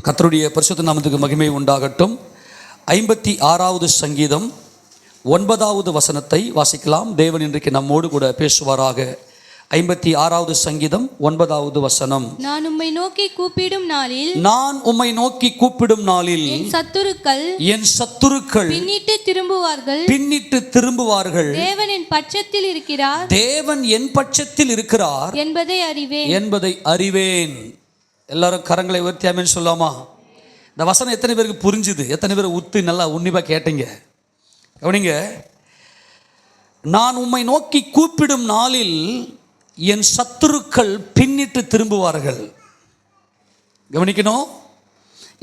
கர்த்தருடைய பரிசுத்த நாமத்துக்கு மகிமை உண்டாகட்டும். 56வது சங்கீதம் 9வது வசனத்தை வாசிக்கலாம். தேவன் இன்றைக்கு நம்மோடு கூட பேசுவாராக. 56வது சங்கீதம் 9வது வசனம். நான் உம்மை நோக்கி கூப்பிடும் நாளில் என் சத்துருக்கள் பின்னிட்டு திரும்புவார்கள். தேவன் என் பட்சத்தில் இருக்கிறார் என்பதை அறிவேன். எல்லாரும் கரங்களை உயர்த்தி ஆமென் சொல்லாமா? இந்த வசனம் எத்தனை பேருக்கு புரிஞ்சுது? எத்தனை பேர் உத்து நல்லா உன்னிப்பாக கேட்டீங்க? கவனிங்க. நான் உம்மை நோக்கி கூப்பிடும் நாளில் என் சத்துருக்கள் பின்னிட்டு திரும்புவார்கள். கவனிக்கணும்.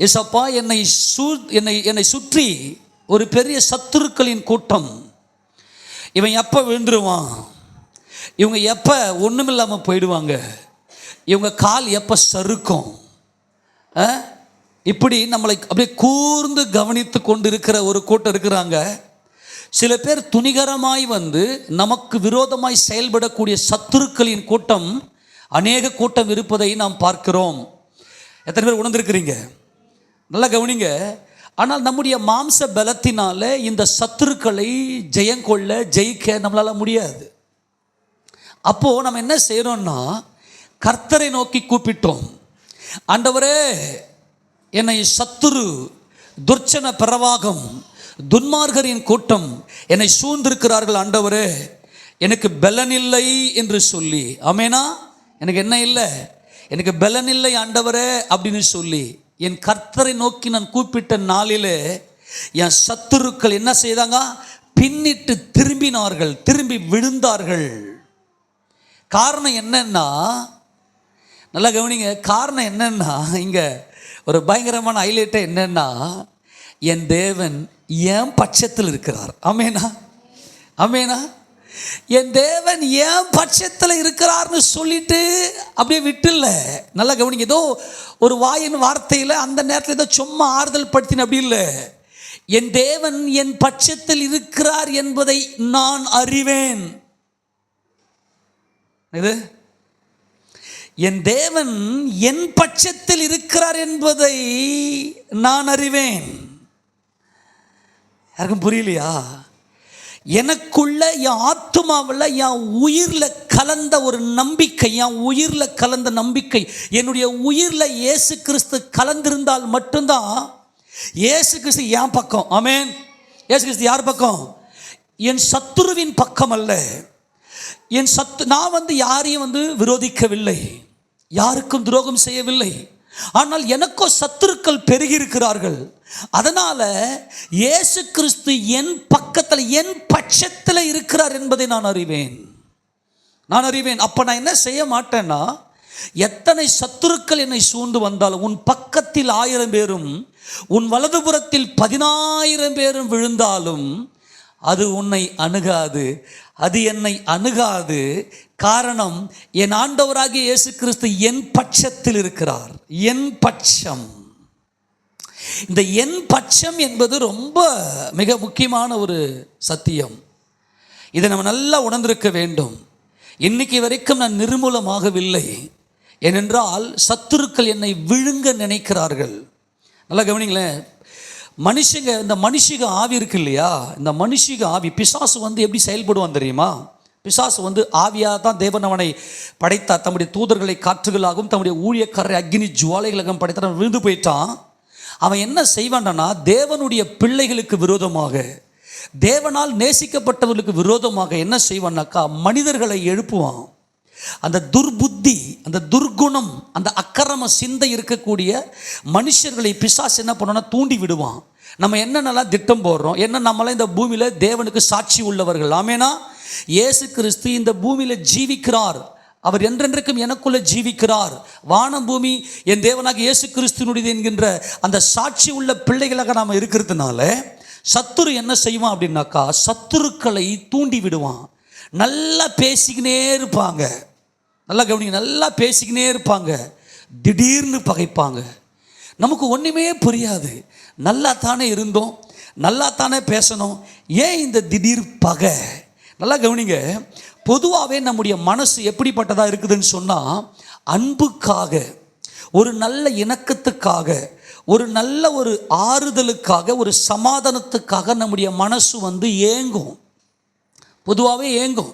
ஏசப்பா, என்னை சுற்றி ஒரு பெரிய சத்துருக்களின் கூட்டம். இவன் எப்போ விழுந்துருவான், இவங்க எப்போ ஒன்றுமில்லாமல் போயிடுவாங்க, இவங்க கால் எப்போ சறுக்கும், இப்படி நம்மளை அப்படியே கூர்ந்து கவனித்து கொண்டு இருக்கிற ஒரு கூட்டம் இருக்கிறாங்க. சில பேர் துணிகரமாய் வந்து நமக்கு விரோதமாய் செயல்படக்கூடிய சத்துருக்களின் கூட்டம், அநேக கூட்டம் இருப்பதை நாம் பார்க்கிறோம். எத்தனை பேர் உணர்ந்திருக்கிறீங்க? நல்லா கவனிங்க. ஆனால் நம்முடைய மாம்ச பலத்தினால இந்த சத்துருக்களை ஜெயிக்க நம்மளால் முடியாது. அப்போது நம்ம என்ன செய்கிறோம்னா, கர்த்தரை நோக்கி கூப்பிட்டோம். ஆண்டவரே, என்னை சத்துரு, துர்ச்சன பிரவாகம், துன்மார்கரின் கூட்டம் என்னை சூழ்ந்திருக்கிறார்கள். ஆண்டவரே, எனக்கு பலன் இல்லை என்று சொல்லி, ஆமேனா, எனக்கு என்ன இல்லை, எனக்கு பலன் இல்லை ஆண்டவரே அப்படின்னு சொல்லி என் கர்த்தரை நோக்கி நான் கூப்பிட்ட நாளிலே என் சத்துருக்கள் என்ன செய்தாங்க? பின்னிட்டு திரும்பினார்கள், திரும்பி விழுந்தார்கள். காரணம் என்னன்னா, நல்லா கவனிங்க. காரணம் என்னன்னா, இங்கே ஒரு பயங்கரமான ஹைலைட்டே என்னன்னா, என் தேவன் என் பட்சத்தில் இருக்கிறார். ஆமேனா, ஆமேனா. என் தேவன் என் பட்சத்தில் இருக்கிறார்னு சொல்லிட்டு அப்படியே விட்டுல. நல்லா கவனிங்க. ஏதோ ஒரு வாயின் வார்த்தையில் அந்த நேரத்தில் ஏதோ சும்மா ஆறுதல் படுத்தின அப்படி இல்லை. என் தேவன் என் பட்சத்தில் இருக்கிறார் என்பதை நான் அறிவேன். இது என் தேவன் என் பட்சத்தில் இருக்கிறார் என்பதை நான் அறிவேன். யாருக்கும் புரியலையா? எனக்குள்ள என் ஆத்துமாவில் என் உயிரில் கலந்த ஒரு நம்பிக்கை, என் உயிரில் கலந்த நம்பிக்கை, என்னுடைய உயிரில் இயேசு கிறிஸ்து கலந்திருந்தால் மட்டும்தான் இயேசு கிறிஸ்து என் பக்கம். ஆமேன். இயேசு கிறிஸ்து யார் பக்கம்? என் சத்துருவின் பக்கம் அல்ல. நான் யாரையும் விரோதிக்கவில்லை, யாருக்கும் துரோகம் செய்யவில்லை. ஆனால் எனக்கோ சத்துருக்கள் பெருகி இருக்கிறார்கள். அதனால இயேசு கிறிஸ்து என் பக்கத்தில், என் பட்சத்தில் இருக்கிறார் என்பதை நான் அறிவேன். அப்ப நான் என்ன செய்ய மாட்டேன்னா, எத்தனை சத்துருக்கள் என்னை சூழ்ந்து வந்தாலும், உன் பக்கத்தில் 1000 பேரும் உன் வலதுபுறத்தில் 10,000 பேரும் விழுந்தாலும் அது உன்னை அணுகாது, அது என்னை அணுகாது. காரணம், என் ஆண்டவராகிய இயேசு கிறிஸ்து என் பட்சத்தில் இருக்கிறார். என் பட்சம். இந்த என் பட்சம் என்பது ரொம்ப மிக முக்கியமான ஒரு சத்தியம். இதை நம்ம நல்லா உணர்ந்திருக்க வேண்டும். இன்னைக்கு வரைக்கும் நான் நிர்மூலமாகவில்லை. ஏனென்றால் சத்துருக்கள் என்னை விழுங்க நினைக்கிறார்கள். நல்லா கவனிங்களேன். இந்த மனுஷிக ஆவி இருக்கு இல்லையா, இந்த மனுஷிக ஆவி, பிசாசு எப்படி செயல்படுவான் தெரியுமா? பிசாசு ஆவியாக தான் தேவன் அவனை படைத்தார். தம்முடைய தூதர்களை காற்றுகளாகவும் தம்முடைய ஊழியக்காரரை அக்னி ஜுவாலைகளாகவும் படைத்தார். விழுந்து போயிட்டான். அவன் என்ன செய்வான்னா, தேவனுடைய பிள்ளைகளுக்கு விரோதமாக, தேவனால் நேசிக்கப்பட்டவர்களுக்கு விரோதமாக என்ன செய்வான்னாக்கா, மனிதர்களை எழுப்புவான். அந்த துர்புத்தி, அந்த துர்குணம், அந்த அக்கிரம சிந்தை இருக்கக்கூடிய மனுஷர்களை பிசாசு என்ன பண்ணுவோன்னா தூண்டி விடுவான். நம்ம என்னென்னலாம் திட்டம் போடுறோம், என்ன நம்மளாம் இந்த பூமியில் தேவனுக்கு சாட்சி உள்ளவர்கள். ஆமேனா. இயேசு கிறிஸ்து இந்த பூமியில் ஜீவிக்கிறார். அவர் என்றென்றைக்கும் எனக்குள்ள ஜீவிக்கிறார். வானம் பூமி என் தேவனாக இயேசு கிறிஸ்துனுடையது என்கின்ற அந்த சாட்சி உள்ள பிள்ளைகளாக நாம் இருக்கிறதுனால சத்துரு என்ன செய்வான் அப்படின்னாக்கா, சத்துருக்களை தூண்டி விடுவான். நல்லா பேசிக்கினே இருப்பாங்க. நல்லா கவனிங்க. நல்லா பேசிக்கினே இருப்பாங்க. திடீர்னு பகைப்பாங்க. நமக்கு ஒன்றுமே புரியாது. நல்லா தானே இருந்தோம், நல்லா தானே பேசணும், ஏன் இந்த திடீர் பகை? நல்லா கவனிங்க. பொதுவாகவே நம்முடைய மனசு எப்படிப்பட்டதாக இருக்குதுன்னு சொன்னால், அன்புக்காக, ஒரு நல்ல இணக்கத்துக்காக, ஒரு நல்ல ஒரு ஆறுதலுக்காக, ஒரு சமாதானத்துக்காக நம்முடைய மனசு ஏங்கும், பொதுவாகவே ஏங்கும்.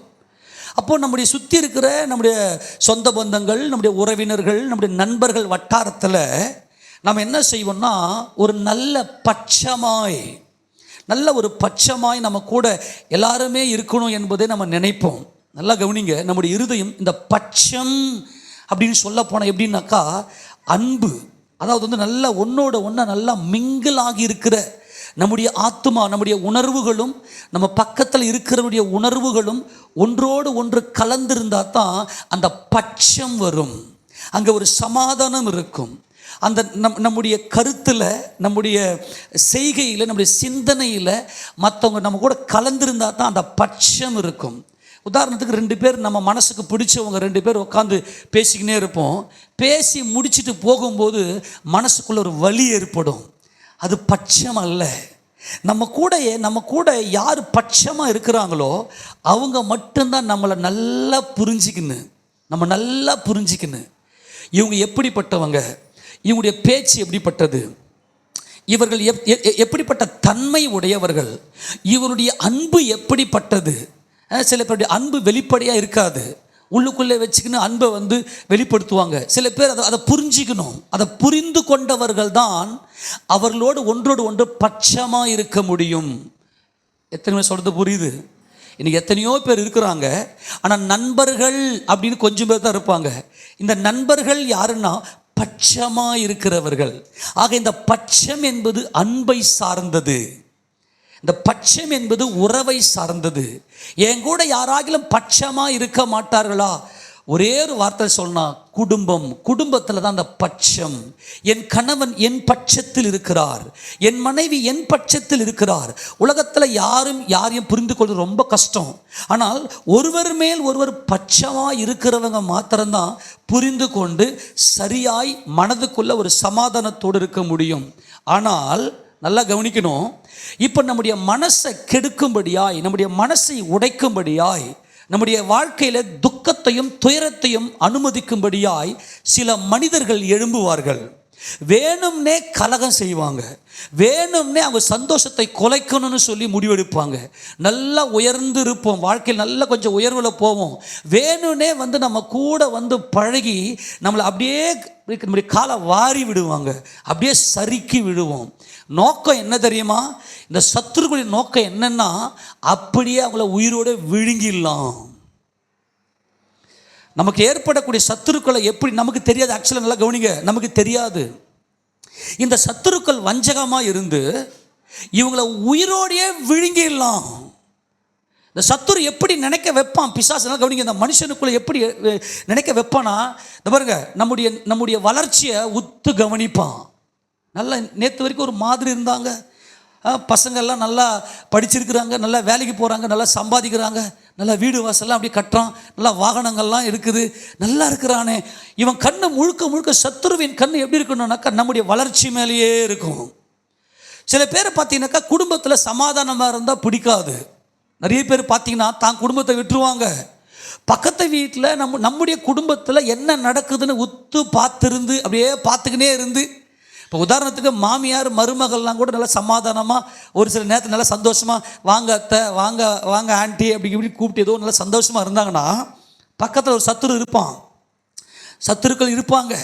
அப்போது நம்முடைய சுற்றி இருக்கிற நம்முடைய சொந்த பந்தங்கள், நம்முடைய உறவினர்கள், நம்முடைய நண்பர்கள் வட்டாரத்தில் நம்ம என்ன செய்வோம்னா, ஒரு நல்ல பட்சமாய் நம்ம கூட எல்லாருமே இருக்கணும் என்பதை நம்ம நினைப்போம். நல்லா கவனிங்க, நம்முடைய இருதயம் இந்த பட்சம் அப்படின்னு சொல்ல போனால் எப்படின்னாக்கா அன்பு, அதாவது நல்லா ஒன்றோட ஒன்றா நல்லா மிங்கிள் ஆகி இருக்கிற நம்முடைய ஆத்மா, நம்முடைய உணர்வுகளும் நம்ம பக்கத்தில் இருக்கிறவருடைய உணர்வுகளும் ஒன்றோடு ஒன்று கலந்திருந்தால் தான் அந்த பட்சம் வரும். அங்கே ஒரு சமாதானம் இருக்கும். அந்த நம்முடைய கருத்தில், நம்முடைய செய்கையில், நம்முடைய சிந்தனையில் மற்றவங்க நம்ம கூட கலந்திருந்தால் தான் அந்த பட்சம் இருக்கும். உதாரணத்துக்கு 2 பேர் நம்ம மனசுக்கு பிடிச்சவங்க 2 பேர் உட்காந்து பேசிக்கினே இருப்போம். பேசி முடிச்சுட்டு போகும்போது மனசுக்குள்ள ஒரு வலி ஏற்படும். அது பட்சம் அல்ல. நம்ம கூட யார் பட்சமாக இருக்கிறாங்களோ அவங்க மட்டும்தான் நம்மளை நல்லா புரிஞ்சிக்கணும். இவங்க எப்படிப்பட்டவங்க, இவங்களுடைய பேச்சு எப்படிப்பட்டது, இவர்கள் எப்படிப்பட்ட தன்மை உடையவர்கள், இவருடைய அன்பு எப்படிப்பட்டது. சில பேருடைய அன்பு வெளிப்படையாக இருக்காது, உள்ளுக்குள்ளே வச்சுக்கின்னு அன்பை வெளிப்படுத்துவாங்க. சில பேர் அதை புரிஞ்சிக்கணும். அதை புரிந்து கொண்டவர்கள் தான் அவர்களோடு ஒன்றோடு ஒன்று பட்சமாக இருக்க முடியும். எத்தனை பேர் சொல்கிறது புரியுது? இன்றைக்கி எத்தனையோ பேர் இருக்கிறாங்க, ஆனால் நண்பர்கள் அப்படின்னு கொஞ்சம் பேர் தான் இருப்பாங்க. இந்த நண்பர்கள் யாருன்னா பட்சமாக இருக்கிறவர்கள். ஆக இந்த பட்சம் என்பது அன்பை சார்ந்தது, இந்த பட்சம் என்பது உறவை சார்ந்தது. என் கூட யாராகிலும் பட்சமாக இருக்க மாட்டார்களா? ஒரே ஒரு வார்த்தை சொன்னால் குடும்பத்தில் தான் அந்த பட்சம். என் கணவன் என் பட்சத்தில் இருக்கிறார், என் மனைவி என் பட்சத்தில் இருக்கிறார். உலகத்தில் யாரையும் புரிந்து கொள்வது ரொம்ப கஷ்டம். ஆனால் ஒருவர் மேல் ஒருவர் பட்சமாக இருக்கிறவங்க மாத்திரம்தான் புரிந்து கொண்டு சரியாய் மனதுக்குள்ள ஒரு சமாதானத்தோடு இருக்க முடியும். ஆனால் நல்லா கவனிக்கணும், இப்போ நம்முடைய மனசை கெடுக்கும்படியாய், நம்முடைய மனசை உடைக்கும்படியாய், நம்முடைய வாழ்க்கையில் துக்கத்தையும் துயரத்தையும் அனுமதிக்கும்படியாய் சில மனிதர்கள் எழும்புவார்கள். வேணும்னே கலகம் செய்வாங்க, வேணும்னே அவங்க சந்தோஷத்தை குலைக்கணும்னு சொல்லி முடிவெடுப்பாங்க. நல்லா உயர்ந்து இருப்போம், வாழ்க்கையில் நல்லா கொஞ்சம் உயர்வில் போவோம். வேணும்னே நம்ம கூட பழகி நம்மளை அப்படியே நம்முடைய காலை வாரி விடுவாங்க, அப்படியே சறுக்கி விடுவோம். நோக்கம் என்ன தெரியுமா? இந்த சத்துருக்களின் நோக்கம் என்னன்னா, அப்படியே அவங்கள உயிரோடு விழுங்கிடலாம். நமக்கு ஏற்படக்கூடிய சத்துருக்களை எப்படி நமக்கு தெரியாது. ஆக்சுவலாக நல்லா கவனிங்க, நமக்கு தெரியாது. இந்த சத்துருக்கள் வஞ்சகமாக இருந்து இவங்களை உயிரோடையே விழுங்கிடலாம். இந்த சத்துரு எப்படி நினைக்க வைப்பான் பிசாசு, நல்லா கவனிங்க. இந்த மனுஷனுக்குள்ளே எப்படி நினைக்க வைப்பானா, இந்த பாருங்க, நம்முடைய வளர்ச்சியை உத்து கவனிப்பான். நல்லா நேற்று வரைக்கும் ஒரு மாதிரி இருந்தாங்க, பசங்கள்லாம் நல்லா படிச்சிருக்கிறாங்க, நல்லா வேலைக்கு போகிறாங்க, நல்லா சம்பாதிக்கிறாங்க, நல்லா வீடு வாசல்லாம் அப்படி கட்டுறான், நல்லா வாகனங்கள்லாம் இருக்குது, நல்லா இருக்கிறானே. இவன் கண்ணு முழுக்க சத்துருவின் கண்ணு எப்படி இருக்கணும்னாக்கா நம்முடைய வளர்ச்சி மேலேயே இருக்கும். சில பேர் பார்த்தீங்கன்னாக்கா குடும்பத்தில் சமாதானமாக இருந்தால் பிடிக்காது. நிறைய பேர் பார்த்தீங்கன்னா தான் குடும்பத்தை விட்டுருவாங்க. பக்கத்து வீட்டில் நம்முடைய குடும்பத்தில் என்ன நடக்குதுன்னு உத்து பார்த்துருந்து அப்படியே பார்த்துக்கினே இருந்து, இப்போ உதாரணத்துக்கு மாமியார் மருமகள்லாம் கூட நல்லா சமாதானமாக, ஒரு சில நேரத்தில் நல்லா சந்தோஷமாக வாங்க அத்தை, வாங்க ஆண்டி அப்படி இப்படி கூப்பிட்டு ஏதோ நல்லா சந்தோஷமாக இருந்தாங்கன்னா, பக்கத்தில் ஒரு சத்துருக்கள் இருப்பாங்க.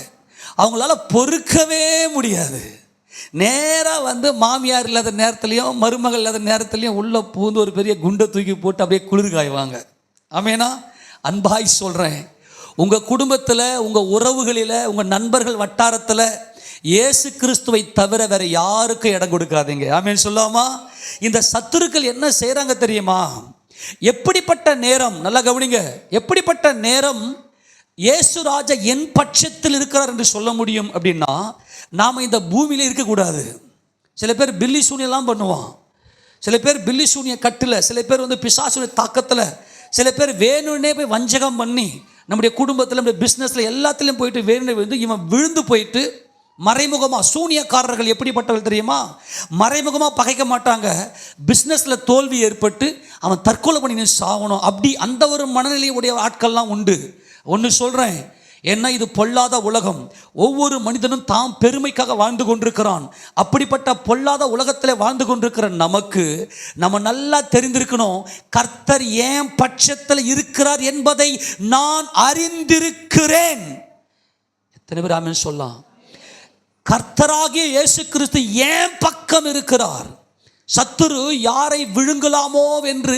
அவங்களால பொறுக்கவே முடியாது. நேராக மாமியார் இல்லாத நேரத்துலையும் மருமகள் இல்லாத நேரத்துலையும் உள்ளே பூந்து ஒரு பெரிய குண்டை தூக்கி போட்டு அப்படியே குளிர் காய்வாங்க. ஆமேனா? அன்பாய் சொல்கிறேன், உங்கள் குடும்பத்தில், உங்கள் உறவுகளில், உங்கள் நண்பர்கள் வட்டாரத்தில் இயேசு கிறிஸ்துவை தவிர வேற யாருக்கும் இடம் கொடுக்காதீங்க. ஆமேன் சொல்லாமா? இந்த சத்துருக்கள் என்ன செய்கிறாங்க தெரியுமா? எப்படிப்பட்ட நேரம், நல்லா கவனிங்க, எப்படிப்பட்ட நேரம் இயேசு ராஜா என் பட்சத்தில் இருக்கிறார் என்று சொல்ல முடியும் அப்படின்னா, நாம் இந்த பூமியில இருக்கக்கூடாது. சில பேர் பில்லி சூனியெல்லாம் பண்ணுவான், சில பேர் பில்லி சூனிய கட்டில், சில பேர் பிசாசுடைய தாக்கத்தில், சில பேர் வேணும்னே போய் வஞ்சகம் பண்ணி நம்முடைய குடும்பத்தில், நம்முடைய பிஸ்னஸில் எல்லாத்துலேயும் போயிட்டு வேணும்னு இவன் விழுந்து போயிட்டு மறைமுகமாக, சூனியக்காரர்கள் எப்படிப்பட்டவர்கள் தெரியுமா? மறைமுகமாக பகைக்க மாட்டாங்க, பிஸ்னஸில் தோல்வி ஏற்பட்டு அவன் தற்கொலை பண்ணி சாகணும், அப்படி அந்த ஒரு மனநிலையுடைய ஆட்கள்லாம் உண்டு. ஒன்று சொல்கிறேன், ஏன்னா இது பொல்லாத உலகம். ஒவ்வொரு மனிதனும் தாம் பெருமைக்காக வாழ்ந்து கொண்டிருக்கிறான். அப்படிப்பட்ட பொல்லாத உலகத்தில் வாழ்ந்து கொண்டிருக்கிற நமக்கு நம்ம நல்லா தெரிந்திருக்கணும், கர்த்தர் ஏன் பட்சத்தில் இருக்கிறார் என்பதை நான் அறிந்திருக்கிறேன். எத்தனை பேர் ஆமென் சொல்லலாம்? கர்த்தராகிய இயேசு கிறிஸ்து ஏன் பக்கம் இருக்கிறார். சத்துரு யாரை விழுங்கலாமோ என்று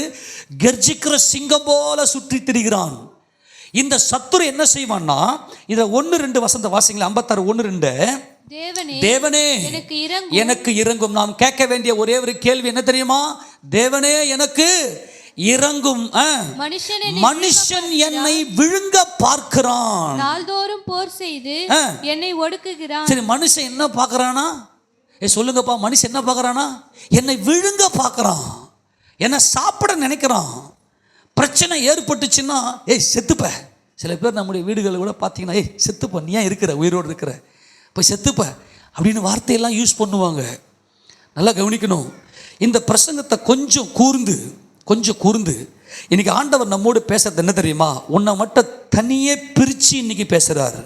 கர்ஜிக்கிற சிங்கம் போல சுற்றி திரிகிறான். இந்த சத்துரு என்ன செய்வான்னா, இதை 1-2 வசந்த வாசிங்களா, 56:1-2. தேவனே எனக்கு இறங்கும். நாம் கேட்க வேண்டிய ஒரே ஒரு கேள்வி என்ன தெரியுமா? தேவனே எனக்கு இறங்கும். மனுஷன் என்னை விழுங்க பார்க்கிறான், நாள்தோறும் போர் செய்து என்னை ஒடுக்குகிறான். சரி, மனுஷன் என்ன பார்க்கறானா? சொல்லுங்கப்பா, மனுஷன் என்ன பார்க்கறானா? என்னை விழுங்க பார்க்கறான், என்ன சாப்பிட நினைக்கிறான். பிரச்சனை ஏற்பட்டுச்சுன்னா செத்துப்ப. சில பேர் நம்முடைய வீடுகளில் கூட பார்த்தீங்கன்னா செத்துப்ப, நீ ஏன் இருக்கிற, உயிரோடு இருக்கிற, போய் செத்துப்ப அப்படின்னு வார்த்தையெல்லாம் யூஸ் பண்ணுவாங்க. நல்லா கவனிக்கணும். இந்த பிரசங்கத்தை கொஞ்சம் கூர்ந்து இன்னைக்கு ஆண்டவர் நம்மோடு பேசுறது என்ன தெரியுமா? உன்னை மட்டும் தனியே பிரித்து இன்னைக்கு பேசுகிறாரு.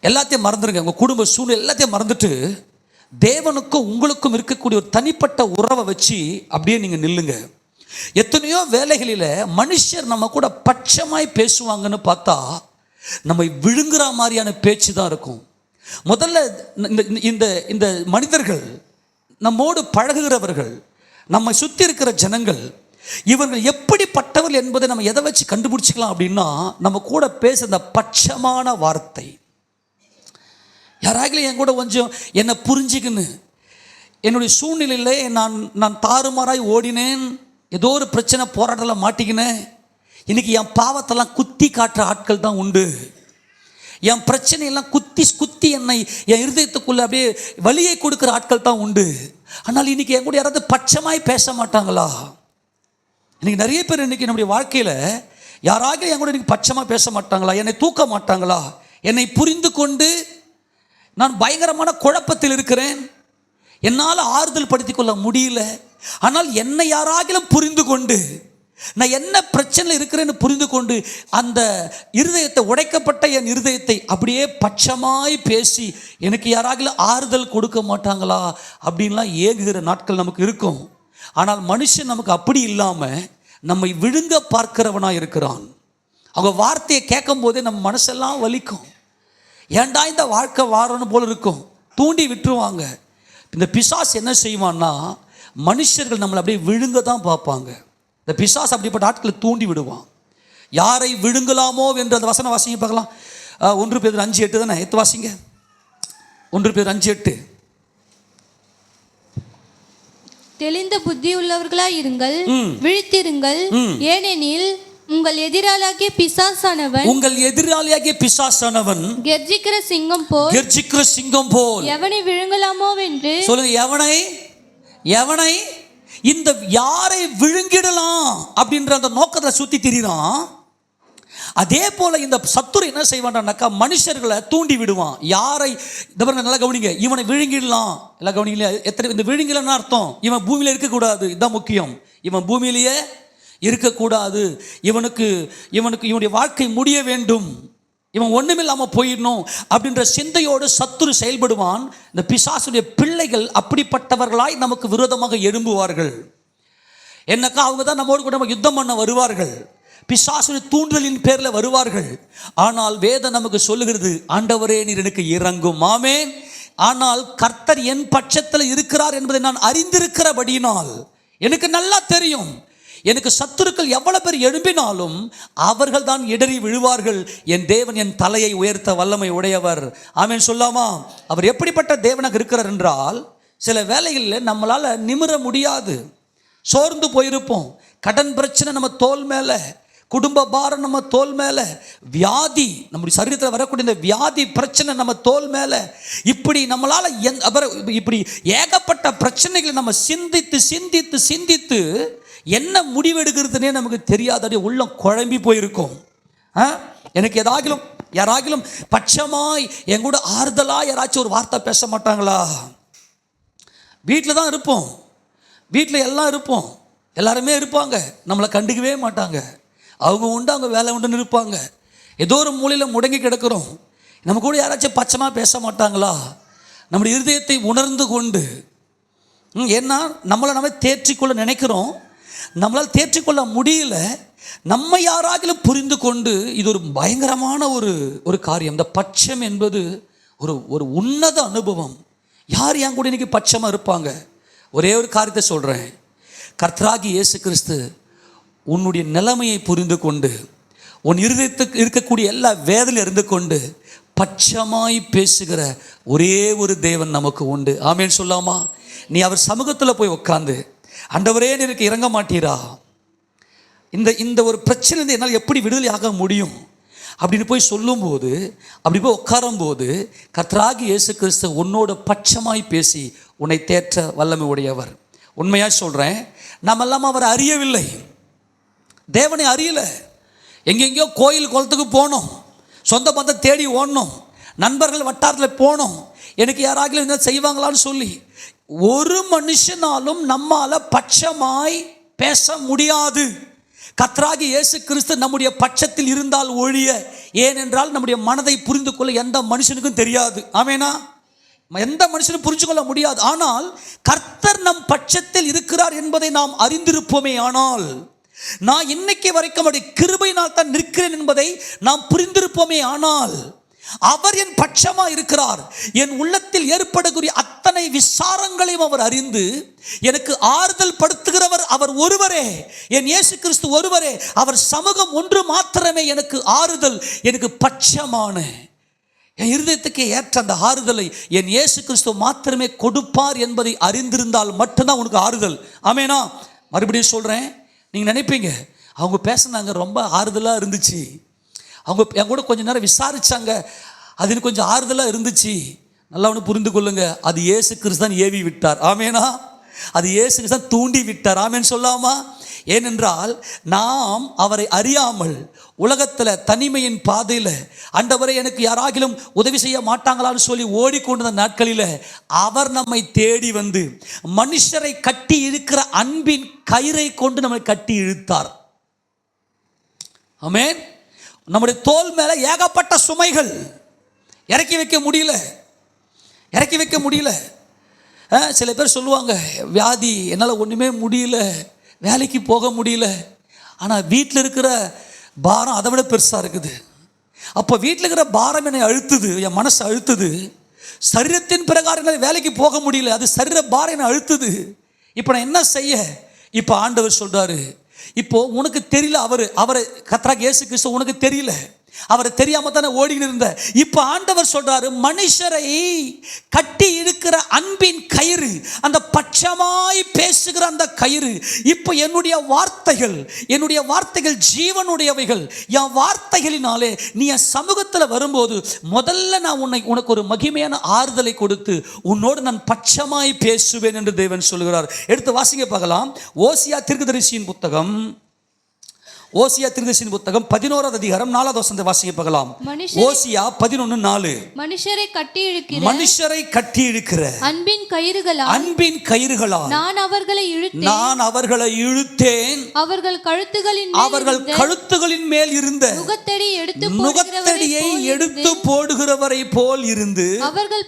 எல்லாத்தையும் மறந்துடுங்க, உங்கள் குடும்ப சூழ்நிலை எல்லாத்தையும் மறந்துட்டு தேவனுக்கும் உங்களுக்கும் இருக்கக்கூடிய ஒரு தனிப்பட்ட உறவை வச்சு அப்படியே நீங்கள் நில்லுங்க. எத்தனையோ வேலைகளில் மனுஷர் நம்ம கூட பட்சமாய் பேசுவாங்கன்னு பார்த்தா நம்ம விழுங்குற மாதிரியான பேச்சு தான் இருக்கும். முதல்ல இந்த மனிதர்கள், நம்மோடு பழகுகிறவர்கள், நம்மை சுற்றி இருக்கிற ஜனங்கள், இவர்கள் எப்படிப்பட்டவர்கள் என்பதை நம்ம எதை வச்சு கண்டுபிடிச்சிக்கலாம் அப்படின்னா, நம்ம கூட பேசுகிற பட்சமான வார்த்தை. யாராகிலும் என் கூட கொஞ்சம் என்னை புரிஞ்சுக்கின்னு, என்னுடைய சூழ்நிலையில் நான் தாறுமாறாய் ஓடினேன், ஏதோ ஒரு பிரச்சனை போராட்டத்தில் மாட்டிக்கினேன், இன்றைக்கி என் பாவத்தெல்லாம் குத்தி காட்டுற ஆட்கள் தான் உண்டு. என் பிரச்சனையெல்லாம் குத்தி என்னை என் இருதயத்துக்குள்ளே அப்படியே வலியை கொடுக்குற ஆட்கள் தான் உண்டு. ஆனால் இன்றைக்கி என் கூட யாராவது பட்சமாய் பேச மாட்டாங்களா? இன்றைக்கி நிறைய பேர் இன்றைக்கி நம்முடைய வாழ்க்கையில் யாராக என் கூட இன்றைக்கி பட்சமாக பேச மாட்டாங்களா? என்னை தூக்க மாட்டாங்களா? என்னை புரிந்து கொண்டு நான் பயங்கரமான குழப்பத்தில் இருக்கிறேன், என்னால் ஆறுதல் படுத்திக் கொள்ள முடியல, ஆனால் என்னை யாராகிலும் புரிந்து கொண்டு, நான் என்ன பிரச்சனை இருக்கிறேன்னு புரிந்து கொண்டு அந்த இருதயத்தை, உடைக்கப்பட்ட என் இருதயத்தை அப்படியே பட்சமாய் பேசி எனக்கு யாராகிலும் ஆறுதல் கொடுக்க மாட்டாங்களா அப்படின்லாம் ஏங்குகிற நாட்கள் நமக்கு இருக்கும். ஆனால் மனுஷன் நமக்கு அப்படி இல்லாமல் நம்மை விழுங்க பார்க்கிறவனாக இருக்கிறான். அவங்க வார்த்தையை கேட்கும் போதே நம்ம மனசெல்லாம் வலிக்கும். ஏண்டா இந்த வாழ்க்கை வாரணும் போல இருக்கும், தூண்டி விட்டுருவாங்க. இந்த பிசாசு என்ன செய்வான்னா, மனுஷர்கள் நம்மளை அப்படியே விழுங்க தான் பார்ப்பாங்க. இந்த பிசாசு அப்படிப்பட்ட ஆட்களை தூண்டி விடுவான். யாரை விழுங்கலாமோ என்று அந்த வசனம் வாசிங்க பார்க்கலாம். 1 பேதுரு 5:8 தானே, எத்து வாசிங்க. 1 பேதுரு 5:8. தெளிந்த புத்தி உள்ளவர்களாய் இருங்கள், விழித்திருங்கள், ஏனெனில் உங்கள் எதிராளியாகிய பிசாசானவன் கெர்ச்சிக்கிற சிங்கம் போல் எவனை விழுங்கலாமோ என்று சொல்லுங்க. எவனை இந்த யாரை விழுங்கிடலாம் அப்படின்ற அந்த நோக்கத்தை சுத்தி திரிறான். அதே போல இந்த சத்துரு என்ன செய்வான்டாக்கா, மனுஷர்களை தூண்டி விடுவான். யாரை நல்லா கவனிங்க, இவனை விழுங்கிடலாம். எல்லாம் கவனிங்களா? எத்தனை இந்த விழுங்கிலன்னு அர்த்தம், இவன் பூமியில இருக்கக்கூடாது, இதுதான் முக்கியம். இவன் பூமியிலேயே இருக்கக்கூடாது, இவனுக்கு இவனுடைய வாழ்க்கை முடிய வேண்டும், இவன் ஒன்றுமில்லாமல் போயிடணும் அப்படின்ற சிந்தையோடு சத்துரு செயல்படுவான். இந்த பிசாசுடைய பிள்ளைகள் அப்படிப்பட்டவர்களாய் நமக்கு விரோதமாக எழும்புவார்கள். என்னக்கா, அவங்க தான் நம்மோடு கூட நம்ம யுத்தம் பண்ண வருவார்கள், பிசாசுடைய தூண்டுதலின் பேரில் வருவார்கள். ஆனால் வேதம் நமக்கு சொல்லுகிறது, ஆண்டவரே நீர் எனக்கு இறங்கும். ஆமென். ஆனால் கர்த்தர் என் பட்சத்தில் இருக்கிறார் என்பதை நான் அறிந்திருக்கிறபடியினால் எனக்கு நல்லா தெரியும், எனக்கு சத்துருக்கள் எவ்வளவு பேர் எழும்பினாலும் அவர்கள் தான் இடறி விழுவார்கள். என் தேவன் என் தலையை உயர்த்த வல்லமை உடையவர். ஆமென் சொல்லாமா? அவர் எப்படிப்பட்ட தேவனாக இருக்கிறார் என்றால், சில வேளைகளில் நம்மளால் நிமிர முடியாது, சோர்ந்து போயிருப்போம். கடன் பிரச்சனை நம்ம தோல் மேலே, குடும்ப பாரம் நம்ம தோல் மேலே, வியாதி நம்முடைய சரீரத்தில் வரக்கூடிய இந்த வியாதி பிரச்சனை நம்ம தோல் மேலே, இப்படி நம்மளால் இப்படி ஏகப்பட்ட பிரச்சனைகளை நம்ம சிந்தித்து சிந்தித்து சிந்தித்து என்ன முடிவெடுக்கிறதுனே நமக்கு தெரியாத உள்ளம் குழம்பி போயிருக்கும். எனக்கு யாராகிலும் பட்சமாய் என் கூட ஆறுதலாக யாராச்சும் ஒரு வார்த்தை பேச மாட்டாங்களா? வீட்டில் தான் இருப்போம், வீட்டில் எல்லாம் இருப்போம், எல்லாருமே இருப்பாங்க, நம்மளை கண்டுக்கவே மாட்டாங்க. அவங்க உண்டு, அவங்க வேலை உண்டுன்னு இருப்பாங்க. ஏதோ ஒரு மூலையில் முடங்கி கிடக்கிறோம். நம்ம கூட யாராச்சும் பச்சமாக பேச மாட்டாங்களா? நம்முடைய இருதயத்தை உணர்ந்து கொண்டு, ஏன்னா நம்மளை தேற்றிக்கொள்ள நினைக்கிறோம், நம்மளால் தேற்றிக்கொள்ள முடியல. நம்ம யாராகிலும் புரிந்து கொண்டு, இது ஒரு பயங்கரமான ஒரு காரியம். இந்த பட்சம் என்பது ஒரு உன்னத அனுபவம். யார் என் கூட இன்னைக்கு பட்சமாக இருப்பாங்க? ஒரே ஒரு காரியத்தை சொல்கிறேன். கர்த்தராகி இயேசு கிறிஸ்து உன்னுடைய நிலைமையை புரிந்து கொண்டு, உன் இருதயத்துக்கு இருக்கக்கூடிய எல்லா வேதனையும் இருந்து கொண்டு பட்சமாய் பேசுகிற ஒரே ஒரு தேவன் நமக்கு உண்டு. ஆமேன்னு சொல்லாமா? நீ அவர் சமூகத்தில் போய் உட்காந்து, ஆண்டவரே எனக்கு இறங்க மாட்டீரா, இந்த ஒரு பிரச்சனை என்னால் எப்படி விடுதலை ஆக முடியும் அப்படின்னு போய் சொல்லும்போது, அப்படி போய் உட்காரும்போது, கர்த்தராகி இயேசு கிறிஸ்து உன்னோட பட்சமாய் பேசி உன்னை தேற்ற வல்லமை உடையவர். உண்மையாக சொல்கிறேன், நம்மெல்லாம் அவரை அறியவில்லை, தேவனை அறியல. எங்கெங்கேயோ கோயில் குளத்துக்கு போனோம், சொந்த பந்தம் தேடி ஓடணும், நண்பர்கள் வட்டாரத்தில் போனோம், எனக்கு யாராகிலும் என்ன செய்வாங்களான்னு சொல்லி. ஒரு மனுஷனாலும் நம்மால் பட்சமாய் பேச முடியாது. கர்த்தராகிய இயேசு கிறிஸ்து நம்முடைய பட்சத்தில் இருந்தால் ஒழிய, ஏனென்றால் நம்முடைய மனதை புரிந்து கொள்ள எந்த மனுஷனுக்கும் தெரியாது. ஆமேனா? எந்த மனுஷனும் புரிஞ்சு கொள்ள முடியாது. ஆனால் கர்த்தர் நம் பட்சத்தில் இருக்கிறார் என்பதை நாம் அறிந்திருப்போமே. ஆனால் நான் இன்னைக்கு வரைக்கும் அவருடைய கிருபையினால் தான் நிற்கிறேன் என்பதை நாம் புரிந்திருப்போமே. ஆனால் அவர் என் பட்சமா இருக்கிறார். என் உள்ளத்தில் ஏற்படக்கூடிய அத்தனை விசாரங்களையும் அவர் அறிந்து எனக்கு ஆறுதல் படுத்துகிறவர் அவர் ஒருவரே, என் இயேசு கிறிஸ்து ஒருவரே. அவர் சமூகம் ஒன்று மாத்திரமே எனக்கு ஆறுதல், எனக்கு பட்சமான என் இருதயத்துக்கு ஏற்ற அந்த ஆறுதலை என் இயேசு கிறிஸ்து மாத்திரமே கொடுப்பார் என்பதை அறிந்திருந்தால் மட்டும்தான் உனக்கு ஆறுதல். ஆமேனா? மறுபடியும் சொல்கிறேன், நீங்கள் நினைப்பீங்க அவங்க பேசினாங்க ரொம்ப ஆறுதலாக இருந்துச்சு, அவங்க என் கூட கொஞ்சம் நேரம் விசாரித்தாங்க, அது கொஞ்சம் ஆறுதலாக இருந்துச்சு. நல்லா ஒன்று புரிந்து கொள்ளுங்க, அது இயேசு கிறிஸ்து தான் ஏவி விட்டார். ஆமேனா? அது இயேசு கிறிஸ்து தான் தூண்டி விட்டார். ஆமேன்னு சொல்லாமா? ஏனென்றால் நாம் அவரை அறியாமல் உலகத்தில் தனிமையின் பாதையில், ஆண்டவரை எனக்கு யாராகிலும் உதவி செய்ய மாட்டாங்களான்னு சொல்லி ஓடிக்கொண்டிருந்த நாட்களில் அவர் நம்மை தேடி வந்து மனுஷரை கட்டி இழுக்கிற அன்பின் கயிறை கொண்டு நம்மை கட்டி இழுத்தார். ஆமென். நம்முடைய தோல் மேலே ஏகப்பட்ட சுமைகள், இறக்கி வைக்க முடியல. சில பேர் சொல்லுவாங்க, வியாதி, என்னால் ஒன்றுமே முடியல, வேலைக்கு போக முடியல. ஆனால் வீட்டில் இருக்கிற பாரம் அதை விட பெருசாக இருக்குது. அப்போ வீட்டில் இருக்கிற பாரம் என்னை அழுத்துது, என் மனசு அழுத்துது. சரீரத்தின் பிரகாரம் வேலைக்கு போக முடியல, அது சரீர பாரம் என்னை அழுத்துது. இப்போ நான் என்ன செய்ய? இப்போ ஆண்டவர் சொல்கிறாரு, இப்போ உனக்கு தெரியல, அவரை கர்த்தராகிய இயேசு கிறிஸ்து உனக்கு தெரியல, அவரை தெரியாம தானே ஓடிக்கிட்டு இருந்த. இப்ப ஆண்டவர் சொல்றாரு, மனுஷரை கட்டி இழுக்கிற அன்பின் கயிறு, அந்த பட்சமாய் பேசுகிற அந்த கயிறு. இப்போ என்னுடைய வார்த்தைகள் ஜீவனுடையவைகள். என் வார்த்தைகளினாலே நீ என் சமூகத்தில் வரும்போது முதல்ல நான் உனக்கு ஒரு மகிமையான ஆறுதலை கொடுத்து உன்னோடு நான் பட்சமாய் பேசுவேன் என்று தேவன் சொல்கிறார். எடுத்து வாசிங்க பார்க்கலாம். ஓசியா தீர்க்கதரிசியின் புத்தகம், 11வது அதிகாரம் 4வது வசனத்தை வாசிக்க பார்க்கலாம். ஓசியா 11:4. மனுஷரை கட்டி இழுக்கிற அன்பின் கயிறுகளால் நான் அவர்களை இழுத்தேன். அவர்கள் கழுத்துகளின் மேல் இருந்த நுகத்தடியை எடுத்து போடுகிறவரை போல் இருந்து அவர்கள்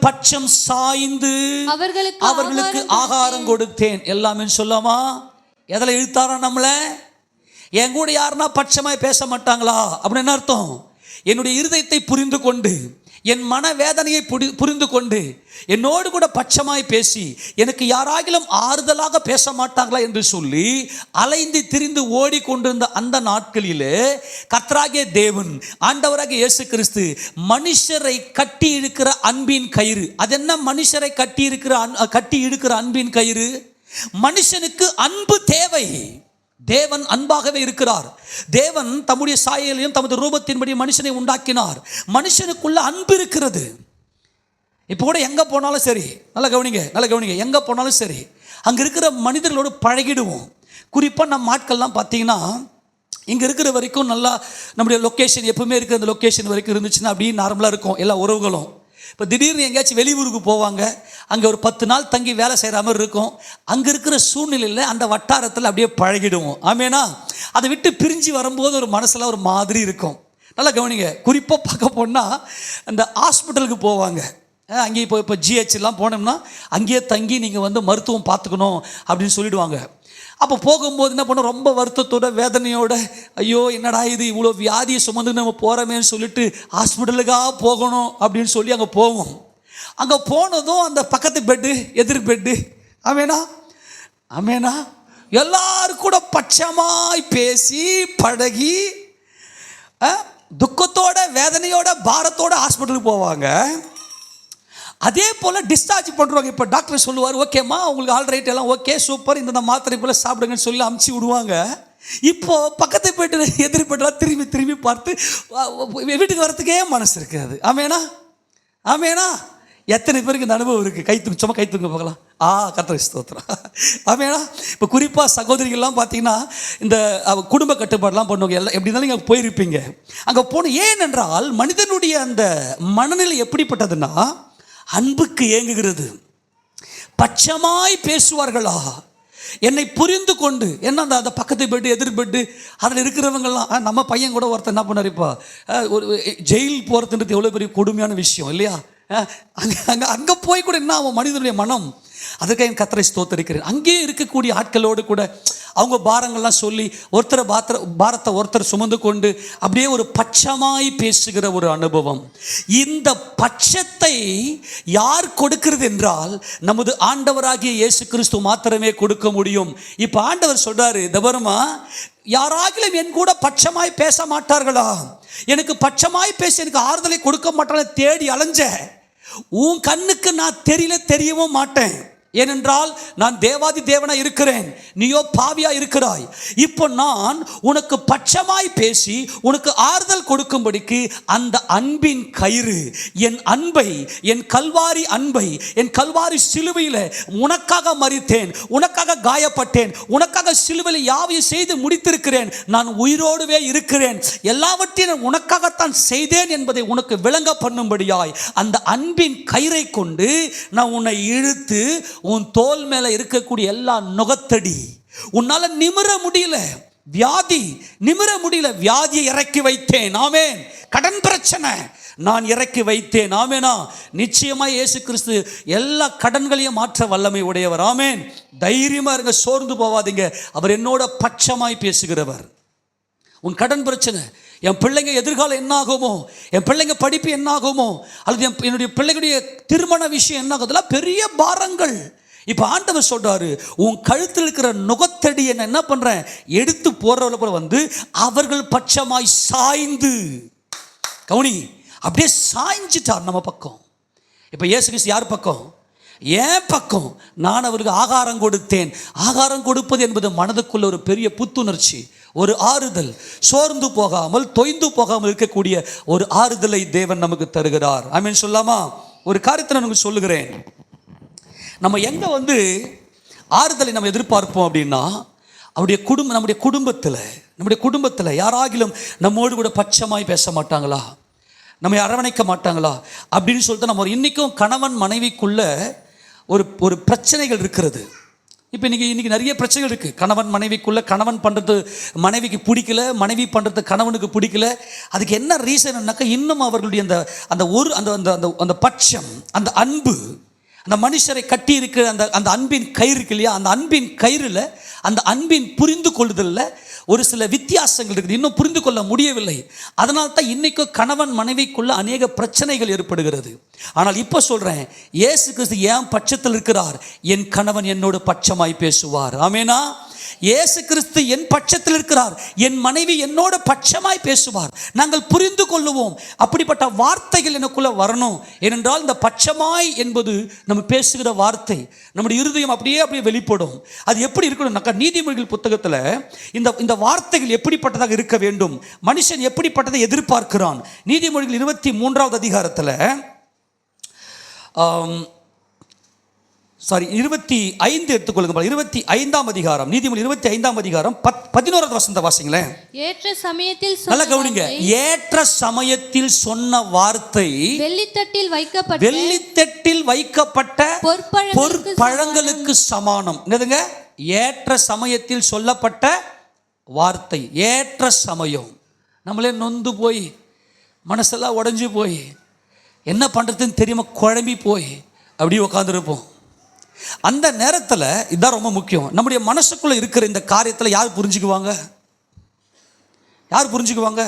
பட்சம் சாய்ந்து அவர்களுக்கு ஆகாரம் கொடுத்தேன். எல்லாமே சொல்லாமா? எதில் இழுத்தாரா நம்மளை? என் கூட யாருன்னா பட்சமாய் பேச மாட்டாங்களா அப்படின்னு என்ன அர்த்தம்? என்னுடைய இருதயத்தை புரிந்து கொண்டு, என் மன வேதனையை புரிந்து கொண்டு என்னோடு கூட பட்சமாய் பேசி எனக்கு யாராகிலும் ஆறுதலாக பேச மாட்டாங்களா என்று சொல்லி அலைந்து திரிந்து ஓடிக்கொண்டிருந்த அந்த நாட்களிலே கர்த்தராகிய தேவன், ஆண்டவராகிய இயேசு கிறிஸ்து மனுஷரை கட்டி இழுக்கிற அன்பின் கயிறு. அது என்ன மனுஷரை கட்டி இழுக்கிற அன்பின் கயிறு? மனுஷனுக்கு அன்பு தேவை. தேவன் அன்பாகவே இருக்கிறார். தேவன் தம்முடைய சாயலையும் தமது ரூபத்தின்படி மனுஷனை உண்டாக்கினார். மனுஷனுக்குள்ள அன்பு இருக்கிறது. இப்போ கூட எங்கே போனாலும் சரி, நல்லா கவனிங்க, எங்கே போனாலும் சரி அங்கே இருக்கிற மனிதர்களோடு பழகிடுவோம். குறிப்பாக நம்ம ஆட்கள்லாம் பார்த்தீங்கன்னா, இங்கே இருக்கிற வரைக்கும் நல்லா நம்முடைய லொக்கேஷன் எப்பவுமே இருக்கிற அந்த லொக்கேஷன் வரைக்கும் இருந்துச்சுன்னா அப்படியே நார்மலாக இருக்கும் எல்லா உறவுகளும். இப்போ திடீர்னு எங்கேயாச்சும் வெளியூருக்கு போவாங்க, அங்கே ஒரு 10 நாள் தங்கி வேலை செய்கிற மாதிரி இருக்கும். அங்கே இருக்கிற சூழ்நிலையில் அந்த வட்டாரத்தில் அப்படியே பழகிடுவோம். ஆமேனா? அதை விட்டு பிரிஞ்சு வரும்போது ஒரு மனசில் ஒரு மாதிரி இருக்கும். நல்லா கவனிங்க. குறிப்பாக பார்க்க போனால் அந்த ஹாஸ்பிட்டலுக்கு போவாங்க. அங்கேயே இப்போ ஜிஹெச்லாம் போனோம்னா அங்கேயே தங்கி நீங்கள் வந்து மருத்துவம் பார்த்துக்கணும் அப்படின்னு சொல்லிடுவாங்க. அப்போ போகும்போது என்ன பண்ணோம், ரொம்ப வருத்தத்தோட வேதனையோட, ஐயோ என்னடா இது இவ்வளோ வியாதியை சுமந்து நம்ம போகிறோமேன்னு சொல்லிட்டு ஹாஸ்பிட்டலுக்காக போகணும் அப்படின்னு சொல்லி அங்கே போவோம். அங்கே போனதும் அந்த பக்கத்து பெட்டு எதிர் பெட்டு ஆமேனா எல்லாரும் கூட பட்சமாய் பேசி பழகி துக்கத்தோட வேதனையோட பாரத்தோட ஹாஸ்பிட்டலுக்கு போவாங்க. அதே போல் டிஸ்சார்ஜ் பண்ணுவாங்க. இப்போ டாக்டர் சொல்லுவார், ஓகேம்மா உங்களுக்கு ஆல்ரைட் எல்லாம் ஓகே சூப்பர், இந்த மாத்திரை போல் சாப்பிடுங்கன்னு சொல்லி அமுச்சு விடுவாங்க. இப்போது பக்கத்து போய்ட்டு எதிர் போய்ட்டுலாம் திரும்பி பார்த்து வீட்டுக்கு வரத்துக்கே மனசு இருக்காது. ஆமேனா எத்தனை பேருக்கு இந்த அனுபவம் இருக்குது? சும்மா கை தூங்க பார்க்கலாம். கர்த்தருக்கு ஸ்தோத்திரம். ஆமேனா. இப்போ குறிப்பாக சகோதரிகள்லாம் பார்த்தீங்கன்னா இந்த குடும்ப கட்டுப்பாடெலாம் பண்ணுவாங்க. எல்லாம் எப்படி இருந்தாலும் நீங்கள் போயிருப்பீங்க. அங்கே போன ஏனென்றால் மனிதனுடைய அந்த மனநிலை எப்படிப்பட்டதுன்னா அன்புக்கு ஏங்குகிறது. பட்சமாய் பேசுவார்களா, என்னை புரிந்து கொண்டு. என்ன அந்த பக்கத்து பெட்டு எதிர் பெட்டு அதில் இருக்கிறவங்கெல்லாம், நம்ம பையன் கூட ஒருத்தர் என்ன பண்ணார், இப்போ ஒரு ஜெயில் போகிறதுன்றது எவ்வளோ பெரிய கொடுமையான விஷயம் இல்லையா? அங்கே போய் கூட என்ன ஆகும் மனிதனுடைய மனம். அதுக்காக என் கர்த்தரை ஸ்தோத்திரிக்கிறேன். அங்கேயே இருக்கக்கூடிய ஆட்களோடு கூட அவங்க பாரங்கள்லாம் சொல்லி ஒருத்தரை பாரத்தை ஒருத்தர் சுமந்து கொண்டு அப்படியே ஒரு பட்சமாய் பேசுகிற ஒரு அனுபவம். இந்த பட்சத்தை யார் கொடுக்கிறது என்றால் நமது ஆண்டவராகிய இயேசு கிறிஸ்து மாத்திரமே கொடுக்க முடியும். இப்போ ஆண்டவர் சொல்றாரு, தபரமா யாராகிலும் என் கூட பட்சமாய் பேச மாட்டார்களா, எனக்கு பட்சமாய் பேச எனக்கு ஆறுதலை கொடுக்க மாட்டாங்க தேடி அலைஞ்ச உன் கண்ணுக்கு நான் தெரியவும் மாட்டேன். ஏனென்றால் நான் தேவாதி தேவனா இருக்கிறேன், நீயோ பாவியா இருக்கிறாய். இப்போ நான் உனக்கு பட்சமாய் பேசி உனக்கு ஆறுதல் கொடுக்கும்படிக்கு அந்த அன்பின் கயிறு, என் அன்பை, என் கல்வாரி அன்பை, என் கல்வாரி சிலுவையில் உனக்காக மரித்தேன், உனக்காக காயப்பட்டேன், உனக்காக சிலுவையில் யாவையும் செய்து முடித்திருக்கிறேன், நான் உயிரோடுவே இருக்கிறேன், எல்லாவற்றையும் நான் உனக்காகத்தான் செய்தேன் என்பதை உனக்கு விளங்க பண்ணும்படியாய் அந்த அன்பின் கயிறை கொண்டு நான் உன்னை இழுத்து உன் தோல் மேல இருக்கக்கூடிய எல்லா நுகத்தடி, உன்னால நிமிர முடியல, நிமிர முடியல, வியாதியை இறக்கி வைத்தேன். ஆமென். கடன் பிரச்சனை நான் இறக்கி வைத்தேன். ஆமெனா. நிச்சயமாக இயேசு கிறிஸ்து எல்லா கடன்களையும் மாற்ற வல்லமை உடையவர். ஆமென். தைரியமா இருங்க, சோர்ந்து போவாதீங்க, அவர் என்னோட பட்சமாய் பேசுகிறவர். உன் கடன் பிரச்சனை, என் பிள்ளைங்க எதிர்காலம் என்ன ஆகுமோ, என் பிள்ளைங்க படிப்பு என்ன ஆகுமோ, அல்லது என்னுடைய பிள்ளைகளுடைய திருமண விஷயம் என்ன ஆகும், அதெல்லாம் பெரிய பாரங்கள். இப்போ ஆண்டவர் சொல்றாரு, உன் கழுத்தில் இருக்கிற நுகத்தடியை நான் என்ன பண்றேன், எடுத்து போறவள போல வந்து அவர்கள் பட்சமாய் சாய்ந்து, கவுனி அப்படியே சாய்ஞ்சிட்டார் நம்ம பக்கம். இப்போ இயேசு கிறிஸ்து யார் பக்கம்? ஏன் பக்கம். நான் அவருக்கு ஆகாரம் கொடுத்தேன். ஆகாரம் கொடுப்பது என்பது மனதுக்குள்ள ஒரு பெரிய புத்துணர்ச்சி, ஒரு ஆறுதல், சோர்ந்து போகாமல் தொய்ந்து போகாமல் இருக்கக்கூடிய ஒரு ஆறுதலை தேவன் நமக்கு தருகிறார். ஆமென் சொல்லாமா? ஒரு காரியத்தை நான் உங்களுக்கு சொல்லுகிறேன். நம்ம எங்கே வந்து ஆறுதலை நம்ம எதிர்பார்ப்போம் அப்படின்னா, நம்முடைய குடும்பத்தில் யாராகிலும் நம்மோடு கூட பட்சமாய் பேச மாட்டாங்களா, நம்மை அரவணைக்க மாட்டாங்களா அப்படின்னு சொல்லிட்டு நம்ம இன்றைக்கும் கணவன் மனைவிக்குள்ள ஒரு பிரச்சனைகள் இருக்கிறது. இப்போ இன்றைக்கி நிறைய பிரச்சனைகள் இருக்குது கணவன் மனைவிக்குள்ளே. கணவன் பண்ணுறது மனைவிக்கு பிடிக்கல, மனைவி பண்ணுறது கணவனுக்கு பிடிக்கல. அதுக்கு என்ன ரீசன்னாக்கா, இன்னும் அவர்களுடைய அந்த பட்சம், அந்த அன்பு, அந்த மனுஷரை கட்டி இருக்கிற அந்த அன்பின் கயிறு இருக்கு இல்லையா, அந்த அன்பின் கயிறில், அந்த அன்பின் புரிந்து கொள்ளுதலில் ஒரு சில வித்தியாசங்கள் இருக்குது, இன்னும் புரிந்து கொள்ள முடியவில்லை. அதனால தான் இன்றைக்கும் கணவன் மனைவிக்குள்ள அநேக பிரச்சனைகள் ஏற்படுகிறது. ஆனால் இப்போ சொல்கிறேன், இயேசு கிறிஸ்து என் பட்சத்தில் இருக்கிறார், என் கணவன் என்னோட பட்சமாய் பேசுவார். ஆமேனா? இயேசு கிறிஸ்து என் பட்சத்தில் இருக்கிறார், என் மனைவி என்னோட பட்சமாய் பேசுவார். நாங்கள் புரிந்து கொள்ளுவோம். அப்படிப்பட்ட வார்த்தைகள் எனக்குள்ள வரணும். ஏனென்றால் இந்த பட்சமாய் என்பது நம்ம பேசுகிற வார்த்தை, நம்முடைய இருதயம் அப்படியே வெளிப்படும். அது எப்படி இருக்கணும்? நீதிமொழிகள் புத்தகத்தில் இந்த வார்த்தைகள் எப்படிப்பட்டதாக இருக்க வேண்டும், மனுஷன் எப்படிப்பட்டதை எதிர்பார்க்கிறான். நீதிமொழிகள் 23வது அதிகாரத்தில் 25 எடுத்துக்கொள்ளுங்க. 25ஆம் அதிகாரம், நீதிமொழி 25ஆம் அதிகாரம் 11வது வசனத்தை வாசிங்களேன். ஏற்ற சமயத்தில் நல்லா கவனிங்க. ஏற்ற சமயத்தில் சொன்ன வார்த்தை வெள்ளித்தட்டில் வைக்கப்பட்ட பொற்பழங்களுக்கு சமானம். என்னதுங்க? ஏற்ற சமயத்தில் சொல்லப்பட்ட வார்த்தை, ஏற்ற சமயம். நம்மளே நொந்து போய் மனசெல்லாம் உடஞ்சி போய் என்ன பண்ணுறதுன்னு தெரியாமல் குழம்பி போய் அப்படியே உட்காந்துருப்போம். அந்த நேரத்தில் இதுதான் ரொம்ப முக்கியம். நம்முடைய மனசுக்குள்ளே இருக்கிற இந்த காரியத்தில் யார் புரிஞ்சுக்குவாங்க? யார் புரிஞ்சுக்குவாங்க?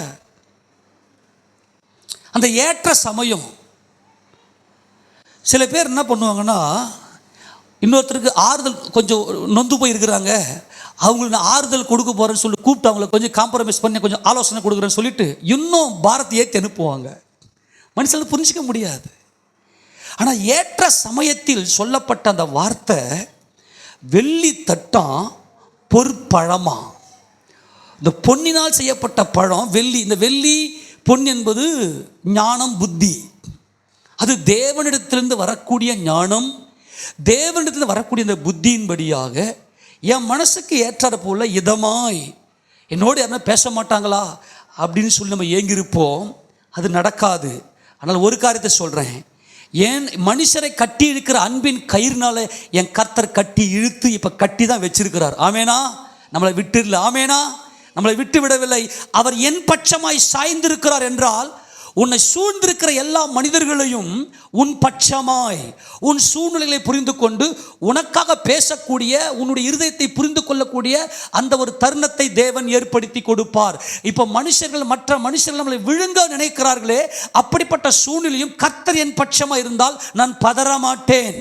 அந்த ஏற்ற சமயம். சில பேர் என்ன பண்ணுவாங்கன்னா, இன்னொருத்தருக்கு ஆறுதல், கொஞ்சம் நொந்து போய் இருக்கிறாங்க, அவங்களுக்கு நான் ஆறுதல் கொடுக்க போகிறேன்னு சொல்லி கூப்பிட்டு அவங்கள கொஞ்சம் காம்ப்ரமைஸ் பண்ணி கொஞ்சம் ஆலோசனை கொடுக்குறேன்னு சொல்லிட்டு இன்னும் பாரத்தை ஏற்றி அனுப்புவாங்க. மனுஷனால் புரிஞ்சிக்க முடியாது. ஆனால் ஏற்ற சமயத்தில் சொல்லப்பட்ட அந்த வார்த்தை வெள்ளி தட்டம் பொற்பழமா. இந்த பொன்னினால் செய்யப்பட்ட பழம் வெள்ளி. இந்த வெள்ளி பொன் என்பது ஞானம், புத்தி. அது தேவனிடத்திலிருந்து வரக்கூடிய ஞானம், தேவனிடத்தில் வரக்கூடிய இந்த புத்தியின்படியாக என் மனசுக்கு ஏற்றாத போல இதமாய் என்னோடு யாருன்னா பேச மாட்டாங்களா அப்படின்னு சொல்லி நம்ம ஏங்கியிருப்போம். அது நடக்காது. ஆனால் ஒரு காரியத்தை சொல்கிறேன், ஏன் மனுஷரை கட்டி இழுக்கிற அன்பின் கயிறுனால என் கர்த்தர் கட்டி இழுத்து இப்போ கட்டி தான் வச்சிருக்கிறார். ஆமேனா? நம்மளை விட்டுடல. ஆமேனா? நம்மளை விட்டு விடவில்லை. அவர் என் பட்சமாய் சாய்ந்திருக்கிறார் என்றால் உன்னை சூழ்ந்திருக்கிற எல்லா மனிதர்களையும் உன் பட்சமாய், உன் சூழ்நிலைகளை புரிந்து கொண்டு உனக்காக பேசக்கூடிய, உன்னுடைய இருதயத்தை புரிந்து கொள்ளக்கூடிய அந்த ஒரு தருணத்தை தேவன் ஏற்படுத்தி கொடுப்பார். இப்போ மனுஷர்கள், மற்ற மனுஷர்கள் நம்மளை விழுங்க நினைக்கிறார்களே, அப்படிப்பட்ட சூழ்நிலையும் கர்த்தர் என் பட்சமாக இருந்தால் நான் பதற மாட்டேன்.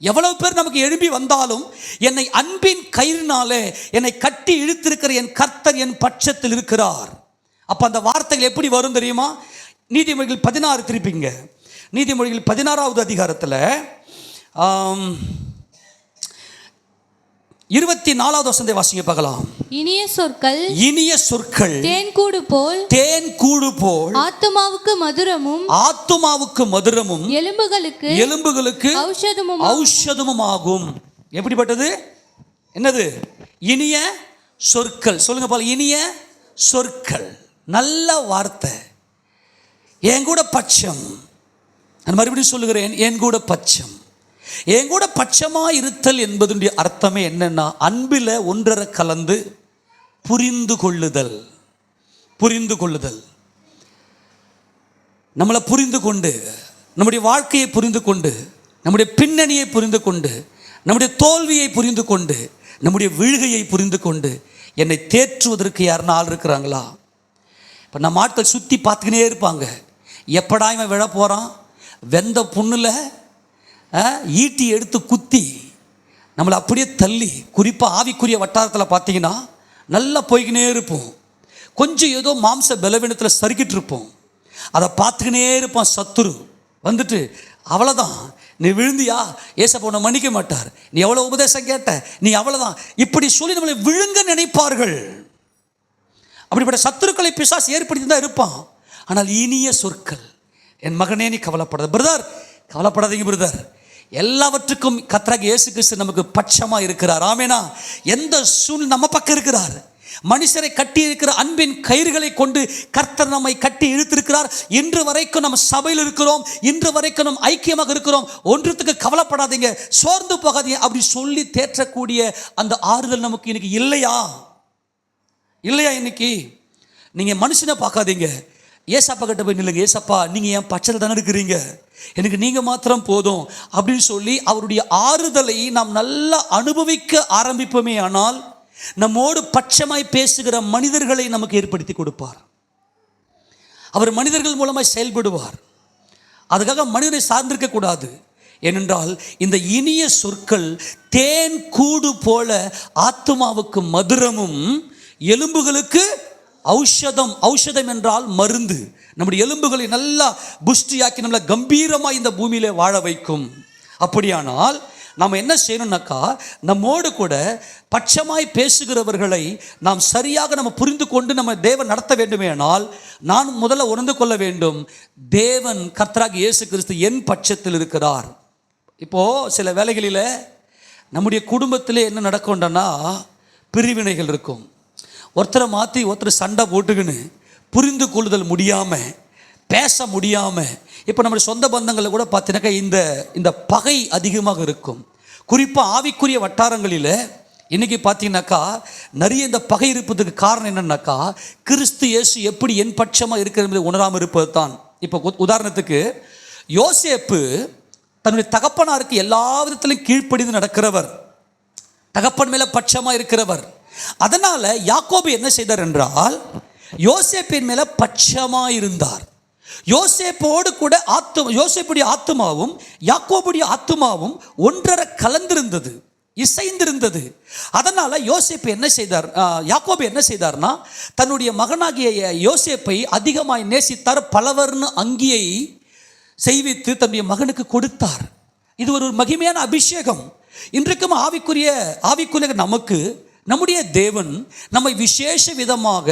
எவ்வளவு பேர் நமக்கு எழுப்பி வந்தாலும் என்னை அன்பின் கயிறினாலே என்னை கட்டி இழுத்திருக்கிற என் கர்த்தர் என் பட்சத்தில் இருக்கிறார். அப்போ அந்த வார்த்தைகள் எப்படி வரும் தெரியுமா? நீதிமொழிகள் 16 திருப்பிங்க. நீதிமொழிகள் 16வது அதிகாரத்தில் 24வது வசனத்தை வாசிங்க பார்க்கலாம். இனிய சொற்கள், இனிய சொற்கள் தேன்கூடு போல், தேன்கூடு போல், ஆத்துமாவுக்கு மதுரமும், ஆத்துமாவுக்கு மதுரமும், எலும்புகளுக்கு, எலும்புகளுக்கு ஔஷதமும் ஆகும். எப்படிப்பட்டது? என்னது? இனிய சொற்கள். சொல்லுங்க பால். இனிய சொற்கள், நல்ல வார்த்தை. என் கூட பட்சம். நான் மறுபடியும் சொல்லுகிறேன், என் கூட பட்சம். என் கூட பட்சமாக இருத்தல் என்பதுடைய அர்த்தமே என்னன்னா, அன்பில் ஒன்றரை கலந்து புரிந்து கொள்ளுதல். புரிந்து கொள்ளுதல். நம்மளை புரிந்து கொண்டு, நம்முடைய வாழ்க்கையை புரிந்து கொண்டு, நம்முடைய பின்னணியை புரிந்து கொண்டு, நம்முடைய தோல்வியை புரிந்து கொண்டு, நம்முடைய விழுகையை புரிந்து கொண்டு என்னை தேற்றுவதற்கு யாருன்னா ஆள் இருக்கிறாங்களா? இப்போ நம்ம ஆட்கள் சுற்றி பார்த்துக்கினே இருப்பாங்க. எப்படா இவன் விழ போகிறான்? வெந்த புண்ணில் ஈட்டி எடுத்து குத்தி நம்மளை அப்படியே தள்ளி, குறிப்பாக ஆவிக்குரிய வட்டாரத்தில் பார்த்தீங்கன்னா நல்லா போய்கினே இருப்போம். கொஞ்சம் ஏதோ மாம்ச பலவீனத்தில் சறுக்கிட்டு இருப்போம். அதை பார்த்துக்கினே இருப்பான் சத்துரு. வந்துட்டு அவ்வளோதான், நீ விழுந்தியா, ஏசப்பா உன்னை மன்னிக்க மாட்டார், நீ எவ்வளோ உபதேசம் கேட்ட, நீ அவ்வளோதான், இப்படி சொல்லி நம்மளை விழுங்க நினைப்பார்கள். அப்படிப்பட்ட சத்துருக்களை பிசாசு ஏற்படுத்தி தான் இருப்பான். ஆனால் இனிய சொற்கள், என் மகனே நீ கவலைப்படாத. பிரதர், கவலைப்படாதீங்க பிரதர், எல்லாவற்றுக்கும் கர்த்தராகிய இயேசு கிறிஸ்து நமக்கு பட்சமாக இருக்கிறார். ஆமேனா? எந்த சூழ்நிலை நம்ம பக்கம் இருக்கிறார். மனுஷரை கட்டி இருக்கிற அன்பின் கயிறுகளை கொண்டு கர்த்தர் நம்மை கட்டி இழுத்திருக்கிறார். இன்று வரைக்கும் நம்ம சபையில் இருக்கிறோம், இன்று வரைக்கும் நம்ம ஐக்கியமாக இருக்கிறோம். ஒன்றுத்துக்கு கவலைப்படாதீங்க, சோர்ந்து போகாதீங்க அப்படி சொல்லி தேற்றக்கூடிய அந்த ஆறுதல் நமக்கு இன்னைக்கு இல்லையா? இல்லையா? இன்னைக்கு நீங்கள் மனுஷனை பார்க்காதீங்க, ஏசப்பா கிட்ட போய் நில்லுங்க. ஏசப்பா, நீங்கள் என் பட்சத்தில் தானே இருக்கிறீங்க, எனக்கு நீங்கள் மாத்திரம் போதும் அப்படின்னு சொல்லி அவருடைய ஆறுதலை நாம் நல்லா அனுபவிக்க ஆரம்பிப்போமே ஆனால் நம்மோடு பட்சமாய் பேசுகிற மனிதர்களை நமக்கு ஏற்படுத்தி கொடுப்பார். அவர் மனிதர்கள் மூலமாய் செயல்படுவார். அதுக்காக மனிதனை சார்ந்திருக்க கூடாது. ஏனென்றால் இந்த இனிய சொற்கள் தேன் கூடு போல ஆத்துமாவுக்கு மதுரமும், எலும்புகளுக்கு ஔஷதம். ஔஷதம் என்றால் மருந்து. நம்முடைய எலும்புகளை நல்லா புஷ்டியாக்கி நம்மளை கம்பீரமாக இந்த பூமியிலே வாழ வைக்கும். அப்படியானால் நாம் என்ன செய்யணும்னாக்கா, நம்மோடு கூட பட்சமாய் பேசுகிறவர்களை நாம் சரியாக நம்ம புரிந்து கொண்டு நம்ம தேவன் நடத்த வேண்டுமே. ஆனால் நான் முதல்ல உணர்ந்து கொள்ள வேண்டும், தேவன் கர்த்தராகிய இயேசு கிறிஸ்து என் பட்சத்தில் இருக்கிறார். இப்போது சில வேளைகளில் நம்முடைய குடும்பத்திலே என்ன நடக்கும்னா, பிரிவினைகள் இருக்கும். ஒருத்தரை மாற்றி ஒருத்தர் சண்டை போட்டுக்கின்னு புரிந்து கொள்ளுதல் முடியாமல், பேச முடியாமல், இப்போ நம்முடைய சொந்த பந்தங்களில் கூட பார்த்தீங்கன்னாக்கா இந்த பகை அதிகமாக இருக்கும். குறிப்பாக ஆவிக்குரிய வட்டாரங்களில் இன்னைக்கு பார்த்தீங்கன்னாக்கா நிறைய இந்த பகை இருப்பதுக்கு காரணம் என்னன்னாக்கா கிறிஸ்து இயேசு எப்படி என் பட்சமாக இருக்கிறது என்பதை உணராமல் இருப்பது தான். இப்போ உதாரணத்துக்கு யோசேப்பு தன்னுடைய தகப்பனாருக்கு எல்லா விதத்திலும் கீழ்ப்படிந்து நடக்கிறவர், தகப்பன் மேல பட்சமாக இருக்கிறவர். அதனால யாக்கோபு என்ன செய்தார் என்றால் யோசேப்பின் மேல பட்சமாக இருந்தார். யோசேப்போடு கூட யோசேப்புடைய ஆத்துமாவும் யாக்கோபுடைய ஆத்துமாவும் ஒன்றரை கலந்திருந்தது, இசைந்திருந்தது. அதனால யோசேப்பு என்ன செய்தார், யாக்கோபு என்ன செய்தார்னா தன்னுடைய மகனாகிய யோசேப்பை அதிகமாய் நேசித்தார். பலவர்ண அங்கியை செய்வித்து தன்னுடைய மகனுக்கு கொடுத்தார். இது ஒரு மகிமையான அபிஷேகம். இன்றைக்கும் ஆவிக்குரிய நமக்கு நம்முடைய தேவன் நம்மை விசேஷ விதமாக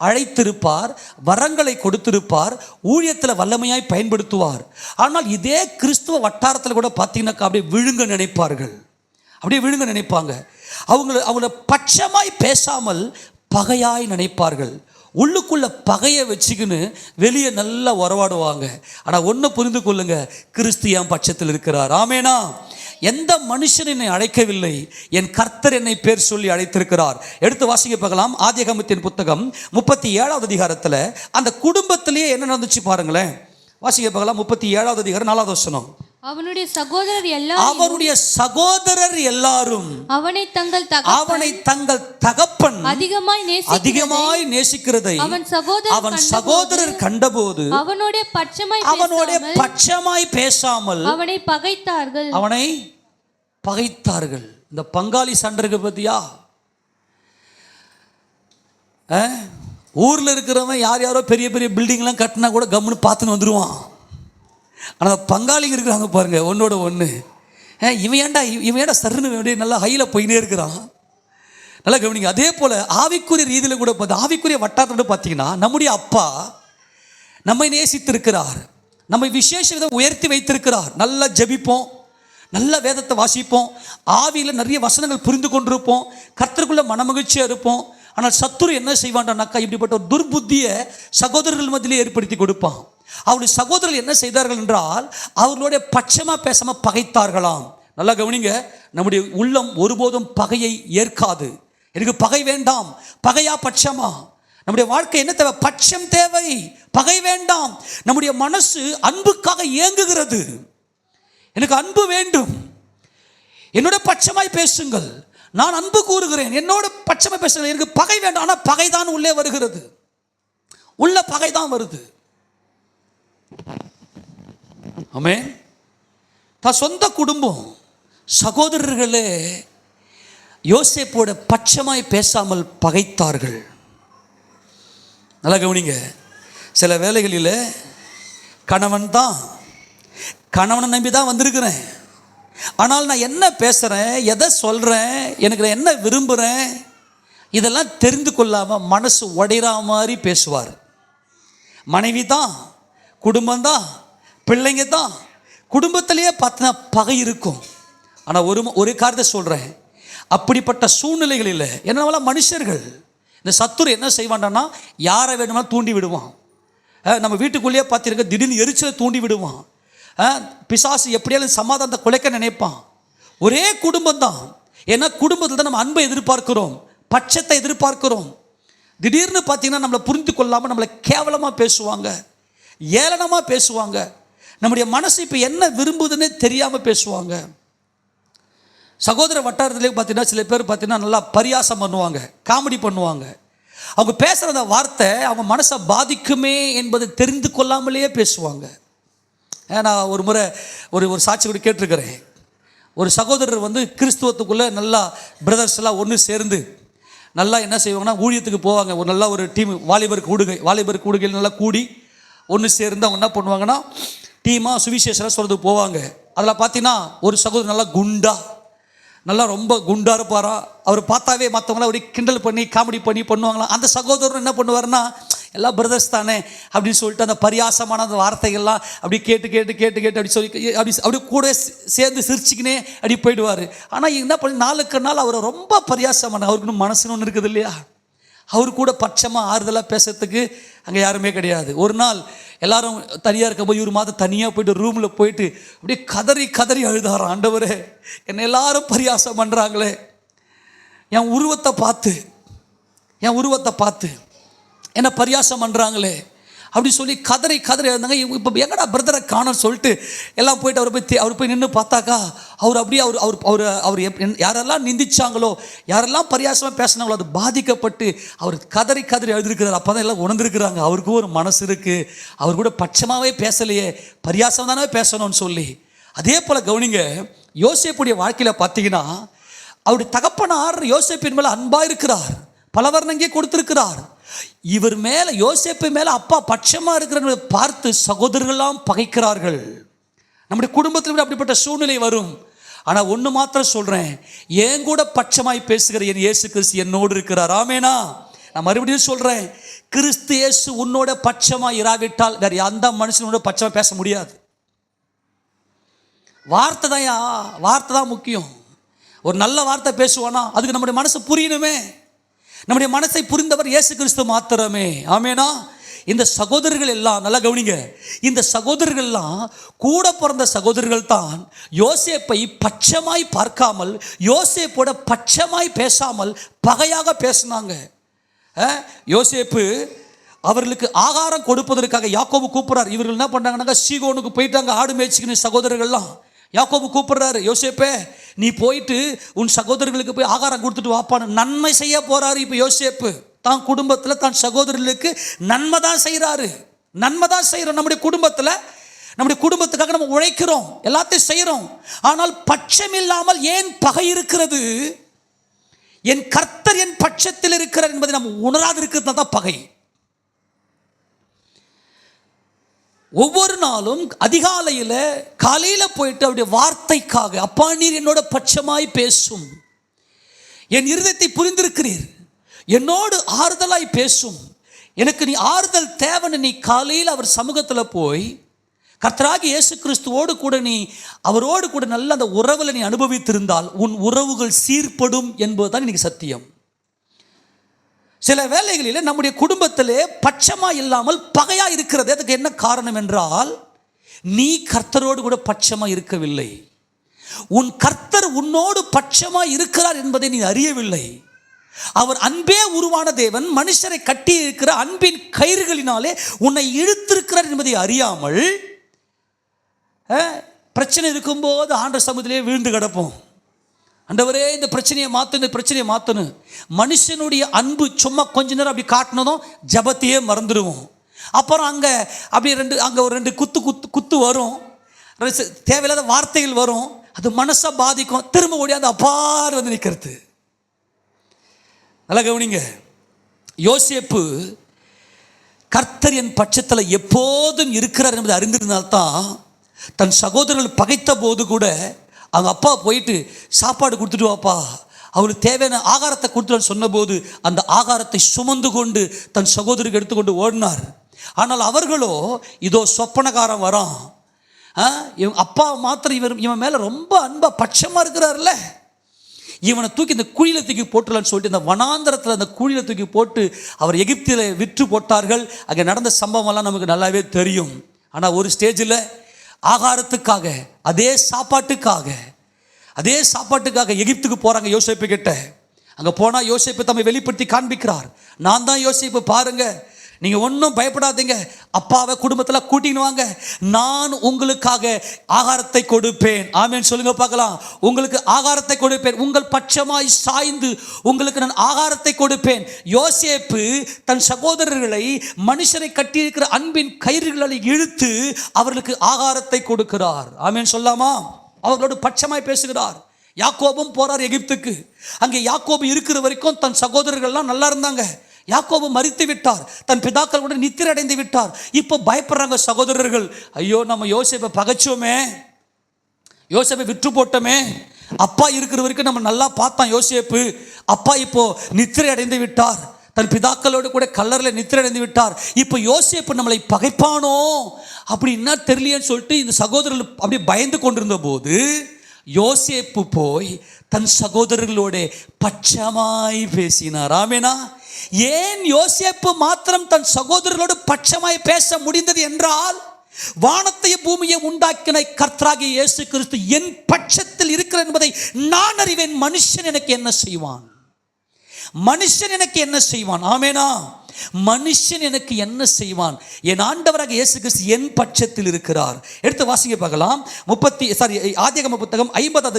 அழைத்திருப்பார், வரங்களை கொடுத்திருப்பார், ஊழியத்தில் வல்லமையாய் பயன்படுத்துவார். ஆனால் இதே கிறிஸ்துவ வட்டாரத்தில் கூட பார்த்தீங்கன்னாக்கா அப்படியே விழுங்க நினைப்பாங்க. அவங்கள பட்சமாய் பேசாமல் பகையாய் நினைப்பார்கள். உள்ளுக்குள்ள பகையை வச்சுக்கின்னு வெளியே நல்லா உறவாடுவாங்க. ஆனால் ஒன்று புரிந்து கொள்ளுங்க, கிறிஸ்து என் பட்சத்தில் இருக்கிறார். ஆமேனா? எந்த மனுஷன் என்னை அழைக்கவில்லை, என் கர்த்தர் என்னை பேர் சொல்லி அழைத்திருக்கிறார். எடுத்து வாசிக்க பார்க்கலாம். ஆதியாகமத்தின் புத்தகம் 37வது அதிகாரத்தில் அந்த குடும்பத்திலேயே என்ன நடந்துச்சு பாருங்களேன். வாசிக்க பார்க்கலாம். 37வது அதிகாரம் 4வது வசனம். அவனுடைய சகோதரர் எல்லாரும் அவனை தங்கள் தகப்பன் அதிகமாய் நேசிக்கிறதை அவன் சகோதரர் கண்டபோது அவனோட பட்சமாய் பேசாமல் அவனை பகைத்தார்கள். இந்த பங்காளி சண்டை பத்தியா? ஊர்ல இருக்கிறவன் யாரோ பெரிய பெரிய பில்டிங்லாம் கட்டினா கூட கம்முன்னு பார்த்துன்னு வந்துடுவான். ஆனால் பங்காளிங்க இருக்கிறாங்க பாருங்க, ஒன்னோட ஒன்று. இவன் ஏன்டா சருன்னு நல்லா ஹையில் போயினே இருக்கிறான். நல்லா கவனிங்க. அதே போல் ஆவிக்குரிய ரீதியில் கூட ஆவிக்குரிய வட்டாரத்தோடு பார்த்தீங்கன்னா நம்முடைய அப்பா நம்மை நேசித்திருக்கிறார், நம்மை விசேஷ விதம் உயர்த்தி வைத்திருக்கிறார். நல்லா ஜெபிப்போம், நல்ல வேதத்தை வாசிப்போம், ஆவியில் நிறைய வசனங்கள் புரிந்து கொண்டிருப்போம், கர்த்தருக்குள்ள மனமகிழ்ச்சியாக இருப்போம். ஆனால் சத்துரு என்ன செய்வான்டானாக்கா இப்படிப்பட்ட ஒரு துர்புத்தியை சகோதரர்கள் மத்தியிலே ஏற்படுத்தி கொடுப்பான். அவருடைய சகோதரர்கள் என்ன செய்தார்கள் என்றால் அவர்களுடைய பட்சமாக பேசாமல் பகைத்தார்களாம். நல்லா கவனிங்க. நம்முடைய உள்ளம் ஒருபோதும் பகையை ஏற்காது. எனக்கு பகை வேண்டாம், பகையா பட்சமா? நம்முடைய வாழ்க்கை என்ன தேவை? பட்சம் தேவை, பகை வேண்டாம். நம்முடைய மனசு அன்புக்காக ஏங்குகிறது. எனக்கு அன்பு வேண்டும், என்னோட பட்சமாய் பேசுங்கள், நான் அன்பு கூறுகிறேன், என்னோட பட்சமாய் பேசுங்கள், எனக்கு பகை வேண்டாம். ஆனால் பகை தான் உள்ளே வருகிறது, உள்ள பகை தான் வருது. ஆமென். தான் சொந்த குடும்பம் சகோதரர்களே யோசேப்போட பட்சமாய் பேசாமல் பகைத்தார்கள். நல்லா கவனிங்க. சில வேளைகளில் கணவனை நம்பி தான் வந்திருக்கிறேன், ஆனால் நான் என்ன பேசுகிறேன், எதை சொல்கிறேன், எனக்கு நான் என்ன விரும்புகிறேன், இதெல்லாம் தெரிந்து கொள்ளாமல் மனசு உடையிற மாதிரி பேசுவார். மனைவி தான், குடும்பம்தான், பிள்ளைங்க தான், குடும்பத்திலேயே பார்த்தா பகை இருக்கும். ஆனால் ஒரு காரியத்தை சொல்கிறேன், அப்படிப்பட்ட சூழ்நிலைகளில் என்னவெல்ல மனுஷர்கள் இந்த சத்துரு என்ன செய்வான்டான்னா யாரை வேணுமாலும் தூண்டி விடுவான். நம்ம வீட்டுக்குள்ளேயே பார்த்திருக்க திடீர்னு எரிச்சலை தூண்டி விடுவான். பிசாசு எப்படியாலும் சமாதானத்தை குலைக்க நினைப்பான். ஒரே குடும்பம் தான். ஏன்னா குடும்பத்தில் தான் நம்ம அன்பை எதிர்பார்க்கிறோம், பட்சத்தை எதிர்பார்க்கிறோம். திடீர்னு பார்த்தீங்கன்னா நம்மளை புரிந்து கொள்ளாமல் நம்மளை கேவலமாக பேசுவாங்க, ஏளனமாக பேசுவாங்க. நம்முடைய மனசு இப்போ என்ன விரும்புதுன்னே தெரியாமல் பேசுவாங்க. சகோதர வட்டாரத்திலே பார்த்தீங்கன்னா சில பேர் பார்த்தீங்கன்னா நல்லா பரியாசம் பண்ணுவாங்க, காமெடி பண்ணுவாங்க. அவங்க பேசுகிற அந்த வார்த்தை அவங்க மனசை பாதிக்குமே என்பதை தெரிந்து கொள்ளாமலேயே பேசுவாங்க. நான் ஒரு முறை ஒரு சாட்சி கூட கேட்டிருக்கிறேன். ஒரு சகோதரர் கிறிஸ்துவத்துக்குள்ளே நல்லா பிரதர்ஸ் எல்லாம் ஒன்று சேர்ந்து நல்லா என்ன செய்வாங்கன்னா ஊழியத்துக்கு போவாங்க. ஒரு நல்லா ஒரு டீம் வாலிபர் கூடுகையில் நல்லா கூடி ஒன்று சேர்ந்து அவங்க என்ன பண்ணுவாங்கன்னா டீமாக சுவிசேஷம் சொல்கிறதுக்கு போவாங்க. அதில் பார்த்தீங்கன்னா ஒரு சகோதரர் நல்லா நல்லா ரொம்ப குண்டாக இருப்பாரா. அவர் பார்த்தாவே மற்றவங்களாம் ஒரு கிண்டல் பண்ணி காமெடி பண்ணுவாங்களாம். அந்த சகோதரன் என்ன பண்ணுவார்னா எல்லாம் பிரதர்ஸ் தானே அப்படின்னு சொல்லிட்டு அந்த பரியாசமான அந்த வார்த்தைகள்லாம் அப்படி கேட்டு அப்படி சொல்லி அப்படி கூட சேர்ந்து சிரிச்சுக்கினே அப்படி போயிடுவார். ஆனால் என்ன பண்ணி நாளுக்கு நாள் அவரை ரொம்ப பரியாசமான, அவருக்கு மனசுன்னு ஒன்று இருக்குது இல்லையா, அவர் கூட பட்சமாக ஆறுதலாக பேசுறதுக்கு அங்கே யாருமே கிடையாது. ஒரு நாள் எல்லாரும் தனியாக இருக்கும்போது இவர் மாதம் தனியாக போயிட்டு ரூமில் போயிட்டு அப்படியே கதறி அழுதாராம். ஆண்டவரே என்னை எல்லாரும் பரியாசம் பண்ணுறாங்களே, என் உருவத்தை பார்த்து என்ன பரியாசம் பண்ணுறாங்களே அப்படி சொல்லி கதறி இருந்தாங்க. இப்போ எங்கடா பிரதரை காணோன்னு சொல்லிட்டு எல்லாம் போயிட்டு அவர் போய் நின்று பார்த்தாக்கா அவர் அப்படியே அவர் யாரெல்லாம் நிந்திச்சாங்களோ, யாரெல்லாம் பரியாசமாக பேசினாங்களோ, அது பாதிக்கப்பட்டு அவர் கதறி எழுதிருக்கிறார். அப்போ தான் எல்லாம் உணர்ந்துருக்குறாங்க, அவருக்கும் ஒரு மனசு இருக்குது, அவர் கூட பட்சமாகவே பேசலையே, பரியாசம் தானே பேசணும்னு சொல்லி. அதே போல் கவனிங்க, யோசேப்புடைய வாழ்க்கையில் பார்த்தீங்கன்னா அவருடைய தகப்பனார் யோசேப்பின் மேலே அன்பாக இருக்கிறார், பல வர்ணங்கே கொடுத்திருக்கிறார். இவர் மேலே, யோசேப்பு மேலே அப்பா பட்சமாக இருக்கிறத பார்த்து சகோதரர்கள்லாம் பகைக்கிறார்கள். நம்முடைய குடும்பத்தில் அப்படிப்பட்ட சூழ்நிலை வரும். ஆனால் ஒன்று மாத்திரம் சொல்கிறேன், என் கூட பட்சமாய் பேசுகிற என் இயேசு கிறிஸ்து என்னோடு இருக்கிறார். ஆமேனா? நான் மறுபடியும் சொல்கிறேன், கிறிஸ்து இயேசு உன்னோட பட்சமாக இராவிட்டால் வேறு எந்த மனுஷனோட பட்சமாக பேச முடியாது. வார்த்தை தான் முக்கியம். ஒரு நல்ல வார்த்தை பேசுவானா அதுக்கு நம்முடைய மனசு புரியணுமே. நம்முடைய மனசை புரிந்தவர் இயேசு கிறிஸ்து மாத்திரமே. ஆமேனா? இந்த சகோதரர்கள் எல்லாம் நல்லா கவனிங்க, இந்த சகோதரர்கள்லாம் கூட பிறந்த சகோதரர்கள் தான் யோசேப்பை பட்சமாய் பார்க்காமல், யோசேப்போட பட்சமாய் பேசாமல் பகையாக பேசினாங்க. யோசேப்பு அவர்களுக்கு ஆகாரம் கொடுப்பதற்காக யாக்கோபு கூப்பிட்றார். இவர்கள் என்ன பண்ணாங்கன்னாக்கா சீகோனுக்கு போயிட்டாங்க ஆடு மேய்ச்சிக்கின்னு சகோதரர்கள்லாம். யாக்கோபு கூப்பிட்றாரு, யோசேப்பே நீ போயிட்டு உன் சகோதரர்களுக்கு போய் ஆகாரம் கொடுத்துட்டு வாப்பான்னு நன்மை செய்ய போறாரு. இப்போ யோசேப்பு தான் குடும்பத்தில் தான் சகோதரர்களுக்கு நன்மை தான் செய்கிறாரு. நம்முடைய குடும்பத்துக்காக நம்ம உழைக்கிறோம், எல்லாத்தையும் செய்கிறோம். ஆனால் பட்சம் இல்லாமல் ஏன் பகை இருக்கிறது? என் கர்த்தர் என் பட்சத்தில் இருக்கிறார் என்பதை நம்ம உணராது இருக்கிறது தான் பகை. ஒவ்வொரு நாளும் அதிகாலையில் காலையில் போயிட்டு அவருடைய வார்த்தைக்காக, அப்பா நீர் என்னோட பட்சமாய் பேசும், என் இருதயத்தை புரிந்திருக்கிறீர், என்னோடு ஆறுதலாய் பேசும், எனக்கு நீ ஆறுதல் தேவைன்னு நீ காலையில் அவர் சமூகத்தில் போய் கர்த்தராகிய இயேசு கிறிஸ்துவோடு கூட நீ அவரோடு கூட நல்ல அந்த உறவில் நீ அனுபவித்திருந்தால் உன் உறவுகள் சீர்படும் என்பதுதான் இன்னைக்கு சத்தியம். சில வேளைகளில் நம்முடைய குடும்பத்திலே பட்சமா இல்லாமல் பகையா இருக்கிறது. அதுக்கு என்ன காரணம் என்றால், நீ கர்த்தரோடு கூட பட்சமா இருக்கவில்லை. உன் கர்த்தர் உன்னோடு பட்சமா இருக்கிறார் என்பதை நீ அறியவில்லை. அவர் அன்பே உருவான தேவன், மனுஷரை கட்டி இருக்கிற அன்பின் கயிறுகளினாலே உன்னை இழுத்திருக்கிறார் என்பதை அறியாமல் பிரச்சனை இருக்கும்போது ஆண்டவர் சமூகத்திலே விழுந்து கிடப்போம். ஆண்டவரே இந்த பிரச்சனையை மாற்றணும். மனுஷனுடைய அன்பு சும்மா கொஞ்ச நேரம் அப்படி காட்டினதும் ஜபத்தையே மறந்துடுவோம். அப்புறம் அங்கே ஒரு ரெண்டு குத்து வரும், தேவையில்லாத வார்த்தைகள் வரும், அது மனசை பாதிக்கும். திரும்ப ஓடியாந்து அப்பாறு வந்து நிற்கிறது. நல்லா கவனிங்க, யோசேப்பு கர்த்தர் என் பட்சத்தில் எப்போதும் இருக்கிறார் என்பதை அறிந்திருந்தால்தான் தன் சகோதரர்கள் பகைத்த போது கூட அவங்க அப்பா போயிட்டு சாப்பாடு கொடுத்துட்டு வாப்பா, அவளுக்கு தேவையான ஆகாரத்தை கொடுத்துட்டு சொன்னபோது அந்த ஆகாரத்தை சுமந்து கொண்டு தன் சகோதரிக்கு எடுத்துக்கொண்டு ஓடினார். ஆனால் அவர்களோ இதோ சொப்பனக்காரன் வரான், இவன் அப்பா மாத்திரம் இவன் மேலே ரொம்ப அன்பாக பட்சமாக இருக்கிறார்ல, இவனை தூக்கி இந்த குழியில் தூக்கி போட்டுலான்னு சொல்லிட்டு இந்த வனாந்தரத்தில் அந்த குழியில் தூக்கி போட்டு அவர் எகிப்தில் விற்று போட்டார்கள். அங்கே நடந்த சம்பவம்லாம் நமக்கு நல்லாவே தெரியும். ஆனால் ஒரு ஸ்டேஜில் ஆகாரத்துக்காக அதே சாப்பாட்டுக்காக எகிப்துக்கு போகிறாங்க யோசேப்பு கிட்ட. அங்கே போனால் யோசேப்பு தம்மை வெளிப்படுத்தி காண்பிக்கிறார், நான் தான் யோசேப்பு, பாருங்க நீங்கள் ஒன்றும் பயப்படாதீங்க, அப்பாவை குடும்பத்தில் கூட்டின்னு வாங்க, நான் உங்களுக்காக ஆகாரத்தை கொடுப்பேன். ஆமேன் சொல்லுங்க பார்க்கலாம். உங்களுக்கு ஆகாரத்தை கொடுப்பேன், உங்கள் பட்சமாய் சாய்ந்து உங்களுக்கு நான் ஆகாரத்தை கொடுப்பேன். யோசேப்பு தன் சகோதரர்களை மனுஷரை கட்டியிருக்கிற அன்பின் கயிறுகளை இழுத்து அவர்களுக்கு ஆகாரத்தை கொடுக்கிறார். ஆமேன் சொல்லாமா? அவர்களோடு பட்சமாய் பேசுகிறார். யாக்கோபும் போறார் எகிப்துக்கு. அங்கே யாக்கோபு இருக்கிற வரைக்கும் தன் சகோதரர்கள்லாம் நல்லா இருந்தாங்க. யாக்கோபு மரித்து விட்டார், தன் பிதாக்கள் கூட நித்திரை அடைந்து விட்டார். இப்போ பயப்படுறாங்க சகோதரர்கள், ஐயோ நம்ம யோசேப்பை பகைச்சோமே, யோசேப்பை விற்று போட்டோமே, அப்பா இருக்கிற வரைக்கும் நம்ம நல்லா பார்த்தான் யோசேப்பு, அப்பா இப்போ நித்திரை அடைந்து விட்டார், தன் பிதாக்களோடு கூட கல்லறையில் நித்திரை அடைந்து விட்டார், இப்போ யோசேப்பு நம்மளை பகைப்பானோ அப்படின்னா தெரியலையேன்னு சொல்லிட்டு இந்த சகோதரர்கள் அப்படி பயந்து கொண்டிருந்த போது யோசேப்பு போய் தன் சகோதரர்களோட பட்சமாய் பேசினார். ஆமேனா? ஏன் யோசேப்பு மாத்திரம் தன் சகோதரர்களோடு பட்சமாய் பேச முடிந்தது என்றால், வானத்தையும் பூமியை உண்டாக்கின கர்த்தராகிய இயேசு கிறிஸ்து என் பட்சத்தில் இருக்கிறார் என்பதை நான் அறிவேன், மனுஷன் எனக்கு என்ன செய்வான்? மனுஷன் எனக்கு என்ன செய்வான்? ஆமேனா? மனுஷன் எனக்கு என்ன செய்வான்? என் ஆண்டவராக இயேசு கிறிஸ்து என் பட்சத்தில் இருக்கிறார். எடுத்து வாசிங்க பார்க்கலாம். ஆதியாகம புத்தகம் 50வது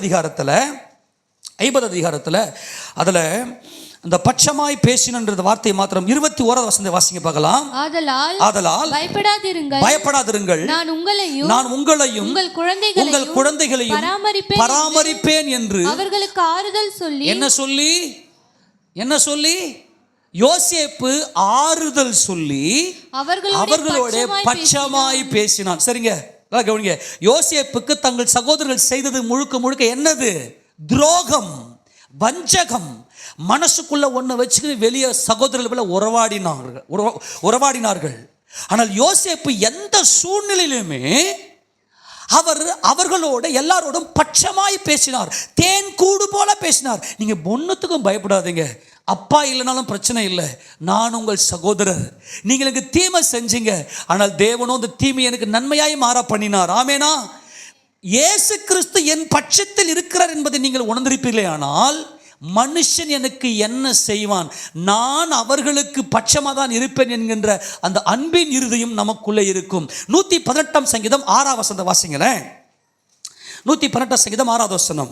அதிகாரத்தில் அதில் இந்த பட்சமாய் பேசினன்ற வார்த்தையை மாத்திரம் 21வது வசனத்தை வாசிங்க பார்க்கலாம். ஆதலால் பயப்படாதிருங்கள், நான் உங்களையும் உங்கள் குழந்தைகளையும் பராமரிப்பேன் என்று அவர்களுக்கு ஆறுதல் சொல்லி என்ன சொல்லி யோசேப்பு ஆறுதல் சொல்லி அவர்களோட பட்சமாய் பேசினான். சரிங்க, கவனிங்க. யோசேப்புக்கு தங்கள் சகோதரர்கள் செய்தது முழுக்க என்னது? துரோகம், வஞ்சகம். மனசுக்குள்ள ஒன்றை வச்சுக்கிட்டு வெளியே சகோதரர்கள் உறவாடினார்கள். ஆனால் யோசேப்பு எந்த சூழ்நிலையிலுமே அவர்களோட எல்லாரோடும் பட்சமாய் பேசினார். தேன் கூடு போல பேசினார். நீங்க ஒன்னுத்துக்கும் பயப்படாதீங்க. அப்பா இல்லைனாலும் பிரச்சனை இல்லை, நான் உங்கள் சகோதரர். நீங்கள் எனக்கு தீமை செஞ்சீங்க, ஆனால் தேவனோ அந்த தீமை எனக்கு நன்மையாய் மாற பண்ணினார். ஆமேனா? இயேசு கிறிஸ்து என் பட்சத்தில் இருக்கிறார் என்பதை நீங்கள் உணர்ந்திருப்பீர்களே, ஆனால் மனுஷன் எனக்கு என்ன செய்வான்? நான் அவர்களுக்கு பட்சமாக தான் இருப்பேன் என்கின்ற அந்த அன்பின் இருதயம் நமக்குள்ளே இருக்கும். 118 சங்கீதம் 6வது வசனத்தை வாசிங்களேன். 118 சங்கீதம் 6வது வசனம்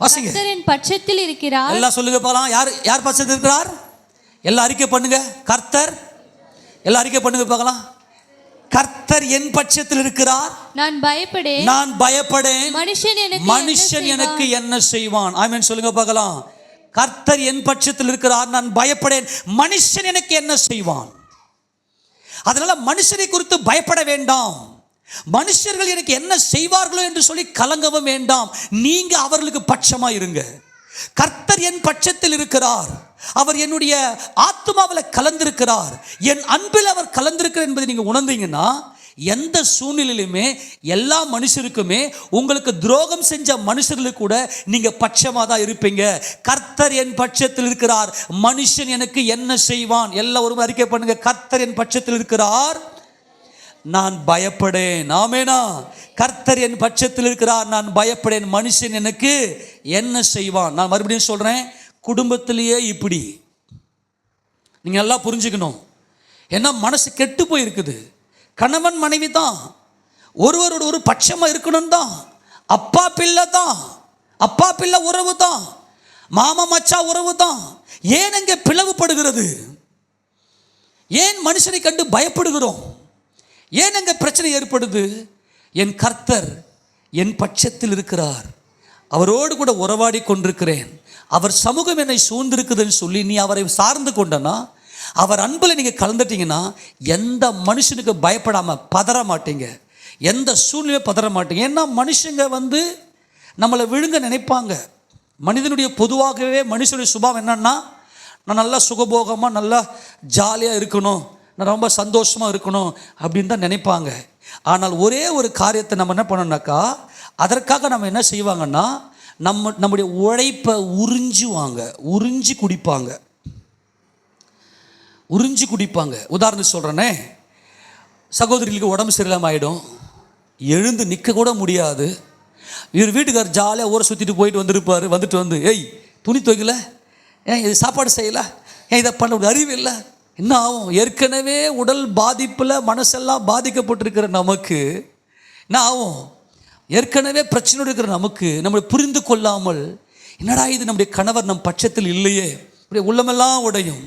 வாசிங்க. கர்த்தர் என் பட்சத்தில் இருக்கிறார். எல்லாம் சொல்லுங்க பார்க்கலாம். யார் பட்சத்தில் இருக்கிறார்? எல்லாம் அறிக்கை பண்ணுங்க. கர்த்தர். எல்லாம் அறிக்கை பண்ணுங்க பார்க்கலாம். கர்த்தர் என் பட்சத்தில் இருக்கிறார், நான் பயப்படேன். மனுஷன் எனக்கு என்ன செய்வான்? ஆமென் சொல்லுங்க பார்க்கலாம். கர்த்தர் என் பட்சத்தில் இருக்கிறார், நான் பயப்படேன். மனுஷன் எனக்கு என்ன செய்வான்? அதனால மனுஷனை குறித்து பயப்பட வேண்டாம். மனுஷர்கள் எனக்கு என்ன செய்வார்களோ என்று சொல்லி கலங்கவும் வேண்டாம். நீங்க அவர்களுக்கு பட்சமா இருங்க. கர்த்தர் என் பட்சத்தில் இருக்கிறார், அவர் என்னுடைய ஆத்மாவில் கலந்திருக்கிறார், என் அன்பில் அவர் கலந்திருக்கிறார் என்பதை நீங்க உணர்ந்தீங்கன்னா, எந்த சூழ்நிலையிலுமே எல்லா மனுஷருக்குமே உங்களுக்கு துரோகம் செஞ்ச மனுஷர்களுக்கு கூட நீங்க பட்சமாக தான் இருப்பீங்க. கர்த்தர் என் பட்சத்தில் இருக்கிறார், மனுஷன் எனக்கு என்ன செய்வான்? எல்லாம் ஒரு அறிக்கை பண்ணுங்க. கர்த்தர் என் பட்சத்தில் இருக்கிறார், நான் பயப்படேன். ஆமேனா? கர்த்தர் என் பட்சத்தில் இருக்கிறார், நான் பயப்படேன். மனுஷன் எனக்கு என்ன செய்வான்? நான் மறுபடியும் சொல்றேன், குடும்பத்திலேயே இப்படி நீங்க எல்லாம் புரிஞ்சுக்கணும். ஏன்னா மனசு கெட்டு போயிருக்குது. கணவன் மனைவி தான் ஒருவரோட ஒரு பட்சமா இருக்கணும் தான். அப்பா பிள்ளை தான், அப்பா பிள்ளை உறவு தான், மாமா மச்சா உறவு தான். ஏன் அங்கே பிளவுபடுகிறது? ஏன் மனுஷனை கண்டு பயப்படுகிறோம்? ஏன் அங்கே பிரச்சனை ஏற்படுது? என் கர்த்தர் என் பட்சத்தில் இருக்கிறார், அவரோடு கூட உறவாடி கொண்டிருக்கிறேன், அவர் சமூகம் என்னை சூழ்ந்திருக்குதுன்னு சொல்லி நீ அவரை சார்ந்து கொண்டனா, அவர் அன்பில் நீங்கள் கலந்துட்டீங்கன்னா எந்த மனுஷனுக்கு பயப்படாமல் பதற மாட்டீங்க, எந்த சூழ்நிலையை பதற மாட்டீங்க. ஏன்னா மனுஷங்க நம்மளை விழுங்க நினைப்பாங்க. மனிதனுடைய பொதுவாகவே மனுஷனுடைய சுபாவம் என்னன்னா, நான் நல்லா சுகபோகமாக நல்லா ஜாலியாக இருக்கணும், நான் ரொம்ப சந்தோஷமாக இருக்கணும் அப்படின்னு தான் நினைப்பாங்க. ஆனால் ஒரே ஒரு காரியத்தை நம்ம என்ன பண்ணோம்னாக்கா, அதற்காக நம்ம என்ன செய்வாங்கன்னா, நம்முடைய உழைப்பை உறிஞ்சி குடிப்பாங்க. உதாரணம் சொல்கிறேனே, சகோதரிகளுக்கு உடம்பு சரியில்லாமல் ஆகிடும், எழுந்து நிற்க கூட முடியாது. இவர் வீட்டுக்கார் ஜாலியாக ஊரை சுற்றிட்டு போயிட்டு வந்துட்டு ஏய் துணி துவைக்கல, ஏன் இது சாப்பாடு செய்யலை, ஏன் இதை பண்ண அறிவு இல்லை, என்ன ஆகும்? ஏற்கனவே உடல் பாதிப்பில் மனசெல்லாம் பாதிக்கப்பட்டிருக்கிற நமக்கு என்ன ஆகும்? ஏற்கனவே பிரச்சனை இருக்கிற நமக்கு நம்மளை புரிந்து கொள்ளாமல், என்னடா இது நம்முடைய கணவர் நம் பட்சத்தில் இல்லையே, இப்படி உள்ளமெல்லாம் உடையும்.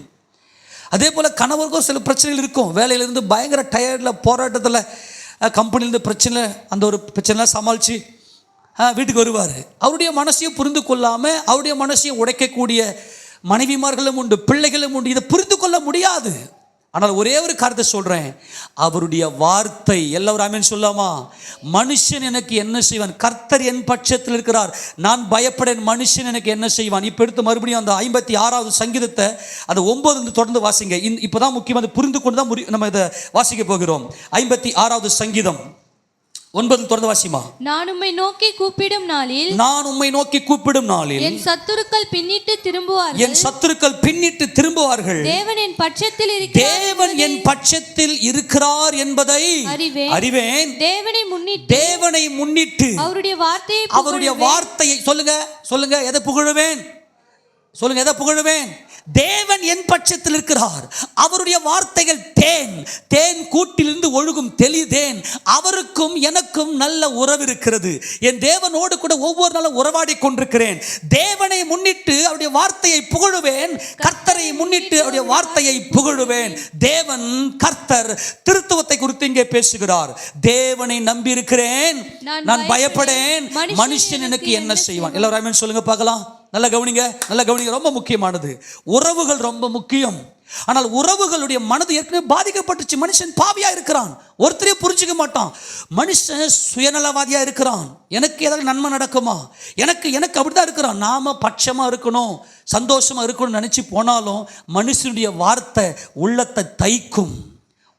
அதே போல் கணவருக்கும் சில பிரச்சனைகள் இருக்கும். வேலையிலேருந்து பயங்கர டயர்டில் போராட்டத்தில் கம்பெனிலேருந்து பிரச்சனை, அந்த ஒரு பிரச்சனைலாம் சமாளித்து வீட்டுக்கு வருவார். அவருடைய மனசையும் புரிந்து கொள்ளாமல் அவருடைய மனசையும் உடைக்கக்கூடிய மனைவிமார்களும் உண்டு, பிள்ளைகளும் உண்டு. இதை புரிந்து கொள்ள முடியாது. ஆனால் ஒரே ஒரு காரியத்தை சொல்கிறேன், அவருடைய வார்த்தை. எல்லாரும் ஆமென் சொல்லாமா? மனுஷன் எனக்கு என்ன செய்வான்? கர்த்தர் என் பட்சத்தில் இருக்கிறார், நான் பயப்படேன். மனுஷன் எனக்கு என்ன செய்வான்? இப்போ எடுத்து மறுபடியும் அந்த 56வது சங்கீதத்தை அந்த 9 தொடர்ந்து வாசிங்க. இப்போ தான் முக்கியமாக புரிந்து கொண்டு தான் நம்ம இதை வாசிக்க போகிறோம். 56வது சங்கீதம் 9 தொடர்ந்து வாசிமா. நான் உம்மை நோக்கி கூப்பிடும் நாளில், நான் உம்மை நோக்கி கூப்பிடும் நாளில் என் சத்துருக்கள் பின்னிட்டு திரும்புவார்கள். என் சத்துருக்கள் பின்னிட்டு திரும்புவார்கள். தேவன் என் பட்சத்தில் இருக்கிறார், தேவன் என் பட்சத்தில் இருக்கிறார் என்பதை அறிவேன். தேவனை முன்னிட்டு அவருடைய வார்த்தையை சொல்லுங்க எதை புகழுவேன்? சொல்லுங்க எதை புகழுவேன்? தேவன் என் பட்சத்தில் இருக்கிறார். அவருடைய வார்த்தைகள் தேன் கூட்டிலிருந்து ஒழுகும் தெளிதேன். அவருக்கும் எனக்கும் நல்ல உறவு இருக்கிறது. என் தேவனோடு கூட ஒவ்வொரு நாளும் உறவாடி கொண்டிருக்கிறேன். தேவனை முன்னிட்டு அவருடைய வார்த்தையை புகழுவேன். கர்த்தரை முன்னிட்டு அவருடைய வார்த்தையை புகழுவேன். தேவன் கர்த்தர் திருத்துவத்தை குறித்து இங்கே பேசுகிறார். தேவனை நம்பி இருக்கிறேன், நான் பயப்படேன், மனுஷன் எனக்கு என்ன செய்வான்? எல்லாரும் ஆமென் சொல்லுங்க பார்க்கலாம். நல்ல கவனிங்க. ரொம்ப முக்கியமானது. உறவுகள் ரொம்ப முக்கியம். ஆனால் உறவுகளுடைய மனது ஏற்கனவே பாதிக்கப்பட்டுச்சு. மனுஷன் பாவியா இருக்கிறான், ஒருத்தரே புரிஞ்சுக்க மாட்டான். மனுஷன் சுயநலவாதியா இருக்கிறான். எனக்கு ஏதாவது நன்மை நடக்குமா, எனக்கு அப்படிதான் இருக்கிறான். நாம பட்சமா இருக்கணும், சந்தோஷமா இருக்கணும்னு நினைச்சு போனாலும் மனுஷனுடைய வார்த்தை உள்ளத்தை தைக்கும்,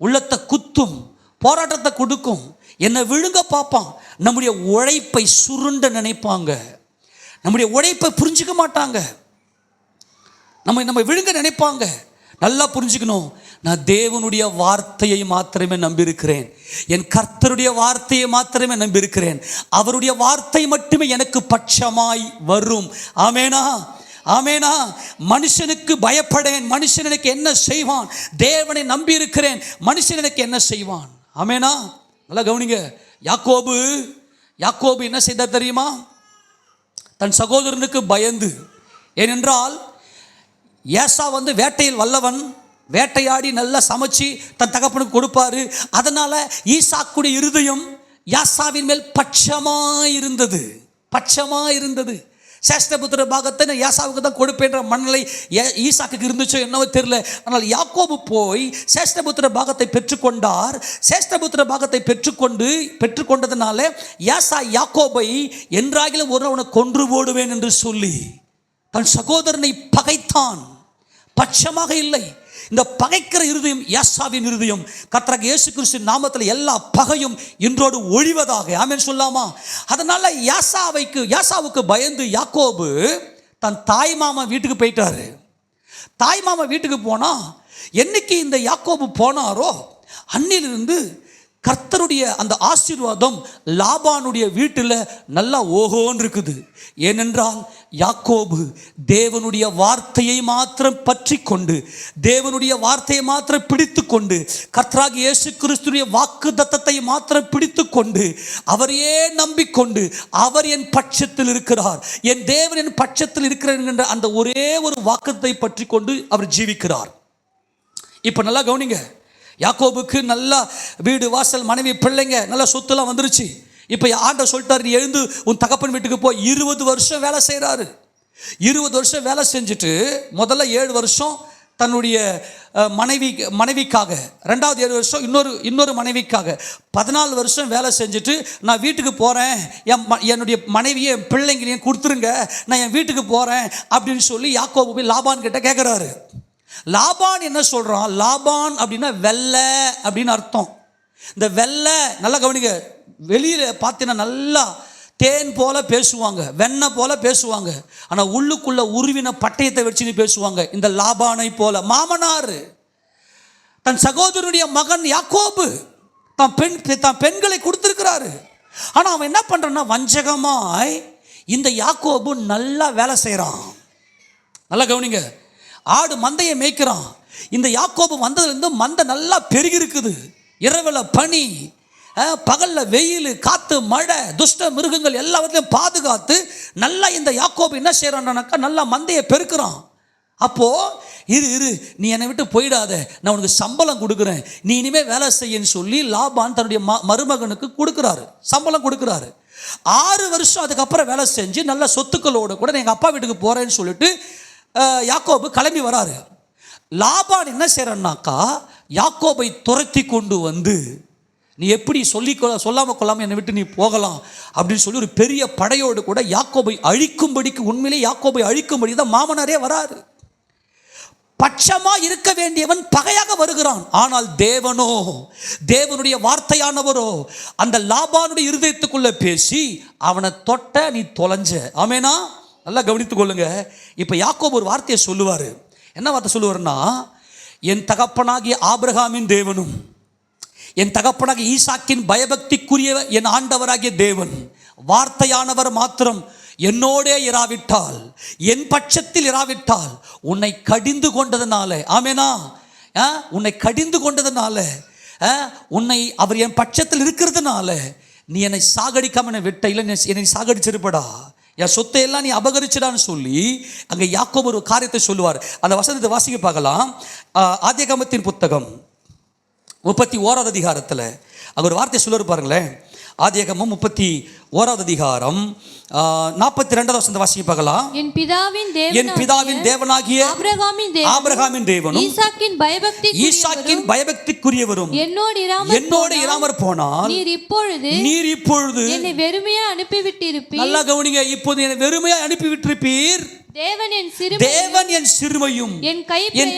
உள்ளத்தை குத்தும், போராட்டத்தை கொடுக்கும். என்னை விழுங்க பார்ப்பான். நம்முடைய உழைப்பை சுருண்ட நினைப்பாங்க. நம்முடைய உழைப்பை புரிஞ்சுக்க மாட்டாங்க. நம்ம விழுங்க நினைப்பாங்க. நல்லா புரிஞ்சுக்கணும். நான் தேவனுடைய வார்த்தையை மாத்திரமே நம்பியிருக்கிறேன். என் கர்த்தருடைய வார்த்தையை மாத்திரமே நம்பியிருக்கிறேன். அவருடைய வார்த்தை மட்டுமே எனக்கு பட்சமாய் வரும். ஆமேனா? ஆமேனா? மனுஷனுக்கு பயப்படேன், மனுஷன் எனக்கு என்ன செய்வான்? தேவனை நம்பி இருக்கிறேன், மனுஷன் எனக்கு என்ன செய்வான்? ஆமேனா? நல்லா கவனிங்க. யாக்கோபு என்ன செய்தார் தெரியுமா? தன் சகோதரனுக்கு பயந்து. ஏனென்றால் ஏசா வேட்டையில் வல்லவன், வேட்டையாடி நல்லா சமைச்சு தன் தகப்பனுக்கு கொடுப்பாரு. அதனால ஈசாக்குடைய இருதயம் யாசாவின் மேல் பட்சமாயிருந்தது. சேஷ்டபுத்திர பாகத்தை நான் யாசாவுக்கு தான் கொடுப்பேன்ற மனநிலை ஈசாக்கு இருந்துச்சோ என்னவோ தெரியல. ஆனால் யாக்கோபு போய் சேஷ்டபுத்திர பாகத்தை பெற்றுக்கொண்டார். சேஷ்டபுத்திர பாகத்தை பெற்றுக்கொண்டதுனால யாசா யாக்கோபை என்றாகிலும் ஒருவனை கொன்று போடுவேன் என்று சொல்லி தன் சகோதரனை பகைத்தான். பட்சமாக இல்லை. இந்த பகைக்கிற இருதயம் யாசாவின் இருதயம் கர்த்தராகிய இயேசு கிறிஸ்து நாமத்தில் எல்லா பகையும் இன்றோடு ஒழிவதாக. ஆமென் சொல்லாமா? அதனால யாசாவுக்கு பயந்து யாக்கோபு தன் தாய் மாமா வீட்டுக்கு போயிட்டாரு. தாய் மாமா வீட்டுக்கு போனா என்னைக்கு இந்த யாக்கோபு போனாரோ அன்னிலிருந்து கர்த்தருடைய அந்த ஆசீர்வாதம் லாபானுடைய வீட்டில் நல்லா ஓகோன்னு இருக்குது. ஏனென்றால் யாக்கோபு தேவனுடைய வார்த்தையை மாத்திரம் பற்றி கொண்டு, தேவனுடைய வார்த்தையை மாத்திரம் பிடித்து கொண்டு, கர்த்தராகிய இயேசு கிறிஸ்துவின் வாக்குத்தத்தத்தை மாத்திரம் பிடித்து கொண்டு, அவரையே நம்பிக்கொண்டு, அவர் என் பட்சத்தில் இருக்கிறார், என் தேவன் என் பட்சத்தில் இருக்கிறார் என்கின்ற அந்த ஒரே ஒரு வாக்குத்தத்தை பற்றி கொண்டு அவர் ஜீவிக்கிறார். இப்போ நல்லா கவனிங்க. யாக்கோபுக்கு நல்லா வீடு வாசல் மனைவி பிள்ளைங்க நல்ல சொத்துலாம் வந்துருச்சு. இப்போ ஆண்டவர் சொல்லிட்டார், நீ எழுந்து உன் தகப்பன் வீட்டுக்கு போய் 20 வருஷம் வேலை செய்கிறாரு. 20 வருஷம் வேலை செஞ்சுட்டு முதல்ல 7 வருஷம் தன்னுடைய மனைவிக்காக, ரெண்டாவது 7 வருஷம் இன்னொரு மனைவிக்காக, 14 வருஷம் வேலை செஞ்சுட்டு நான் வீட்டுக்கு போகிறேன், என்னுடைய மனைவியை என் பிள்ளைங்களையும் கொடுத்துருங்க, நான் என் வீட்டுக்கு போகிறேன் அப்படின்னு சொல்லி யாக்கோபு போய் லாபான் கிட்ட கேட்குறாரு. லாபான் என்ன சொல்றான்? லாபான் அப்படின்னா வெள்ளை அப்படின்னு அர்த்தம். இந்த வெள்ளை நல்லா கவனிங்க. வெளியில பார்த்தீங்கன்னா நல்லா தேன் போல பேசுவாங்க, வெண்ணெய் போல பேசுவாங்க. ஆனால் உள்ளுக்குள்ள உருவின பட்டயத்தை வச்சுன்னு பேசுவாங்க. இந்த லாபானை போல மாமனார் தன் சகோதரனுடைய மகன் யாக்கோபு தான் பெண்களை கொடுத்திருக்கிறாரு. ஆனால் அவன் என்ன பண்றான்னா வஞ்சகமாய் இந்த யாக்கோபு நல்லா வேலை செய்கிறான். நல்லா கவனிங்க. ஆடு மந்தையை மேய்க்கிறான். இந்த யாக்கோபு வந்ததுலேருந்து மந்தை நல்லா பெருகி இருக்குது. இரவில் பனி, பகலில் வெயில், காற்று, மழை, துஷ்ட மிருகங்கள் எல்லாவற்றையும் பாதுகாத்து நல்லா இந்த யாக்கோபு என்ன செய்கிறான்னாக்கா நல்லா மந்தையை பெருக்கிறான். அப்போது இரு நீ என்னை விட்டு போயிடாத, நான் உனக்கு சம்பளம் கொடுக்குறேன், நீ இனிமேல் வேலை செய்யன்னு சொல்லி லாபான் தன்னுடைய மருமகனுக்கு கொடுக்குறாரு, சம்பளம் கொடுக்குறாரு. 6 வருஷம் அதுக்கப்புறம் வேலை செஞ்சு நல்ல சொத்துக்களோடு கூட நான் எங்கள் அப்பா வீட்டுக்கு போகிறேன்னு சொல்லிட்டு யாக்கோபு கிளம்பி வராரு. லாபான் என்ன செய்யறான்னாக்கா யாக்கோபை துரத்தி கொண்டு வந்து, நீ எப்படி சொல்லாமல் கொள்ளாமல் என்னை விட்டு நீ போகலாம் அப்படின்னு சொல்லி ஒரு பெரிய படையோடு கூட யாக்கோபை அழிக்கும்படிக்கு, உண்மையிலே யாக்கோபை அழிக்கும்படி தான் மாமனாரே வராரு. பட்சமா இருக்க வேண்டியவன் பகையாக வருகிறான். ஆனால் தேவனோ, தேவனுடைய வார்த்தையானவரோ அந்த லாபானுடைய இருதயத்துக்குள்ள பேசி அவனை தொட்ட நீ தொலைஞ்ச. ஆமேனா? நல்லா கவனித்துக் கொள்ளுங்க. இப்ப யாக்கோபு ஒரு வார்த்தையை சொல்லுவாரு. என்ன வார்த்தை சொல்லுவாருன்னா, என் தகப்பனாகிய ஆபிரகாமின் தேவனும் என் தகப்பனாகிய ஈசாக்கின் பயபக்திக்குரிய என் ஆண்டவராகிய தேவன் வார்த்தையானவர் மாத்திரம் என்னோடே இராவிட்டால், என் பட்சத்தில் இராவிட்டால், உன்னை கடிந்து கொண்டதுனால, ஆமேனா, உன்னை கடிந்து கொண்டதுனால, உன்னை அவர் என் பட்சத்தில் இருக்கிறதுனால நீ என்னை சாகடிக்காம என்னை விட்ட, இல்லை என்னை சாகடிச்சிருப்படா, என் சொத்தை எல்லாம் நீ அபகரிச்சிடான்னு சொல்லி அங்கே யாக்கோபு ஒரு காரியத்தை சொல்லுவார். அந்த வசனத்தை வாசிக்க பார்க்கலாம். ஆதியாகமத்தின் புத்தகம் 31வது அதிகாரத்தில் அங்கே ஒரு வார்த்தை சொல்லுவார் பாருங்களேன். ஆதியாகமம் 31வது அதிகாரம் 42வது வசனத்தை வாசிக்க பார்க்கலாம். என் பிதாவின் தேவனாகிய ஆபிரகாமின் தேவனும் ஈசாக்கின் பயபக்திக்குரியவரும் என்னோடு இராமற் போனால் நீர் இப்பொழுது என்னை வெறுமையா அனுப்பிவிட்டிருப்பீர். நல்லா கவனிங்க. இப்போது என்னை வெறுமையா அனுப்பிவிட்டிருப்பீர். தேவன் என் சிறுமையும் என்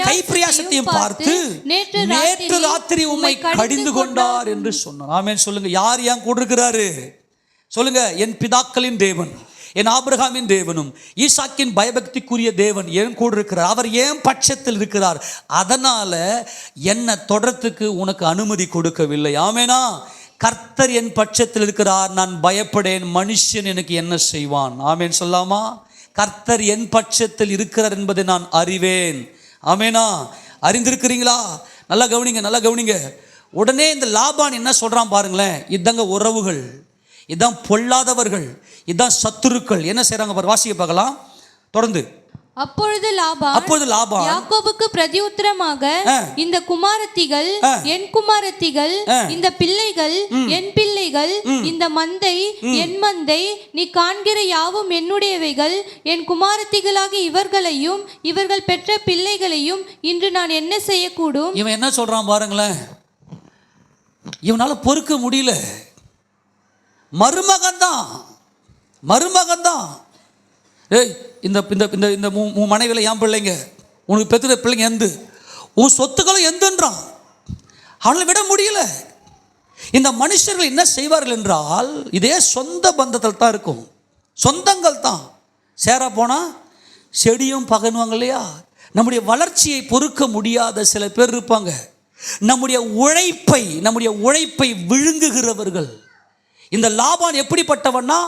கைப்பிரயாசத்தையும் பார்த்து நேற்று ராத்திரி உம்மை கடிந்து கொண்டார் என்று சொன்னார். ஆமென் சொல்லுங்க. யார் ஏன் கூட இருக்கிறாரு சொல்லுங்க? என் பிதாக்களின் தேவன், என் ஆபிரகாமின் தேவனும் ஈசாக்கின் பயபக்திக்குரிய தேவன் என் கூட இருக்கிறார். அவர் ஏன் பட்சத்தில் இருக்கிறார். அதனால என்ன தொடர்றதுக்கு உனக்கு அனுமதி கொடுக்கவில்லை. ஆமேனா? கர்த்தர் என் பட்சத்தில் இருக்கிறார், நான் பயப்படேன், மனுஷன் எனக்கு என்ன செய்வான். ஆமேன் சொல்லாமா? கர்த்தர் என் பட்சத்தில் இருக்கிறார் என்பதை நான் அறிவேன். ஆமேனா? அறிந்திருக்கிறீங்களா? நல்லா கவனிங்க, நல்லா கவனிங்க. உடனே இந்த லாபான் என்ன சொல்றான் பாருங்களேன். இதாங்க உறவுகள், இதான் பொல்லாதவர்கள், இதான் சத்துருக்கள் என்ன செய்றாங்க பாரு. வாசிக்க பார்க்கலாம் தொடர்ந்து. அப்பொழுது லாபான் யாக்கோபுக்கு பிரதியுத்தரமாக, இந்த குமாரத்திகள் என் குமாரத்திகள், இந்த பிள்ளைகள் என் பிள்ளைகள், இந்த மந்தை என் மந்தை, நீ காண்கிற யாவும் என்னுடையவைகள். என் குமாரத்திகளாகி இவர்களையும் இவர்கள் பெற்ற பிள்ளைகளையும் இன்று நான் என்ன செய்யக்கூடும்? இவன் என்ன சொல்றான் பாருங்களேன். இவனால பொறுக்க முடியல. மருமகன் தான். ஏய், இந்த இந்த இந்த மனைவியில் என் பிள்ளைங்க, உனக்கு பெற்ற பிள்ளைங்க எந்த, உன் சொத்துக்களும் எந்தன்றான். அவளை விட முடியல. இந்த மனுஷர்கள் என்ன செய்வார்கள் என்றால், இதே சொந்த பந்தத்தில் தான் இருக்கும். சொந்தங்கள் தான். சேரா போனால் செடியும் பகனுவாங்க இல்லையா? நம்முடைய வளர்ச்சியை பொறுக்க முடியாத சில பேர் இருப்பாங்க. நம்முடைய உழைப்பை விழுங்குகிறவர்கள். இந்த லாபான் எப்படிப்பட்டவன்னா,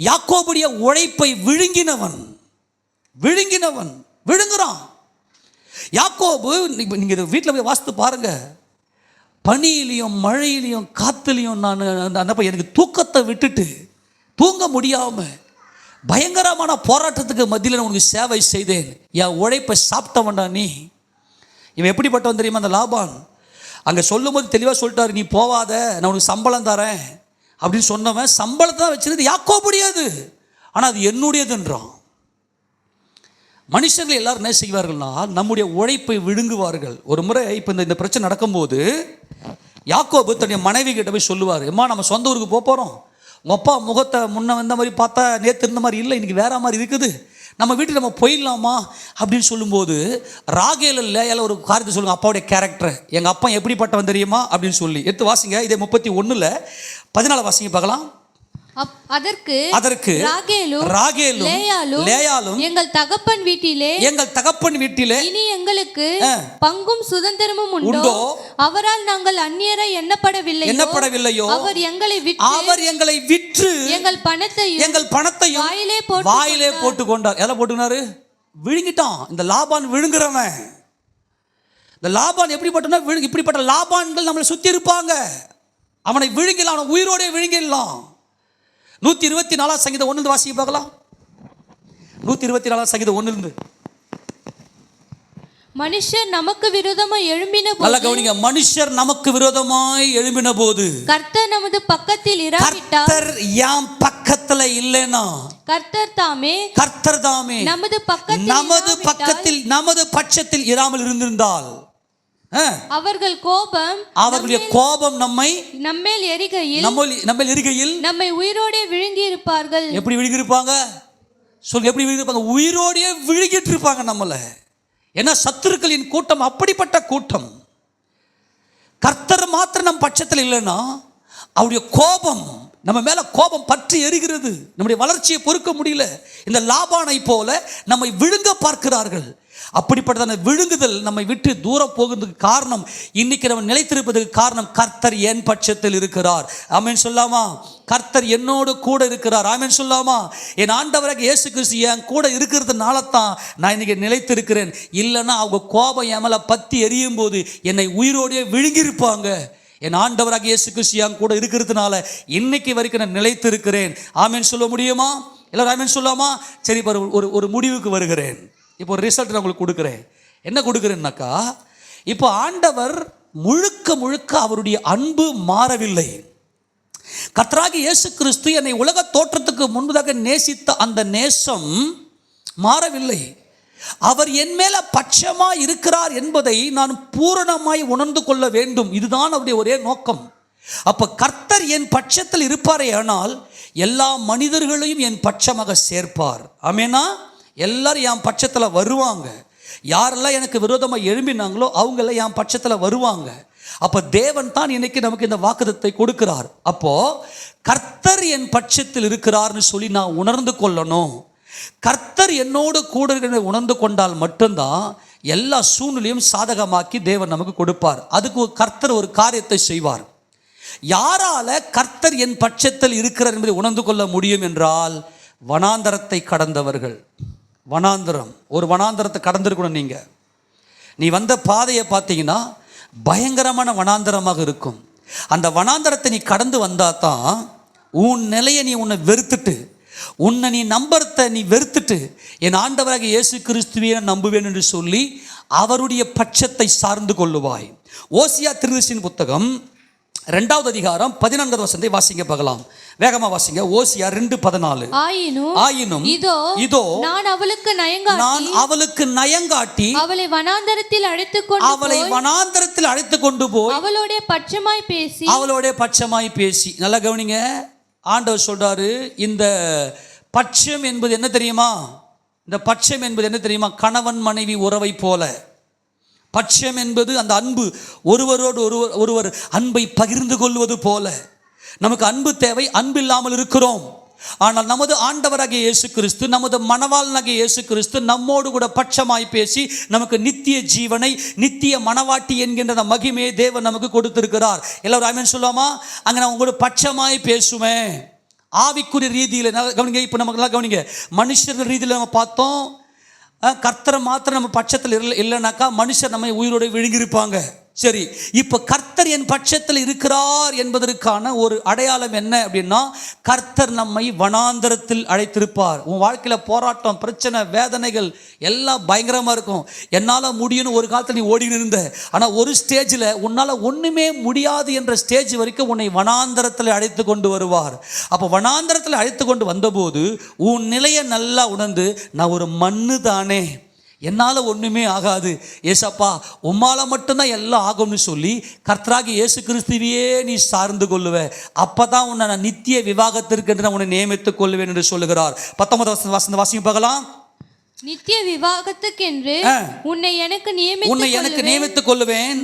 யாக்கோபுடைய உழைப்பை விழுங்குறான். யாக்கோபு நீங்க வீட்டில் போய் வாசித்து பாருங்க. பனியிலையும் மழையிலையும் காத்துலையும் நான் எனக்கு தூக்கத்தை விட்டுட்டு தூங்க முடியாம பயங்கரமான போராட்டத்துக்கு மத்தியில் உனக்கு சேவை செய்தேன். என் உழைப்பை சாப்பிட்டவன்டா நீ. இவன் எப்படிப்பட்டவன் தெரியுமா? அந்த லாபான் அங்கே சொல்லும் போது தெளிவாக சொல்லிட்டாரு, நீ போவாத, நான் உனக்கு சம்பளம் தரேன் அப்படின்னு சொன்னவன் சம்பளத்தை தான் வச்சிருந்து யாக்கோபுடையது, ஆனால் அது என்னுடையதுன்றான். மனுஷர்கள் எல்லாரும் என்ன செய்வார்கள்னா, நம்முடைய உழைப்பை விழுங்குவார்கள். ஒரு முறை இப்போ இந்த பிரச்சனை நடக்கும்போது யாக்கோபு தன்னுடைய மனைவி கிட்ட போய் சொல்லுவார், அம்மா நம்ம சொந்த ஊருக்கு போகிறோம், உங்கள் அப்பா முகத்தை முன்ன வந்த மாதிரி பார்த்தா நேற்று இருந்த மாதிரி இல்லை, இன்றைக்கி வேற மாதிரி இருக்குது, நம்ம வீட்டுக்கு நம்ம போயிடலாமா அப்படின்னு சொல்லும்போது, ராகேல் லேயால ஒரு காரியத்தை சொல்லுங்க, அப்பாவுடைய கேரக்டர், எங்கள் அப்பா எப்படிப்பட்டவன் தெரியுமா அப்படின்னு சொல்லி எடுத்து வாசிங்க. இதே 31 14 வாசிங்க பார்க்கலாம். அதற்கு ராகேலும் லேயாலும் எங்கள் தகப்பன் வீட்டிலே இனி எங்களுக்கு பங்கும் சுதந்திரமும் உண்டோ? அவரால் நாங்கள் அந்நியரை எண்ணப்படவில்லையோ? அவர் எங்களை விற்று எங்கள் பணத்தையும் வாயிலே போட்டு கொண்டார். எதை போட்டுனாரு? விழுங்கிட்டான். இந்த லாபான் விழுங்குறவன். இந்த லாபான் எப்படிப்பட்டனா, இப்படிப்பட்ட லாபான்கள் நம்மளை சுத்தி இருப்பாங்க. அவனை விழுங்கலாம், அவனை உயிரோட விழுங்கலாம். 124 சங்கீதம் 1 வாசிக்க பார்க்கலாம். 124 சங்கீதம் 1 மனுஷர் நமக்கு விரோதமாய் எழும்பின போது, நல்லா கவனிங்க, மனுஷர் நமக்கு விரோதமாய் எழும்பின போது கர்த்தர் நமது பக்கத்தில் இராவிட்டால், கர்த்தர் யாம் பக்கத்துல இல்லைனா, கர்த்தர் தாமே நமது பட்சத்தில் இராமல் இருந்திருந்தால், அவர்களுடைய கோபம் நம்மேல் எரிகையில் நம்மை உயிரோடே விழுங்கி இருப்பார்கள். எப்படி விழுங்கி இருப்பாங்க? சொல்லுங்க, எப்படி விழுங்கி இருப்பாங்க? உயிரோடே விழுங்கிட்டு இருப்பாங்க நம்மள. ஏன்னா சத்துருக்களின் கூட்டம் அப்படிப்பட்ட கூட்டம். கர்த்தர் மாத்திரம் நம் பட்சத்தில் இல்லைன்னா அவருடைய கோபம் நம்ம மேல கோபம் பற்றி எரிகிறது. நம்முடைய வளர்ச்சியை பொறுக்க முடியல. இந்த லாபானை போல நம்மை விழுங்க பார்க்கிறார்கள். அப்படிப்பட்டதான விழுங்குதல் நம்மை விட்டு தூரம் போகிறதுக்கு காரணம், இன்னைக்கு நம்ம நிலைத்திருப்பதற்கு காரணம், கர்த்தர் என் பட்சத்தில் இருக்கிறார். ஆமென் சொல்லாமா? கர்த்தர் என்னோடு கூட இருக்கிறார். ஆமென் சொல்லாமா? என் ஆண்டவராக இயேசு கிறிஸ்து என் கூட இருக்கிறதுனால தான் நான் இன்னைக்கு நிலைத்திருக்கிறேன். இல்லைன்னா அவங்க கோபம் என் மேல பத்தி எரியும் போது என்னை உயிரோடையே விழுங்கியிருப்பாங்க. என் ஆண்டவராக இயேசு கிறிஸ்து என் கூட இருக்கிறதுனால இன்னைக்கு வரைக்கும் நான் நிலைத்து இருக்கிறேன். ஆமென் சொல்ல முடியுமா? எல்லாரும் ஆமென் சொல்லாமா? சரி, இப்போ ஒரு முடிவுக்கு வருகிறேன். இப்போ ஒரு ரிசல்ட் நான் உங்களுக்கு கொடுக்குறேன். என்ன கொடுக்குறேன்னாக்கா, இப்போ ஆண்டவர் முழுக்க முழுக்க அவருடைய அன்பு மாறவில்லை. கர்த்தராகிய இயேசு கிறிஸ்து என்னை உலக தோற்றத்துக்கு முன்பதாக நேசித்த அந்த நேசம் மாறவில்லை. அவர் என் மேல பட்சமாய் இருக்கிறார் என்பதை நான் பூரணமாய் உணர்ந்து கொள்ள வேண்டும். இதுதான் அவருடைய ஒரே நோக்கம். அப்ப கர்த்தர் என் பட்சத்தில் இருப்பாரே ஆனால் எல்லா மனிதர்களையும் என் பட்சமாக சேர்ப்பார். ஆமெனா? எல்லாரும் என் பட்சத்தில் வருவாங்க. யாரெல்லாம் எனக்கு விரோதமாக எழும்பினாங்களோ அவங்கள என் பட்சத்தில் வருவாங்க. அப்போ தேவன் தான் இன்னைக்கு நமக்கு இந்த வாக்குத்தத்தை கொடுக்கிறார். அப்போ கர்த்தர் என் பட்சத்தில் இருக்கிறார்னு சொல்லி நான் உணர்ந்து கொள்ளணும். கர்த்தர் என்னோடு கூட இருக்கிறத உணர்ந்து கொண்டால் மட்டும்தான் எல்லா சூழ்நிலையும் சாதகமாக்கி தேவன் நமக்கு கொடுப்பார். அதுக்கு கர்த்தர் ஒரு காரியத்தை செய்வார். யாரால கர்த்தர் என் பட்சத்தில் இருக்கிறார் என்பதை உணர்ந்து கொள்ள முடியும் என்றால், வனாந்தரத்தை கடந்தவர்கள். வனாந்தரம், ஒரு வனாந்தரத்தை கடந்திருக்கணும். நீ வந்த பாதையை பார்த்தீங்கன்னா பயங்கரமான வனாந்தரமாக இருக்கும். அந்த வனாந்தரத்தை நீ கடந்து வந்தா தான் உன் நிலையை நீ உன்னை வெறுத்துட்டு, உன்னை நீ நம்புறத நீ வெறுத்துட்டு, என் ஆண்டவராக இயேசு கிறிஸ்துவை நம்புவேன் என்று சொல்லி அவருடைய பட்சத்தை சார்ந்து கொள்ளுவாய். ஓசியா தீர்க்கதரிசியின் புத்தகம் 2வது அதிகாரம் 14வது வசனத்தை வாசிங்க பார்க்கலாம். வேகமா வாசிங்க. ஓசியா 2:14. ஆயினும் இதோ நான் அவளுக்கு நயங்காட்டி அவளை வனாந்தரத்தில் அழைத்து கொண்டு போய் அவளோட பட்சமாய் பேசி. நல்லா கவனிங்க. ஆண்டவர் சொல்றாரு, இந்த பட்சம் என்பது என்ன தெரியுமா? இந்த பட்சம் என்பது என்ன தெரியுமா? கணவன் மனைவி உறவை போல. பட்சம் என்பது அந்த அன்பு, ஒருவரோடு ஒருவர் அன்பை பகிர்ந்து கொள்வது போல. நமக்கு அன்பு தேவை, அன்பு இல்லாமல் இருக்கிறோம். ஆனால் நமது ஆண்டவராகிய இயேசு கிறிஸ்து, நமது மணவாளனாகிய இயேசு கிறிஸ்து நம்மோடு கூட பட்சமாய் பேசி நமக்கு நித்திய ஜீவனை, நித்திய மணவாட்டி என்கின்ற மகிமையை தேவன் நமக்கு கொடுத்திருக்கிறார். எல்லாரும் ஆமென் சொல்லுவாமா? அங்கே நான் உங்களோட பட்சமாய் பேசுவேன். ஆவிக்குரிய ரீதியில் கவனிங்க. இப்போ நமக்கு கவனிங்க, மனுஷர்கள் ரீதியில் நம்ம பார்த்தோம். கர்த்தரை மாத்திரம் நம்ம பட்சத்தில் இல்லைனாக்கா மனுஷர் நம்மை உயிரோடு விழுங்கியிருப்பாங்க. சரி, இப்போ கர்த்தர் என் பட்சத்தில் இருக்கிறார் என்பதற்கான ஒரு அடையாளம் என்ன அப்படின்னா, கர்த்தர் நம்மை வனாந்தரத்தில் அழைத்திருப்பார். உன் வாழ்க்கையில் போராட்டம், பிரச்சனை, வேதனைகள் எல்லாம் பயங்கரமாக இருக்கும். என்னால் முடியும்னு ஒரு காலத்தில் நீ ஓடி இருந்த, ஆனால் ஒரு ஸ்டேஜில் உன்னால் ஒன்றுமே முடியாது என்ற ஸ்டேஜ் வரைக்கும் உன்னை வனாந்தரத்தில் அழைத்து கொண்டு வருவார். அப்போ வனாந்தரத்தில் அழைத்து கொண்டு வந்தபோது உன் நிலையை நல்லா உணர்ந்து, நான் ஒரு மண்ணு தானே, என்னால் ஒன்றுமே ஆகாது, ஏசப்பா உம்மால் மட்டும்தான் எல்லாம் ஆகும்னு சொல்லி கர்த்தராகிய இயேசு கிறிஸ்துவையே நீ சார்ந்து கொள்ளுவ. அப்போ தான் உன்னை நான் நித்திய விவாகத்திற்கு என்று நான் உன்னை நியமித்துக் கொள்வேன் என்று சொல்லுகிறார். 19வது வசனம் வாசிங்க பார்க்கலாம். நித்திய விவாகத்துக்கென்று உன்னை எனக்கு நியமித்துக் கொள்ளுவேன்.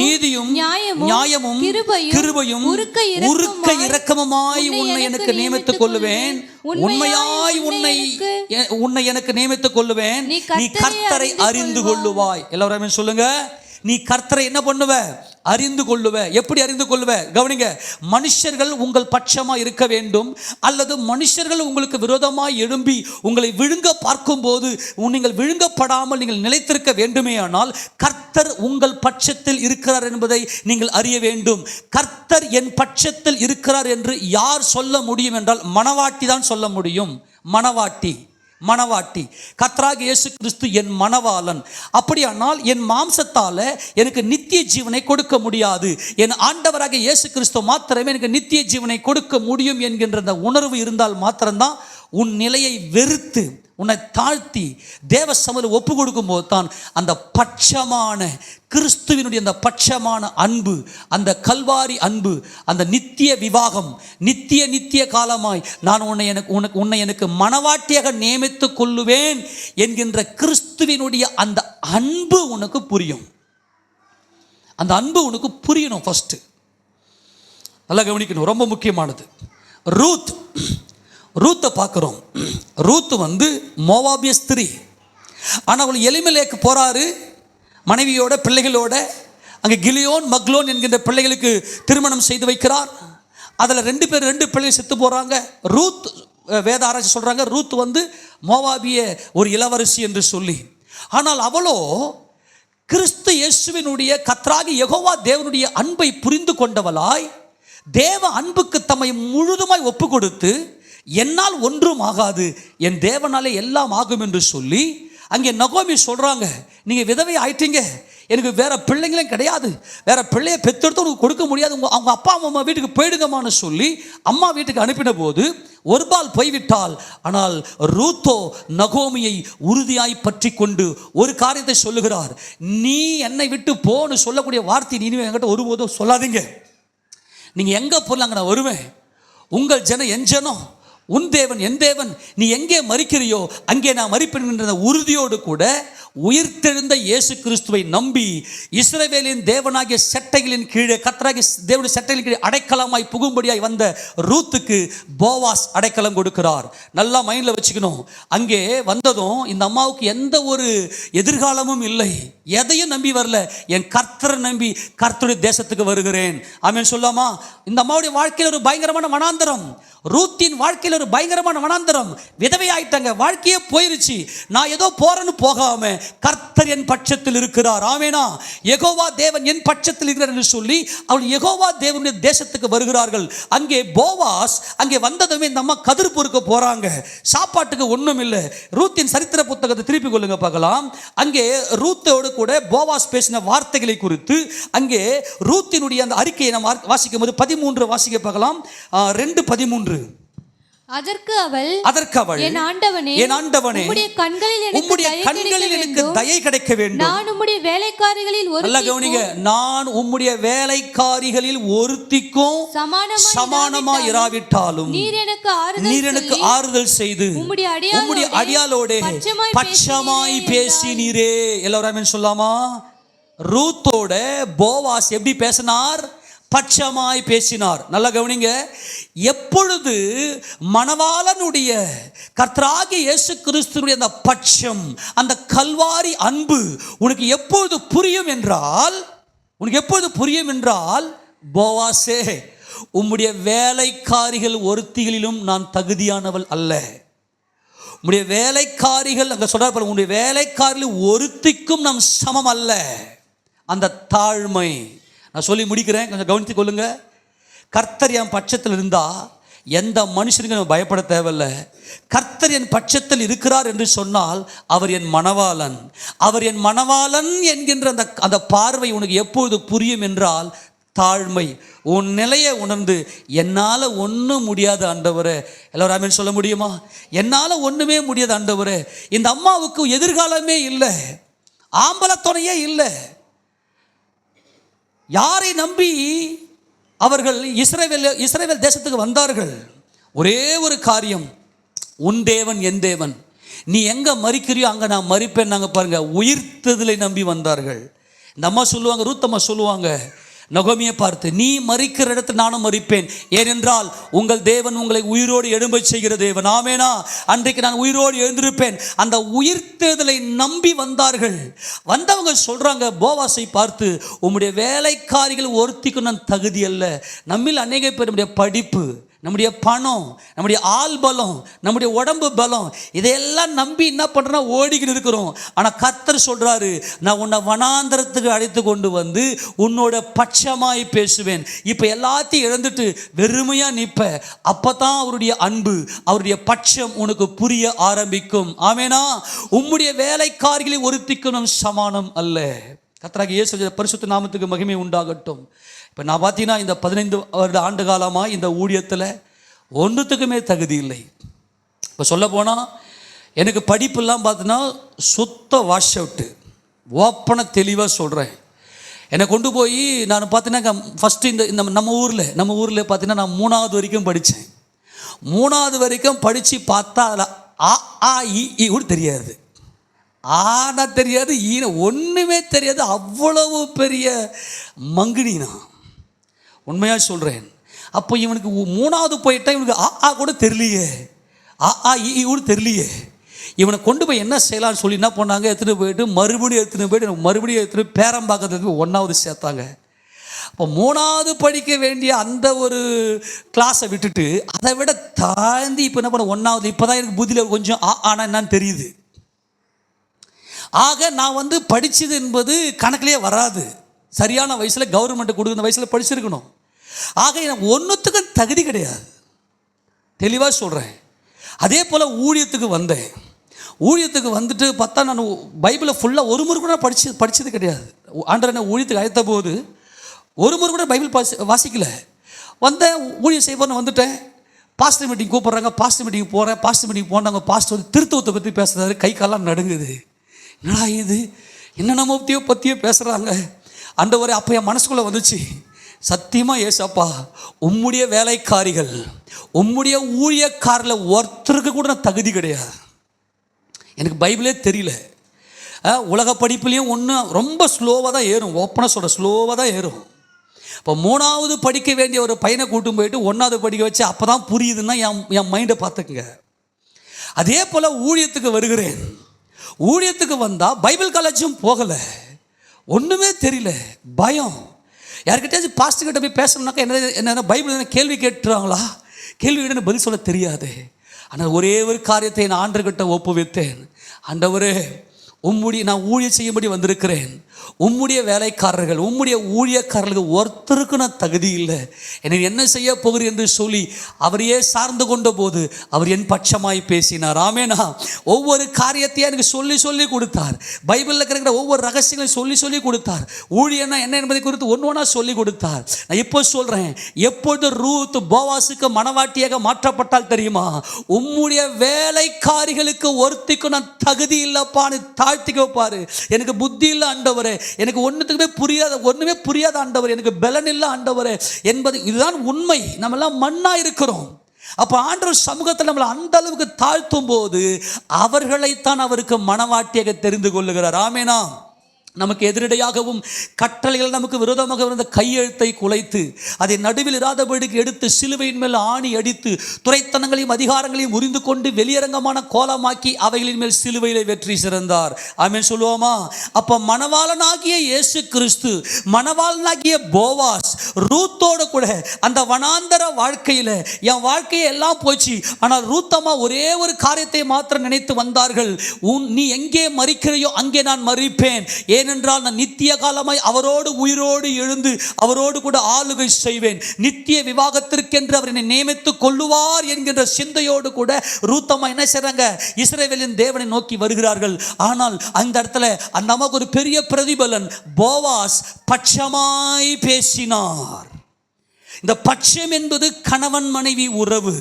நீதியும் நியாயமும் கிருபையும் உருக்க இரக்கமுமாய் உன்னை எனக்கு நியமித்துக் கொள்ளுவேன். உண்மையாய் உன்னை எனக்கு நியமித்துக் கொள்ளுவேன். நீ கர்த்தரை அறிந்து கொள்ளுவாய். எல்லாரும் சொல்லுங்க. நீ கர்த்தரை என்ன பண்ணுவ? அறிந்து கொள்ளுவ. எப்படி அறிந்து கொள்ளுவ? கவனிங்க. மனுஷர்கள் உங்கள் பட்சமாக இருக்க வேண்டும், அல்லது மனுஷர்கள் உங்களுக்கு விரோதமாக எழும்பி உங்களை விழுங்க பார்க்கும்போது நீங்கள் விழுங்கப்படாமல் நீங்கள் நிலைத்திருக்க வேண்டுமே ஆனால் கர்த்தர் உங்கள் பட்சத்தில் இருக்கிறார் என்பதை நீங்கள் அறிய வேண்டும். கர்த்தர் என் பட்சத்தில் இருக்கிறார் என்று யார் சொல்ல முடியும் என்றால் மணவாட்டி தான் சொல்ல முடியும். மணவாட்டி கர்த்தராகிய இயேசு கிறிஸ்து என் மணவாளன். அப்படியானால் என் மாம்சத்தால் எனக்கு நித்திய ஜீவனை கொடுக்க முடியாது. என் ஆண்டவராகிய இயேசு கிறிஸ்து மாத்திரமே எனக்கு நித்திய ஜீவனை கொடுக்க முடியும் என்கின்ற அந்த உணர்வு இருந்தால் மாத்திரம்தான் உன் நிலையை வெறுத்து உன்னை தாழ்த்தி தேவ சமூகத்தில் ஒப்பு கொடுக்கும் போது தான் அந்த பட்சமான கிறிஸ்துவினுடைய அந்த பட்சமான அன்பு, அந்த கல்வாரி அன்பு, அந்த நித்திய விவாகம், நித்திய காலமாய் நான் உன்னை எனக்கு மனவாட்டியாக நியமித்து கொள்ளுவேன் என்கின்ற கிறிஸ்துவினுடைய அந்த அன்பு உனக்கு புரியும். அந்த அன்பு உனக்கு புரியணும். ஃபர்ஸ்ட் நல்லா கவனிக்கணும், ரொம்ப முக்கியமானது. ரூத்தை பார்க்குறோம். ரூத்து மோவாபிய ஸ்திரீ. ஆனால் அவள் எலிமெலேக்கு போகிறாரு மனைவியோட பிள்ளைகளோட. அங்கே கிலியோன் மக்லோன் என்கின்ற பிள்ளைகளுக்கு திருமணம் செய்து வைக்கிறார். அதில் ரெண்டு பிள்ளைகள் செத்து போகிறாங்க. ரூத் வேத ஆராய்ச்சி சொல்கிறாங்க ரூத் மோவாபிய ஒரு இளவரசி என்று சொல்லி. ஆனால் அவளோ கிறிஸ்து இயேசுவினுடைய கர்த்தராகிய யெகோவா தேவனுடைய அன்பை புரிந்து கொண்டவளாய், தேவ அன்புக்கு தம்மை முழுதுமாய் ஒப்பு கொடுத்து, என்னால் ஒன்றும் ஆகாது, என் தேவனாலே எல்லாம் ஆகும் என்று சொல்லி, அங்கே நகோமி சொல்கிறாங்க, நீங்கள் விதவை ஆயிட்டீங்க, எனக்கு வேற பிள்ளைங்களும் கிடையாது, வேற பிள்ளையை பெற்றெடுத்து உங்களுக்கு கொடுக்க முடியாது, அவங்க அப்பா அம்மா வீட்டுக்கு போயிடுங்கம்மான்னு சொல்லி அம்மா வீட்டுக்கு அனுப்பின போது ஒருபால் போய்விட்டால். ஆனால் ரூத்தோ நகோமியை உறுதியாய் பற்றி கொண்டு ஒரு காரியத்தை சொல்லுகிறார். நீ என்னை விட்டு போன்னு சொல்லக்கூடிய வார்த்தை இனிமே என்கிட்ட ஒருபோதும் சொல்லாதீங்க. நீங்கள் எங்கே போகலாங்க, நான் வருவேன். உங்கள் ஜனம் என் ஜனம், உன் தேவன் என் தேவன், நீ எங்கே மரிக்கிறியோ அங்கே நான் மரிப்பேன் என்ற உறுதியோடு கூட உயிர்த்தெழுந்த இயேசு கிறிஸ்துவை நம்பி இஸ்ரவேலின் தேவனாகிய சட்டைகளின் கீழே, கர்த்தராகிய தேவனுடைய சட்டைகளின் கீழே அடைக்கலமாய் புகும்படியாய் வந்த ரூத்துக்கு போவாஸ் அடைக்கலம் கொடுக்கிறார். நல்லா மைண்டில் வச்சுக்கணும். அங்கே வந்ததும் இந்த அம்மாவுக்கு எந்த ஒரு எதிர்காலமும் இல்லை, எதையும் நம்பி வரல, என் கர்த்தரை நம்பி கர்த்தருடைய தேசத்துக்கு வருகிறேன். ஆமென் சொல்லாமா? இந்த அம்மாவுடைய வாழ்க்கையில் ஒரு பயங்கரமான வனாந்தரம், ரூத்தின் வாழ்க்கையில் ஒரு பயங்கரமான வனாந்தரம். விதவை ஆயிட்டாங்க, வாழ்க்கையே போயிருச்சு. நான் ஏதோ போறேன்னு போகாம கர்த்தர் என் பட்சத்தில் இருக்கிறார். ஆமெனா? யெகோவா தேவன் என் பட்சத்தில் இருக்கிறார் என்று சொல்லி அவள் யெகோவா தேவனுடைய தேசத்துக்கு வருகிறார்கள். அங்கே போவாஸ் அங்கே வந்ததுமே இந்த அம்மா கதிர் பொறுக்க போறாங்க. சாப்பாட்டுக்கு ஒன்றும் இல்லை. ரூத்தின் சரித்திர புத்தகத்தை திருப்பி கொள்ளுங்க பார்க்கலாம். அங்கே ரூத்தோடு கூட போவாஸ் பேசின வார்த்தைகளை குறித்து அங்கே ரூத்தினுடைய அந்த அறிக்கையை நாம் வாசிக்கும் போது 13 வாசிக்க பார்க்கலாம். 2:13. அதற்கு அவள் என் ஆண்டவனே உம்முடைய கண்களில் எனக்கு தயை கிடைக்க வேண்டும். நான் உம்முடைய வேலைக்காரிகளில் ஒருத்திக்கும் சமானமாய் இராவிட்டாலும் நீர் எனக்கு ஆறுதல் செய்து உம்முடைய அடியாளோடே பட்சமாய் பேசினீரே. எல்லாரும் சொல்லாமா? ரூத்தோட போவாஸ் எப்படி பேசினார்? பட்சமாய் பேசினார். நல்லா கவனிங்க. எப்பொழுது மணவாளனுடைய கர்த்தராகிய இயேசு கிறிஸ்துவினுடைய அந்த பட்சம், அந்த கல்வாரி அன்பு உனக்கு எப்பொழுது புரியும் என்றால், போவாசே, உம்முடைய வேலைக்காரிகள் ஒருத்திகளிலும் நான் தகுதியானவள் அல்ல. உம்முடைய வேலைக்காரிகள் அங்கே சொல்றார், உம்முடைய வேலைக்காரிகள் ஒருத்திக்கும் நாம் சமம் அல்ல. அந்த தாழ்மை நான் சொல்லி முடிக்கிறேன், கொஞ்சம் கவனித்து கொள்ளுங்க. கர்த்தர் என் பட்சத்தில் இருந்தால் எந்த மனுஷனுக்கு நம்ம பயப்பட தேவையில்லை. கர்த்தர் என் பட்சத்தில் இருக்கிறார் என்று சொன்னால் அவர் என் மணவாளன் என்கின்ற அந்த பார்வை உனக்கு எப்பொழுது புரியும் என்றால், தாழ்மை, உன் நிலையை உணர்ந்து என்னால் ஒன்றும் முடியாது ஆண்டவரே. எல்லாரும் ஆமென் சொல்ல முடியுமா? என்னால் ஒன்றுமே முடியாது ஆண்டவரே. இந்த அம்மாவுக்கு எதிர்காலமே இல்லை, ஆம்பளை துணையே இல்லை. யாரை நம்பி அவர்கள் இஸ்ரவேல் தேசத்துக்கு வந்தார்கள்? ஒரே ஒரு காரியம், உன் தேவன் என் தேவன், நீ எங்கே மரிக்கிறியோ அங்கே நான் மரிப்பேன். நாங்கள் பாருங்க, உயிர்த்ததிலை நம்பி வந்தார்கள். இந்த அம்மா சொல்லுவாங்க, ரூத்தம்மா சொல்லுவாங்க நகோமியை பார்த்து, நீ மரிக்கிற இடத்துல நானும் மரிப்பேன், ஏனென்றால் உங்கள் தேவன் உங்களை உயிரோடு எழும்ப செய்கிற தேவன். ஆமேனா? அன்றைக்கு நான் உயிரோடு எழுந்திருப்பேன். அந்த உயிர்த்தெழுதலை நம்பி வந்தார்கள். வந்தவங்க சொல்றாங்க போவாசை பார்த்து, உம்முடைய வேலைக்காரிகள் ஒருத்திக்கும் நான் தகுதி அல்ல. நம்மில் அநேக பேர் நம்முடைய படிப்பு, நம்முடைய பணம், நம்முடைய ஆள் பலம், நம்முடைய உடம்பு பலம், இதையெல்லாம் நம்பி என்ன பண்ணுறோன்னா ஓடிக்கிட்டு இருக்கிறோம். ஆனால் கர்த்தர் சொல்கிறாரு, நான் உன்னை வனாந்தரத்துக்கு அழைத்து கொண்டு வந்து உன்னோட பட்சமாய் பேசுவேன். இப்போ எல்லாத்தையும் இழந்துட்டு வெறுமையாக நிற்ப, அப்போ தான் அவருடைய அன்பு, அவருடைய பட்சம் உனக்கு புரிய ஆரம்பிக்கும். ஆமேனா? உம்முடைய வேலைக்காரிகளை ஒருத்திக்கும் நம் சமானம் அல்ல. கர்த்தராகிய இயேசு பரிசுத்த நாமத்துக்கு மகிமை உண்டாகட்டும். இப்போ நான் பார்த்தீங்கன்னா இந்த 15 வருட ஆண்டு காலமாக இந்த ஊழியத்தில் ஒன்றுத்துக்குமே தகுதி இல்லை. இப்போ சொல்ல போனால் எனக்கு படிப்புலாம் பார்த்தீங்கன்னா சுத்த வாஷ் அவுட்டு, ஓப்பனாக தெளிவாக சொல்கிறேன். என்னை கொண்டு போய் நான் பார்த்தீங்கன்னா ஃபஸ்ட்டு இந்த நம்ம ஊரில் பார்த்தீங்கன்னா நான் 3வது வரைக்கும் படித்தேன். 3வது வரைக்கும் படித்து பார்த்தா அதில் ஆ ஆ இ கூட தெரியாது, ஆனா தெரியாது, ஈன ஒன்றுமே தெரியாது. அவ்வளவு பெரிய மங்குனினா உண்மையாக சொல்கிறேன். அப்போ இவனுக்கு 3வது போயிட்டா இவனுக்கு ஆ ஆ கூட தெரியலையே, ஆ ஆ இ கூட தெரியலையே. இவனை கொண்டு போய் என்ன செய்யலான்னு சொல்லி என்ன பண்ணாங்க, எடுத்துகிட்டு போயிட்டு மறுபடியும் எடுத்துகிட்டு பேரம்பாக்கத்துக்கு 1வது சேர்த்தாங்க. இப்போ 3வது படிக்க வேண்டிய அந்த ஒரு கிளாஸை விட்டுட்டு அதை விட தாழ்ந்து இப்போ என்ன பண்ண 1வது, இப்போ தான் எனக்கு புத்தியில் கொஞ்சம் ஆனால் என்னன்னு தெரியுது. ஆக நான் படித்தது என்பது கணக்கிலே வராது. சரியான வயசில் கவர்மெண்ட்டு கொடுக்குற வயசில் படிச்சிருக்கணும். ஆக எனக்கு ஒன்றுத்துக்கும் தகுதி கிடையாது, தெளிவாக சொல்கிறேன். அதே போல் ஊழியத்துக்கு வந்தேன். ஊழியத்துக்கு வந்துட்டு பார்த்தா நான் பைபிளை ஃபுல்லாக ஒரு முறை கூட படித்தது கிடையாது. ஆண்டவர் என்ன ஊழியத்துக்கு அழைத்த போது ஒரு முறை கூட பைபிள் வாசிக்கல. வந்தேன், ஊழியம் செய்வோன்னு வந்துட்டேன். பாஸ்டர் மீட்டிங் கூப்பிட்றாங்க, பாஸ்டர் மீட்டிங் போகிறேன். பாஸ்டர் மீட்டிங் போனாங்க, பாஸ்டர் திருத்துவத்தை பற்றி பேசுகிறாரு, கை காலெல்லாம் நடுங்குது. என்னடா இது, என்னென்ன பற்றியோ பேசுகிறாங்க. ஆண்டவரே, அப்போ என் மனசுக்குள்ளே வந்துச்சு, சத்தியமாக ஏசப்பா, உம்முடைய வேலைக்காரிகள், உம்முடைய ஊழியக்காரில் ஒருத்தருக்கு கூட நான் தகுதி கிடையாது. எனக்கு பைபிளே தெரியல. உலக படிப்புலேயும் ஒன்றும் ரொம்ப ஸ்லோவாக தான் ஏறும், ஓப்பனாக சொல்கிற ஸ்லோவாக தான் ஏறும். இப்போ 3வது படிக்க வேண்டிய ஒரு பையனை கூட்டும் போயிட்டு 1வது படிக்க வச்சு அப்போ தான் புரியுதுன்னா என் மைண்டை பார்த்துக்குங்க. அதே போல் ஊழியத்துக்கு வருகிறேன். ஊழியத்துக்கு வந்தால் பைபிள் காலேஜும் போகலை, ஒன்றுமே தெரியல, பயம். யார்கிட்டயாச்சும் பாஸ்டர்கிட்ட போய் பேசணுன்னாக்கா என்ன பைபிள் என்ன கேள்வி கேட்டுறாங்களா, கேள்வி கேட்டு பதில் சொல்ல தெரியாது. ஆனால் ஒரே ஒரு காரியத்தை நான் ஆண்டவர்கிட்ட ஒப்புவித்தேன். ஆண்டவரே, நான் ஊழியம் செய்யும்படி வந்திருக்கிறேன். உம்முடைய வேலைக்காரர்கள், உம்முடைய ஊழியக்காரர்களுக்கு ஒருத்தருக்கு நான் தகுதி இல்லை, என்னை என்ன செய்ய போகிறேன் என்று சொல்லி அவரையே சார்ந்து கொண்ட போது அவர் என் பட்சமாய் பேசினார். ஆமேனா. ஒவ்வொரு காரியத்தையும் எனக்கு சொல்லி கொடுத்தார். பைபிளில் இருக்கிற ஒவ்வொரு ரகசியங்களையும் சொல்லி கொடுத்தார். ஊழியன்னா என்ன என்பதை குறித்து ஒன்றா சொல்லி கொடுத்தார். நான் இப்போ சொல்கிறேன், எப்பொழுது ரூத் போவாசுக்கு மனவாட்டியாக மாற்றப்பட்டால் தெரியுமா, உம்முடைய வேலைக்காரிகளுக்கு ஒருத்திக்கும் நான் தகுதி இல்லைப்பான்னு தாழ்த்திக்க வைப்பாரு. எனக்கு புத்தி இல்லை ஆண்டவரே, எனக்கு ஒன்றுமே புரியாத ஆண்டவர், எனக்கு பலன் இல்லை ஆண்டவரே என்பது இதுதான் உண்மை. நம்ம எல்லாம் மண்ணா இருக்கிறோம். அப்போ ஆண்டவர் சமூகத்தில் நம்மளை அந்த அளவுக்கு தாழ்த்தும் போது அவர்களைத்தான் அவருக்கு மனவாட்டியாக தெரிந்து கொள்ளுகிறார். ஆமேனா. நமக்கு எதிரடையாகவும் கட்டளைகள் நமக்கு விரோதமாக இருந்த கையெழுத்தை குலைத்து அதை நடுவில் இராதபடிக்கு எடுத்து சிலுவையின் மேல் ஆணி அடித்து துரைத்தனங்களையும் அதிகாரங்களையும் உரிந்து கொண்டு வெளியரங்கமான கோலமாக்கி அவைகளின் மேல் சிலுவையிலே வெற்றி சிறந்தார். ஆமென் சொல்லுவோமா? அப்போ மணவாளனாகிய இயேசு கிறிஸ்து, மணவாளனாகிய போவாஸ் ரூத்தோடு கூட அந்த வனாந்தர வாழ்க்கையில் என் வாழ்க்கையை எல்லாம் போச்சு, ஆனால் ரூத்தம்மா ஒரே ஒரு காரியத்தை மாத்திரம் நினைத்து வந்தார்கள், நீ எங்கே மரிக்கிறையோ அங்கே நான் மரிப்பேன், ஏனென்றால் நான் நித்திய காலமாய் அவரோடு உயிரோடு எழுந்து அவரோடு கூட ஆளுகை செய்வேன், நித்திய விவாகத்திற்கென்று அவர் என்னை நியமித்துக் கொள்ளுவார் என்கின்ற சிந்தையோடு கூட ரூத்தம்மா என்ன செய்றாங்க, இஸ்ரவேலின் தேவனை நோக்கி வருகிறார்கள். ஆனால் அந்த இடத்துல அந்த அம்மாவுக்கு ஒரு பெரிய பிரதிபலன், போவாஸ் பட்சமாய் பேசினார். இந்த பட்சம் என்பது கணவன் மனைவி உறவு.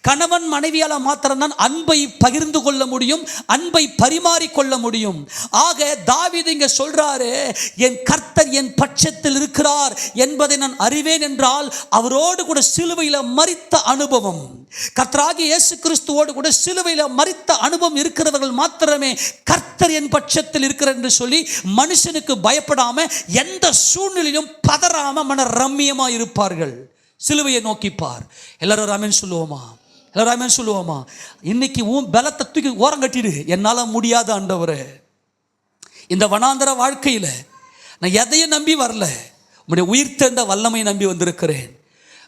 கணவன் மனைவியால் மாத்திரம்தான் அன்பை பகிர்ந்து கொள்ள முடியும், அன்பை பரிமாறிக்கொள்ள முடியும். ஆக தாவீது இங்க சொல்றாரு, என் கர்த்தர் என் பட்சத்தில் இருக்கிறார் என்பதை நான் அறிவேன் என்றால் அவரோடு கூட சிலுவையில் மரித்த அனுபவம், கர்த்தராகிய இயேசு கிறிஸ்துவோடு கூட சிலுவையில் மரித்த அனுபவம் இருக்கிறவர்கள் மாத்திரமே கர்த்தர் என் பட்சத்தில் இருக்கிறார் என்று சொல்லி மனுஷனுக்கு பயப்படாம எந்த சூழ்நிலையிலும் பதறாம மன ரம்மியமா இருப்பார்கள். சிலுவையை நோக்கிப்பார். எல்லாரும் ஆமென் சொல்லுவோமா? எல்லாரும் ஆமென் சொல்லுவோமா? இன்னைக்கு உன் பலத்தை தூக்கி ஓரம் கட்டிடு, என்னால் முடியாத ஆண்டவரே. இந்த வனாந்தர வாழ்க்கையில் நான் எதையும் நம்பி வரல, உங்களுடைய உயிர் தெழுந்த வல்லமையை நம்பி வந்திருக்கிறேன்.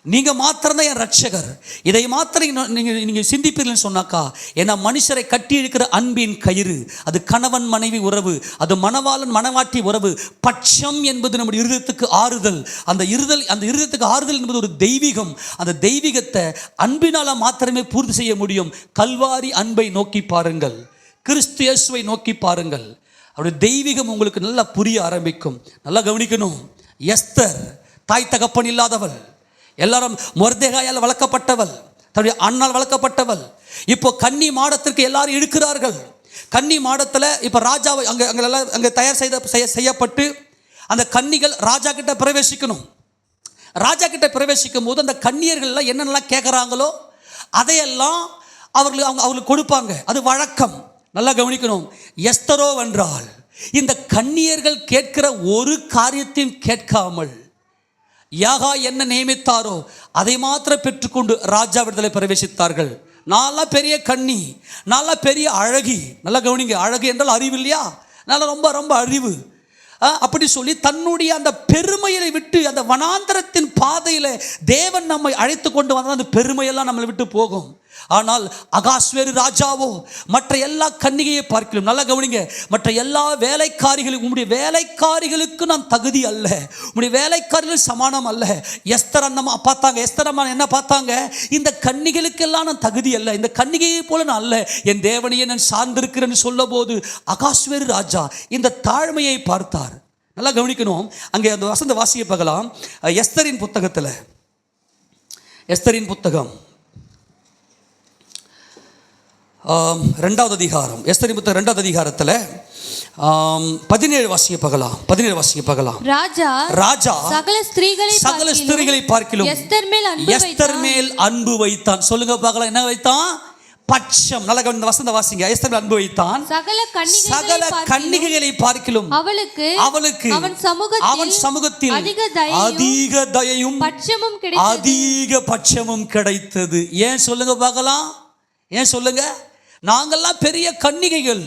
நீங்கள் மாத்திரம்தான் என் ரட்சகர். இதை மாத்திரம் நீங்கள் சிந்திப்பீர்கள்னு சொன்னாக்கா, ஏன்னா மனுஷரை கட்டி இருக்கிற அன்பின் கயிறு அது கணவன் மனைவி உறவு, அது மணவாளன் மணவாட்டி உறவு. பட்சம் என்பது நம்முடைய இருதயத்துக்கு ஆறுதல். அந்த இருதயத்துக்கு ஆறுதல் என்பது ஒரு தெய்வீகம். அந்த தெய்வீகத்தை அன்பினால் மாத்திரமே பூர்த்தி செய்ய முடியும். கல்வாரி அன்பை நோக்கி பாருங்கள், கிறிஸ்து இயேசுவை நோக்கி பாருங்கள், அவருடைய தெய்வீகம் உங்களுக்கு நல்லா புரிய ஆரம்பிக்கும். நல்லா கவனிக்கணும். எஸ்தர் தாய் தகப்பன் இல்லாதவள், எல்லாரும் மொர்தெகாயால் வளர்க்கப்பட்டவள், தன்னுடைய அண்ணால் வளர்க்கப்பட்டவள். இப்போ கன்னி மாடத்திற்கு எல்லாரும் இழுக்கிறார்கள். கன்னி மாடத்தில் இப்போ ராஜாவை அங்கே தயார் செய்யப்பட்டு அந்த கன்னிகள் ராஜா கிட்ட பிரவேசிக்கணும். ராஜா கிட்ட பிரவேசிக்கும் போது அந்த கன்னியர்கள்லாம் என்னென்னலாம் கேட்குறாங்களோ அதையெல்லாம் அவர்களுக்கு கொடுப்பாங்க. அது வழக்கம். நல்லா கவனிக்கணும். எஸ்தரோ வென்றால் இந்த கன்னியர்கள் கேட்கிற ஒரு காரியத்தையும் கேட்காமல் யாகா என்ன நியமித்தாரோ அதை மாத்திரம் பெற்றுக்கொண்டு ராஜா விடுதலை பிரவேசித்தார்கள். நல்லா பெரிய கன்னி, நல்லா பெரிய அழகி. நல்லா கவனிங்க, அழகு என்றால் அறிவு இல்லையா? நல்லா ரொம்ப ரொம்ப அறிவு. அப்படி சொல்லி தன்னுடைய அந்த பெருமையை விட்டு அந்த வனாந்தரத்தின் பாதையில் தேவன் நம்மை அழைத்து கொண்டு வந்தால் அந்த பெருமையெல்லாம் நம்மளை விட்டு போகும். ஆனால் அகாஸ்வேரு ராஜாவோ மற்ற எல்லா கன்னிகையை பார்க்கலாம். நல்லா கவனிங்க, மற்ற எல்லா வேலைக்காரிகளும் உங்களுடைய வேலைக்காரிகளுக்கு நான் தகுதி அல்ல, உங்களுடைய வேலைக்காரிகள் சமானம் அல்ல. எஸ்தர் அண்ணம்மா பார்த்தாங்க, எஸ்தர் அம்மா என்ன பார்த்தாங்க? இந்த கன்னிகளுக்கெல்லாம் நான் தகுதி அல்ல, இந்த கன்னிகையை போல நான் அல்ல, என் தேவனையே நான் சார்ந்திருக்கிறேன்னு சொல்ல போது அகாஸ்வேரு ராஜா இந்த தாழ்மையை பார்த்தார். நல்லா கவனிக்கணும். அங்கே அந்த வசந்த வாசியை பார்க்கலாம். எஸ்தரின் புத்தகத்தில், எஸ்தரின் புத்தகம் 2வது அதிகாரம், எஸ்தரின் புத்தகம் 2வது அதிகாரத்தில் 17 வாசியை பார்க்கலாம். 17 வாசியை பார்க்கலாம். ராஜா சகல ஸ்திரீகளை பார்க்கிலும் எஸ்தர் மேல் அன்பு வைத்தான். சொல்லுங்க பார்க்கலாம், என்ன வைத்தான்? பட்சம். நல்ல இந்த வசந்த வாசிங்க. எஸ்தர் மேல் அன்பு வைத்தான். சகல கன்னிகைகளை பார்க்கிலும் அவளுக்கு அவன் சமூகத்தில் அதிக தயையும் அதிக பட்சமும் கிடைத்தது. ஏன் சொல்லுங்க பார்க்கலாம், ஏன் சொல்லுங்க? நாங்கள்லாம் பெரிய கன்னிகைகள்,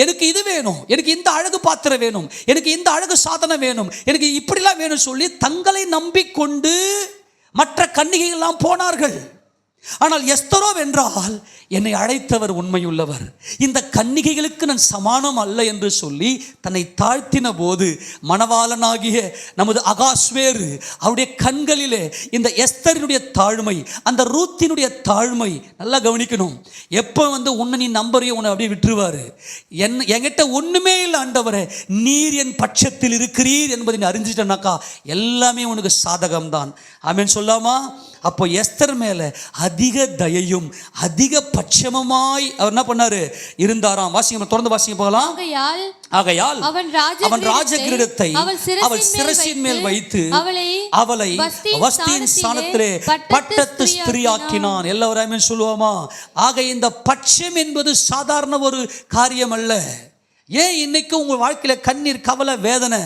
எனக்கு இது வேணும், எனக்கு இந்த அழகு பாத்திரம் வேணும், எனக்கு இந்த அழகு சாதனம் வேணும், எனக்கு இப்படிலாம் வேணும் சொல்லி தங்களை நம்பிக்கொண்டு மற்ற கன்னிகைகள்லாம் போனார்கள். ஆனால் எஸ்தரோ வென்றால் என்னை அழைத்தவர் உண்மையுள்ளவர், இந்த கன்னிகைகளுக்கு நான் சமானம் அல்ல என்று சொல்லி தன்னை தாழ்த்தின போது மணவாளனாகிய நமது அகாஸ்வேரு அவருடைய கண்களிலே இந்த எஸ்தரினுடைய தாழ்மை, அந்த ரூத்தினுடைய தாழ்மை. நல்லா கவனிக்கணும். எப்போ உன்னை நீ நம்பரையோ உன்னை அப்படியே விட்டுருவாரு. என்கிட்ட ஒன்றுமே இல்லை ஆண்டவரே, நீர் என் பட்சத்தில் இருக்கிறீர் என்பதை நீ அறிஞ்சிட்டனாக்கா எல்லாமே உனக்கு சாதகம்தான். ஆமென் சொல்லாமா? அப்போ எஸ்தர் மேல அதிக தயையும் அதிக பட்சமுமாய் அவர் என்ன பண்ணாரு? இருந்தாராம். வாசிங்க, தொடர்ந்து வாசிங்க போகலாம். ஆகையால் அவன் ராஜகிரீடத்தை அவள் சிரசின் மேல் வைத்து அவளை வஸ்தியின் ஸ்தானத்திலே பட்டத்து ஸ்திரீயாக்கினான். எல்லாருமே சொல்லுவோமா? ஆக இந்த பட்சம் என்பது சாதாரண ஒரு காரியம் அல்ல. ஏன் இன்னைக்கு உங்கள் வாழ்க்கையில கண்ணீர், கவலை, வேதனை?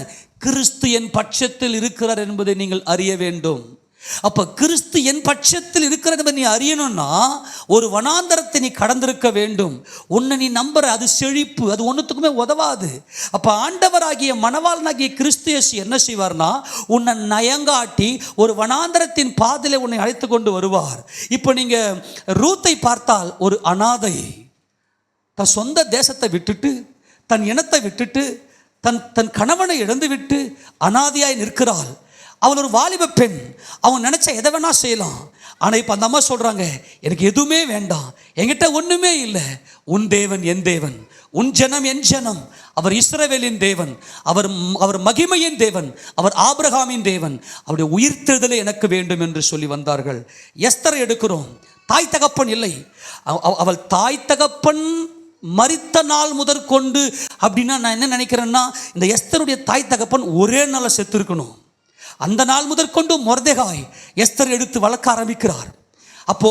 கிறிஸ்து என் பட்சத்தில் இருக்கிறார் என்பதை நீங்கள் அறிய வேண்டும். அப்ப கிறிஸ்து என் பட்சத்தில் இருக்கிறது நீ அறியணும்னா ஒரு வனாந்தரத்தை நீ கடந்திருக்க வேண்டும். உன்னை நீ நம்புற அது செழிப்பு, அது ஒன்றுத்துக்குமே உதவாது. அப்ப ஆண்டவராகிய மணவாளனாகிய கிறிஸ்து இயேசு என்ன செய்வார்னா உன்னை நயங்காட்டி ஒரு வனாந்தரத்தின் பாதையில உன்னை அழைத்து கொண்டு வருவார். இப்போ நீங்க ரூத்தை பார்த்தால் ஒரு அனாதை, தன் சொந்த தேசத்தை விட்டுட்டு, தன் இனத்தை விட்டுட்டு, தன் கணவனை இழந்து விட்டு அனாதையாய் நிற்கிறாள். அவள் ஒரு வாலிப பெண், அவன் நினைச்ச எதை வேணா செய்யலாம். ஆனால் இப்போ அந்த அம்மா சொல்றாங்க, எனக்கு எதுவுமே வேண்டாம், என்கிட்ட ஒன்றுமே இல்லை, உன் தேவன் என் தேவன், உன் ஜனம் என் ஜனம், அவர் இஸ்ரவேலின் தேவன், அவர் மகிமையின் தேவன், அவர் ஆபிரகாமின் தேவன், அவருடைய உயிர்த்தெழுதலை எனக்கு வேண்டும் என்று சொல்லி வந்தார்கள். எஸ்தரை எடுக்கிறோம். தாய் தகப்பன் இல்லை. அவள் தாய் தகப்பன் மரித்த நாள் முதற்கொண்டு அப்படின்னா நான் என்ன நினைக்கிறேன்னா, இந்த எஸ்தருடைய தாய் தகப்பன் ஒரே நாளில் செத்து இருக்கணும். அந்த நாள் முதற்கொண்டு மொர்தெகாய் எஸ்தர் எடுத்து வளர்க்க ஆரம்பிக்கிறார். அப்போ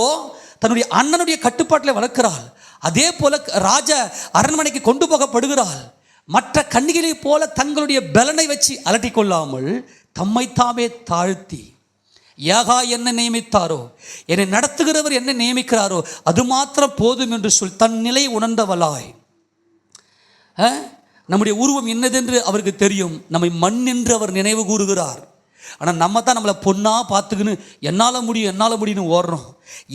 தன்னுடைய அண்ணனுடைய கட்டுப்பாட்டில் வளர்க்கிறாள். அதே போல ராஜ அரண்மனைக்கு கொண்டு போகப்படுகிறாள். மற்ற கன்னிகளை போல தங்களுடைய பலனை வச்சு அலட்டி கொள்ளாமல் தம்மைத்தாமே தாழ்த்தி, யாகா என்ன நியமித்தாரோ, என்னை நடத்துகிறவர் என்ன நியமிக்கிறாரோ அது மாத்திரம் போதும் என்று சொல் தன் நிலை உணர்ந்தவளாய், நம்முடைய உருவம் என்னதென்று அவருக்கு தெரியும், நம்மை மண் என்று அவர் நினைவு கூறுகிறார். ஆனால் நம்ம தான் நம்மளை பொண்ணா பார்த்துக்கின்னு என்னால் முடியும்னு ஓடுறோம்.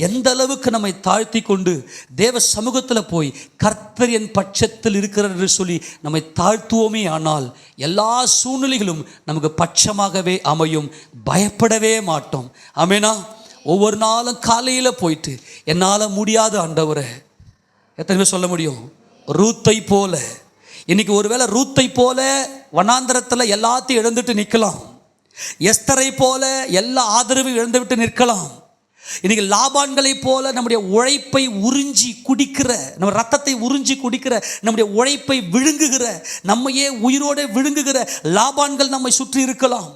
எந்த அளவுக்கு நம்மை தாழ்த்தி கொண்டு தேவ சமூகத்தில் போய் கர்த்தர் என் பட்சத்தில் இருக்கிறார் என்று சொல்லி நம்மை தாழ்த்துவோமே, ஆனால் எல்லா சூழ்நிலைகளும் நமக்கு பட்சமாகவே அமையும், பயப்படவே மாட்டோம். ஆமேனா? ஒவ்வொரு நாளும் காலையில் போயிட்டு என்னால் முடியாத ஆண்டவரே, எத்தனை பேர் சொல்ல முடியும்? ரூத்தை போல இன்னைக்கு ஒருவேளை ரூத்தை போல வனாந்தரத்தில் எல்லாத்தையும் இழந்துட்டு நிற்கலாம். எஸ்தரை போல எல்லா ஆதரவையும் இழந்துவிட்டு நிற்கலாம். இன்னைக்கு லாபான்களைப் போல நம்முடைய உழைப்பை உறிஞ்சி குடிக்கிற, நம்ம ரத்தத்தை உறிஞ்சி குடிக்கிற, நம்முடைய உழைப்பை விழுங்குகிற, நம்மையே உயிரோடு விழுங்குகிற லாபான்கள் நம்மை சுற்றி இருக்கலாம்.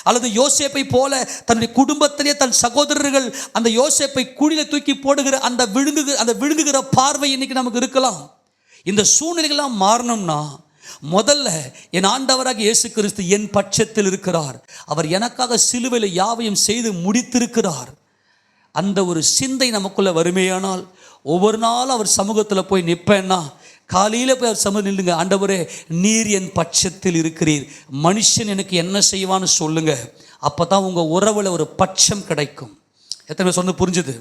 அல்லது யோசேப்பை போல தன்னுடைய குடும்பத்திலே தன் சகோதரர்கள் அந்த யோசேப்பை குழியில தூக்கி போடுகிற அந்த விழுங்குகிற பார்வை இன்னைக்கு நமக்கு இருக்கலாம். இந்த சூழ்நிலைகள்லாம் மாறணும்னா முதல்ல என் ஆண்டவராக இயேசு கிறிஸ்து என் பட்சத்தில் இருக்கிறார், அவர் எனக்காக சிலுவையில் யாவையும் செய்து முடித்திருக்கிறார். அந்த ஒரு சிந்தை நமக்குள்ள வறுமையானால் ஒவ்வொரு நாளும் அவர் சமூகத்தில் போய் நிற்பேன்னா, காலையில் போய் அவர் சமூகம் நில்லுங்க, ஆண்டவரே நீர் என் பட்சத்தில் இருக்கிறீர், மனுஷன் எனக்கு என்ன செய்வான்னு சொல்லுங்க. அப்போ தான் உங்கள் உறவில் ஒரு பட்சம் கிடைக்கும். எத்தனை சொன்ன புரிஞ்சுது?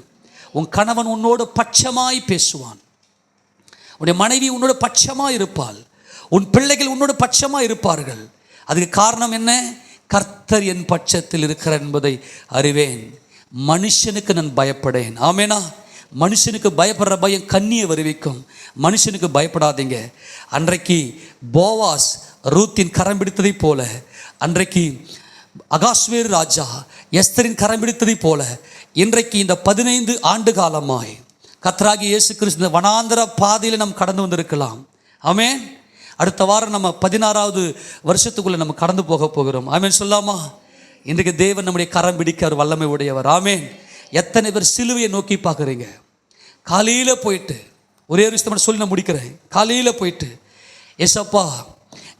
உன் கணவன் உன்னோடு பட்சமாய் பேசுவான், உன்னுடைய மனைவி உன்னோட பட்சமாக இருப்பாள், உன் பிள்ளைகள் உன்னோட பட்சமாக இருப்பார்கள். அதுக்கு காரணம் என்ன? கர்த்தர் என் பட்சத்தில் இருக்கிறார் என்பதை அறிவேன். மனுஷனுக்கு நான் பயப்படேன். ஆமேனா? மனுஷனுக்கு பயப்படுற பயம் கண்ணியை வருவிக்கும். மனுஷனுக்கு பயப்படாதீங்க. அன்றைக்கு போவாஸ் ரூத்தின் கரம் பிடித்ததை போல, அன்றைக்கு அகாஸ்வேரு ராஜா எஸ்தரின் கரம் பிடித்ததை போல, இன்றைக்கு இந்த 15 ஆண்டு காலமாய் கர்த்தராகிய இயேசு கிறிஸ்து வனாந்தர பாதையில் நாம் கடந்து வந்திருக்கலாம். ஆமென். அடுத்த வாரம் நம்ம 16வது வருஷத்துக்குள்ளே நம்ம கடந்து போகிறோம். ஆமென் சொல்லாமா? இன்றைக்கு தேவன் நம்முடைய கரம் பிடிக்க அவர் வல்லமை உடையவர். ஆமென். எத்தனை பேர் சிலுவையை நோக்கி பார்க்குறீங்க? காலையில் போயிட்டு ஒரே ஒரு விஷயத்தை சொல்லி நான் முடிக்கிறேன். காலையில் போயிட்டு, ஏசப்பா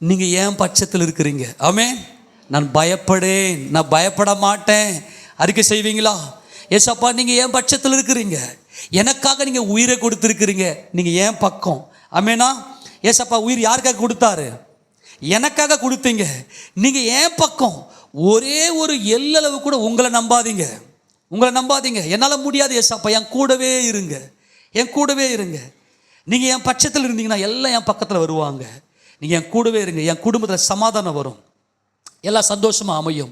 நீங்கள் ஏன் பட்சத்தில் இருக்கிறீங்க? ஆமென். நான் பயப்படேன், நான் பயப்பட மாட்டேன் அறிக்கை செய்வீங்களா? ஏசப்பா நீங்கள் ஏன் பட்சத்தில் இருக்கிறீங்க? எனக்காக நீங்கள் உயிரை கொடுத்துருக்கிறீங்க, நீங்கள் ஏன் பக்கம்? ஆமேனா? ஏசப்பா உயிர் யாருக்காக கொடுத்தாரு? எனக்காக கொடுத்தீங்க, நீங்கள் ஏன் பக்கம்? ஒரே ஒரு எல்லளவு கூட உங்களை நம்பாதீங்க, உங்களை நம்பாதீங்க. என்னால் முடியாது ஏசப்பா, என் கூடவே இருங்க, என் கூடவே இருங்க. நீங்கள் என் பட்சத்தில் இருந்தீங்கன்னா எல்லாம் என் பக்கத்தில் வருவாங்க. நீங்கள் என் கூடவே இருங்க, என் குடும்பத்தில் சமாதானம் வரும், எல்லாம் சந்தோஷமாக அமையும்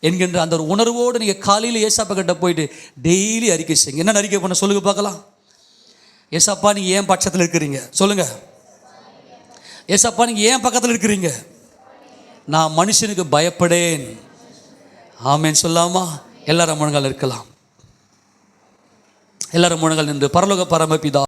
என்கின்ற அந்த ஒரு உணர்வோடு நீங்கள் காலையில் ஏசப்பா கிட்ட போயிட்டு டெய்லி அறிக்கை செய்யுங்க. என்ன அறிக்கை பண்ண சொல்லுங்க பார்க்கலாம். ஏசப்பா நீங்கள் ஏன் பட்சத்தில் இருக்கிறீங்க சொல்லுங்க. ஏசப்பா நீங்கள் ஏன் பக்கத்தில் இருக்கிறீங்க? நான் மனுஷனுக்கு பயப்படேன். ஆமேன் சொல்லாமா? எல்லாரும் முழங்கால் இருக்கலாம். எல்லாரும் முழங்கால் நின்று பரலோக பரமபிதா